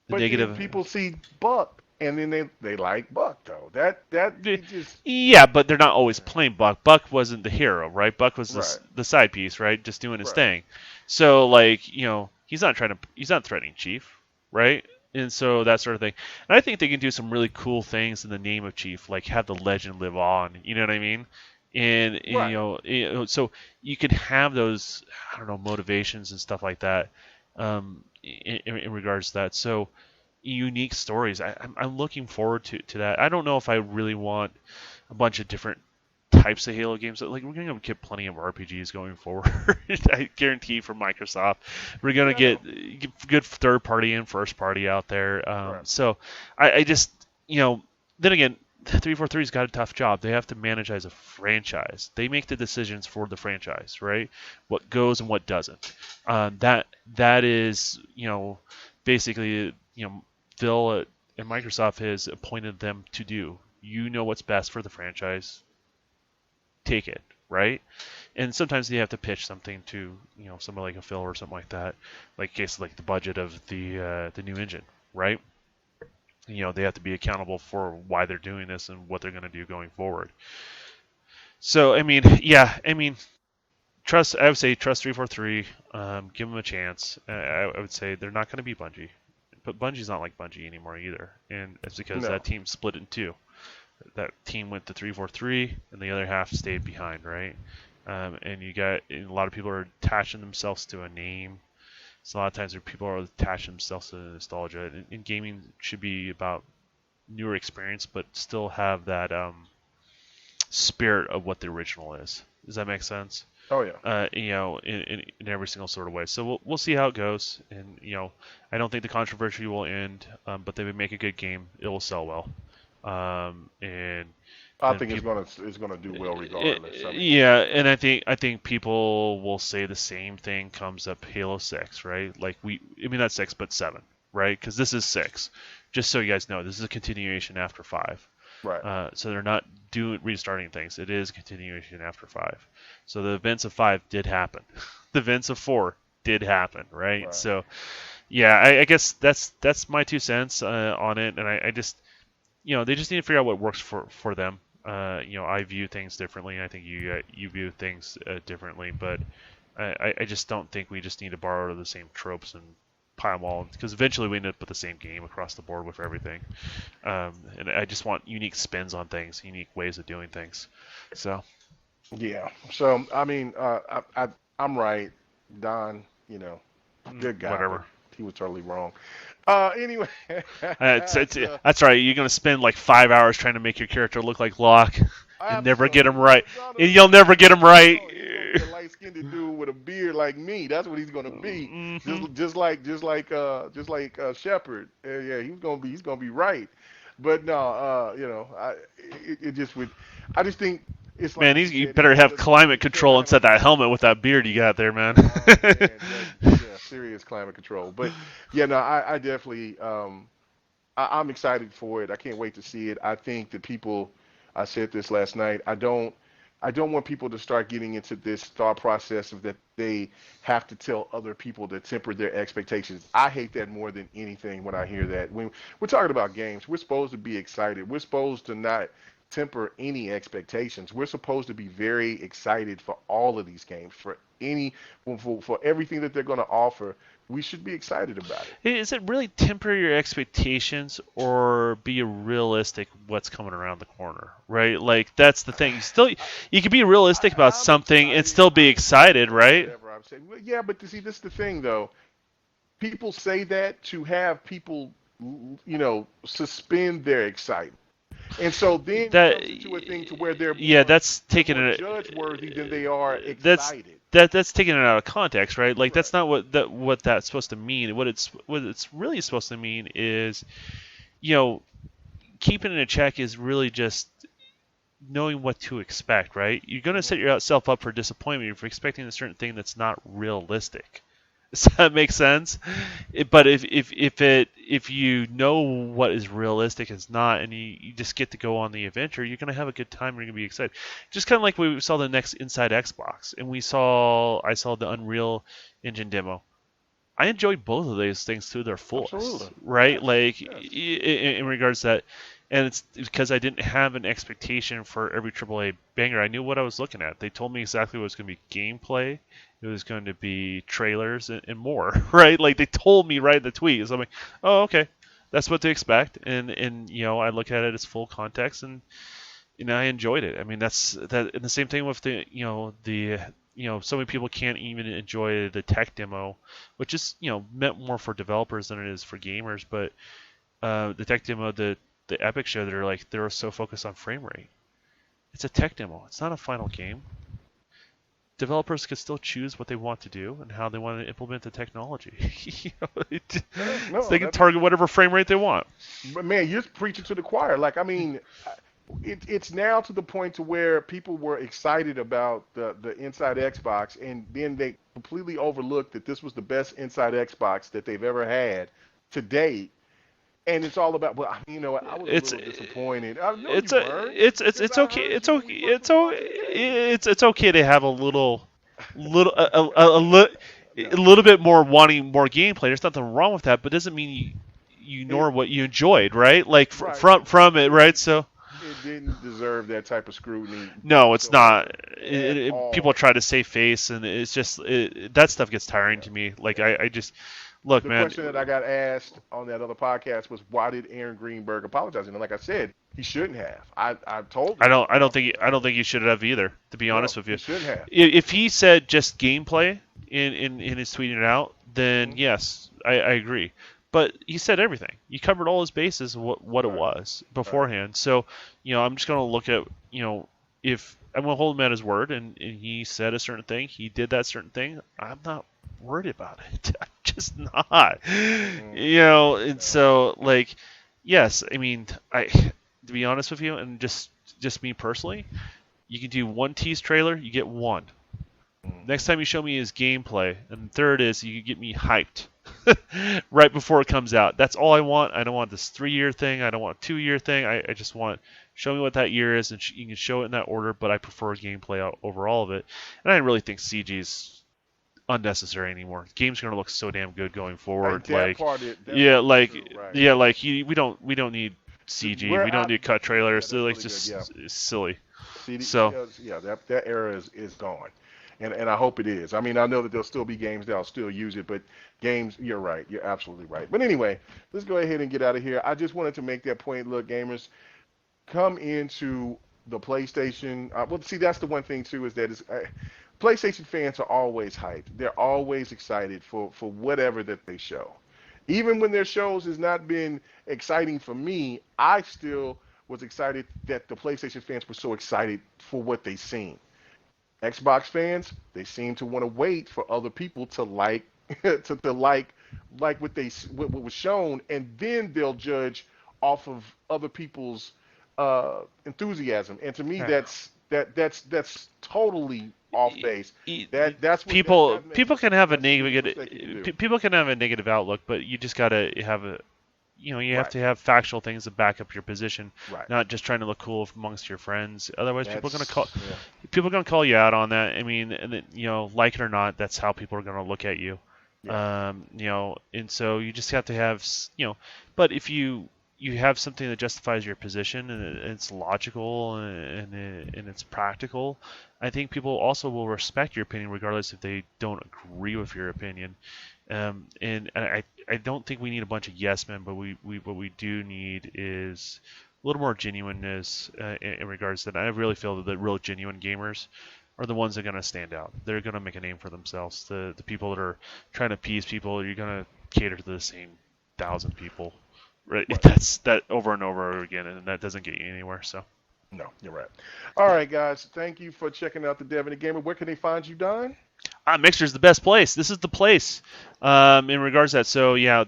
A: But then
B: negative.
A: people see Buck, and then they like Buck though. That it just
B: Yeah, but they're not always playing Buck. Buck wasn't the hero, right? Buck was
A: right.
B: the side piece, right? Just doing his
A: Right.
B: thing. So like, he's not threatening Chief, right? And so that sort of thing. And I think they can do some really cool things in the name of Chief, like have the legend live on. You know what I mean? And
A: Right.
B: so you can have those, I don't know, motivations and stuff like that, in regards to that. So unique stories. I'm looking forward to that. I don't know if I really want a bunch of different types of Halo games. Like we're gonna get plenty of RPGs going forward. I guarantee for Microsoft, we're gonna
A: Yeah, I know.
B: get good third party and first party out there.
A: Right.
B: So I just you know, then again, 343's got a tough job. They have to manage as a franchise. They make the decisions for the franchise, right? What goes and what doesn't. That is, basically, Phil and Microsoft has appointed them to do. You know what's best for the franchise. Take it, right? And sometimes they have to pitch something to, somebody like a Phil or something like that, like case like the budget of the new engine, right? They have to be accountable for why they're doing this and what they're going to do going forward. So I mean, yeah, I mean, trust. I would say trust 343. Give them a chance. I would say they're not going to be Bungie, but Bungie's not like Bungie anymore either, and it's because
A: No.
B: that team split in two. That team went to 343, and the other half stayed behind, right? And a lot of people are attaching themselves to a name. So a lot of times people are attaching themselves to the nostalgia, and gaming should be about newer experience, but still have that spirit of what the original is. Does that make sense?
A: Oh yeah.
B: In every single sort of way. So we'll see how it goes, and I don't think the controversy will end, but they would make a good game. It will sell well, and
A: I
B: then
A: think
B: people.
A: it's gonna do well regardless. I mean,
B: Yeah, and I think people will say the same thing comes up Halo 6, right? Like I mean not 6, but 7, right? Because this is 6. Just so you guys know, this is a continuation after 5.
A: right,
B: So they're not restarting things. It is a continuation after 5. So the events of 5 did happen. The events of 4 did happen, right?
A: right.
B: So yeah, I guess that's my 2 cents on it, and I just they just need to figure out what works for them. I view things differently. I think you view things differently, but I just don't think we just need to borrow the same tropes and pile them all because eventually we end up with the same game across the board with everything. And I just want unique spins on things, unique ways of doing things. So
A: Yeah. So I mean, I'm right, Don. Good guy, but
B: whatever.
A: he was totally wrong. Anyway, so,
B: That's right. You're gonna spend like 5 hours trying to make your character look like Locke and never get him right.
A: absolutely, Donald,
B: And you'll never get him right.
A: no, he's gonna be a light-skinned dude with a beard like me. That's what he's gonna be.
B: Hmm.
A: Just like Shepard. Yeah, he's gonna be right. But no, it just would. I just think it's like
B: Man,
A: you
B: you
A: said. He's
B: better
A: one
B: have
A: of those.
B: climate
A: You can't
B: control
A: have a.
B: inside that helmet with that beard you got there, man.
A: Oh man, yeah, serious climate control. But yeah, no, I definitely. I'm excited for it. I can't wait to see it. I think that people, I said this last night. I don't want people to start getting into this thought process of that they have to tell other people to temper their expectations. I hate that more than anything when I hear that. When we're talking about games, we're supposed to be excited. We're supposed to not temper any expectations. We're supposed to be very excited for all of these games, for everything that they're going to offer. We should be excited about it.
B: Is it really temper your expectations or be realistic what's coming around the corner, right? Like that's the thing. You can be realistic about
A: I'm
B: something and
A: excited.
B: still be
A: I'm
B: excited,
A: excited for
B: right?
A: whatever I'm saying. Well, yeah, but see, this is the thing, though. People say that to have people, suspend their excitement, and so then it
B: That
A: comes into a thing to where they're
B: yeah,
A: more
B: that's
A: they're
B: taking
A: more
B: it.
A: judge worthy than they are
B: That's
A: excited.
B: that's taking it out of context, right? Like
A: Right.
B: that's not what that's supposed to mean. What it's really supposed to mean is you know keeping it in check is really just knowing what to expect, right? You're going to
A: Hmm.
B: set yourself up for disappointment if you're expecting a certain thing that's not realistic. Does that make sense? But if you know what is realistic is not, and you just get to go on the adventure, you're gonna have a good time. You're gonna be excited. Just kind of like we saw the next Inside Xbox, and I saw the Unreal Engine demo. I enjoyed both of those things to their fullest,
A: Absolutely.
B: right?
A: Yes.
B: Like
A: Yes.
B: in regards to that, and it's because I didn't have an expectation for every AAA banger. I knew what I was looking at. They told me exactly what was going to be gameplay, it was going to be trailers and more, right? Like they told me right in the tweet. So I'm like, oh, okay, that's what to expect. And I look at it as full context, and I enjoyed it. I mean, that's that. And the same thing with so many people can't even enjoy the tech demo, which is meant more for developers than it is for gamers. But the tech demo, the Epic show, they're so focused on frame rate. It's a tech demo. It's not a final game. developers can still choose what they want to do and how they want to implement the technology. So
A: No,
B: they can target whatever frame rate they want.
A: but man, you're preaching to the choir. Like, I mean, it's now to the point to where people were excited about the Inside Xbox, and then they completely overlooked that this was the best Inside Xbox that they've ever had to date. And it's all about. Well, you know what? I was a
B: It's
A: little disappointed. I know
B: it's
A: you
B: a
A: weren't, because
B: it's
A: I
B: okay
A: heard
B: it's
A: you when
B: okay
A: we first
B: it's
A: was watching the game.
B: it's okay to have a little a
A: No,
B: little bit more wanting more gameplay. There's nothing wrong with that, but it doesn't mean you
A: it
B: ignore what you enjoyed, right? Like
A: right.
B: from it, right? So
A: It didn't deserve that type of scrutiny
B: no, it's not.
A: whatsoever at
B: People
A: all.
B: try to save face, and it's just that stuff gets tiring
A: Yeah,
B: to me. Like
A: yeah.
B: I just look,
A: The
B: man.
A: question that I got asked on that other podcast was, why did Aaron Greenberg apologize? And like I said, he shouldn't have. I told him,
B: I don't think you should have either. To be honest
A: no,
B: with you,
A: he shouldn't have.
B: if he said just gameplay in his tweeting it out, then
A: Hmm.
B: yes, I agree. But he said everything. He covered all his bases. What it
A: Right,
B: was
A: right.
B: beforehand. So I'm just gonna look at if I'm gonna hold him at his word, and he said a certain thing, he did that certain thing. I'm not worried about it. I'm just not.
A: Mm-mm.
B: And
A: No.
B: so like, yes, I mean, to be honest with you, and just me personally, you can do one tease trailer, you get one. Next
A: Mm-hmm.
B: time you show me his gameplay, and third is you can get me hyped right before it comes out. That's all I want. I don't want this 3 year thing. I don't want a 2 year thing. I just want show me what that year is, and you can show it in that order. But I prefer gameplay over all of it. And I really think CG is unnecessary anymore. Games are gonna look so damn good going forward.
A: That part is true, right?
B: We don't need CG.
A: Where
B: We don't
A: I
B: need cut
A: Yeah,
B: trailers. They're
A: that's
B: like
A: really good. Yeah.
B: just it's silly.
A: CD,
B: So
A: yeah, that era is gone, and I hope it is. I mean, I know that there'll still be games that'll still use it, but games, you're right, you're absolutely right. But anyway, let's go ahead and get out of here. I just wanted to make that point. Look, gamers, come into the PlayStation. Well, see, that's the one thing too, is that PlayStation fans are always hyped. They're always excited for whatever that they show. Even when their shows has not been exciting for me, I still was excited that the PlayStation fans were so excited for what they seen. Xbox fans, they seem to want to wait for other people to like to like what was shown, and then they'll judge off of other people's enthusiasm. And to me, that's totally off base. That's what
B: people can have a
A: that's the biggest mistake you can
B: negative
A: do.
B: people can have a negative outlook, but you just gotta have you have
A: Right,
B: to have factual things to back up your position,
A: right.
B: not just trying to look cool amongst your friends. Otherwise,
A: Yeah,
B: people are gonna call you out on that. I mean, and like it or not, that's how people are gonna look at you.
A: yeah.
B: And so you just have to have but if you have something that justifies your position, and it's logical, and it's practical, I think people also will respect your opinion regardless if they don't agree with your opinion. And I don't think we need a bunch of yes men, but what we do need is a little more genuineness in regards to that. I really feel that the real genuine gamers are the ones that are going to stand out. They're going to make a name for themselves. The people that are trying to appease people, you're going to cater to the same 1,000 people. Right?
A: Right.
B: That's that over and over again, and that doesn't get you anywhere. So,
A: No, you're right. All right, guys. Thank you for checking out the Devin the Gamer. Where can they find you, Don?
B: Mixer's the best place. This is the place. In regards to that, so yeah,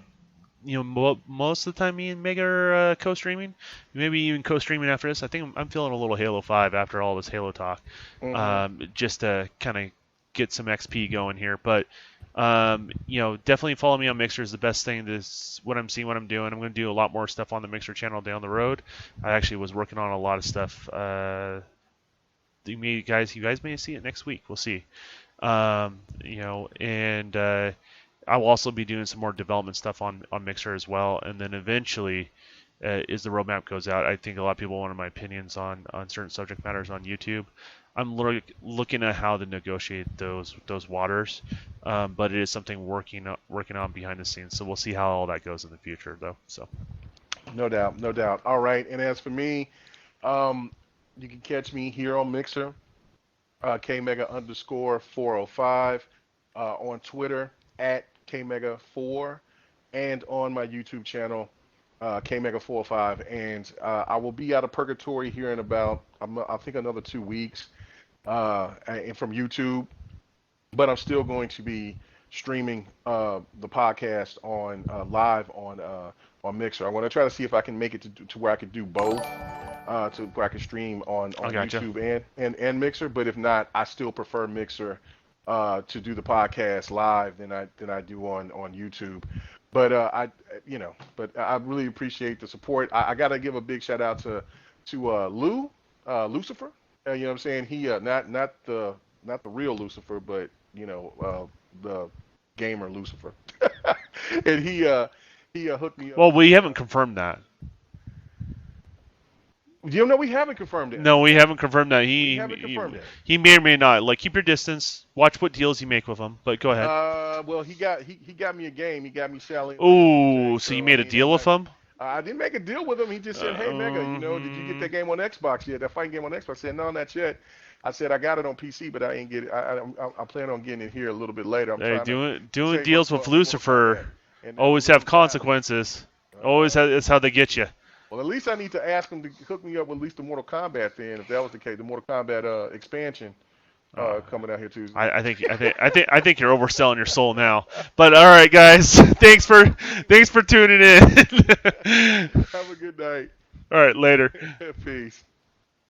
B: most of the time me and Mega are co-streaming. Maybe even co-streaming after this. I think I'm feeling a little Halo 5 after all this Halo talk.
A: Mm-hmm.
B: Just to kind of get some XP going here. But definitely follow me on Mixer is the best thing. This what I'm seeing, what I'm doing. I'm going to do a lot more stuff on the Mixer channel down the road. I actually was working on a lot of stuff. You guys may see it next week. We'll see. And I will also be doing some more development stuff on Mixer as well. And then eventually, as the roadmap goes out, I think a lot of people want my opinions on certain subject matters on YouTube. I'm looking at how to negotiate those waters, but it is something working on behind the scenes. So we'll see how all that goes in the future, though. So
A: No doubt, no doubt. All right. And as for me, um, you can catch me here on Mixer, KMega underscore 405, on Twitter at KMega4, and on my YouTube channel, KMega 405. And I will be out of purgatory here in about, I think, another 2 weeks, and from YouTube. but I'm still going to be streaming the podcast on live on Mixer. I want to try to see if I can make it to where I could do both, to where I can stream
B: I
A: on
B: gotcha.
A: YouTube and Mixer. But if not, I still prefer Mixer to do the podcast live than I do on YouTube. But but I really appreciate the support. I got to give a big shout out to Lou Lucifer. You know what I'm saying? He not the real Lucifer, but the gamer Lucifer. And he hooked me up
B: Well,
A: with
B: we
A: the.
B: haven't confirmed that.
A: You know, we haven't confirmed that.
B: No, we haven't confirmed that.
A: We haven't confirmed that.
B: He may or may not. Like, keep your distance. Watch what deals you make with him. But go ahead.
A: Well, he got me a game. He got me Shaolin Song
B: Oh,
A: today.
B: so you
A: So I
B: made a
A: mean, I'm
B: deal with
A: not.
B: him?
A: I didn't make a deal with him. He just said, "Hey, Mega, did you get that game on Xbox yet? That fighting game on Xbox?" I said, "No, not yet." I said, "I got it on PC, but I ain't get it. I plan on getting it here a little bit later. I'm
B: Hey,
A: trying to
B: doing
A: save up
B: deals with
A: for Mortal Kombat."
B: Lucifer
A: And
B: always
A: Lucifer
B: have
A: died.
B: consequences. Always
A: Uh,
B: that's how they get you.
A: well, at least I need to ask him to hook me up with at least the Mortal Kombat then, if that was the case. The Mortal Kombat expansion
B: Uh,
A: coming out here Tuesday.
B: I think you're overselling your soul now. But all right, guys, thanks for tuning in.
A: Have a good night.
B: All right, later.
A: Peace.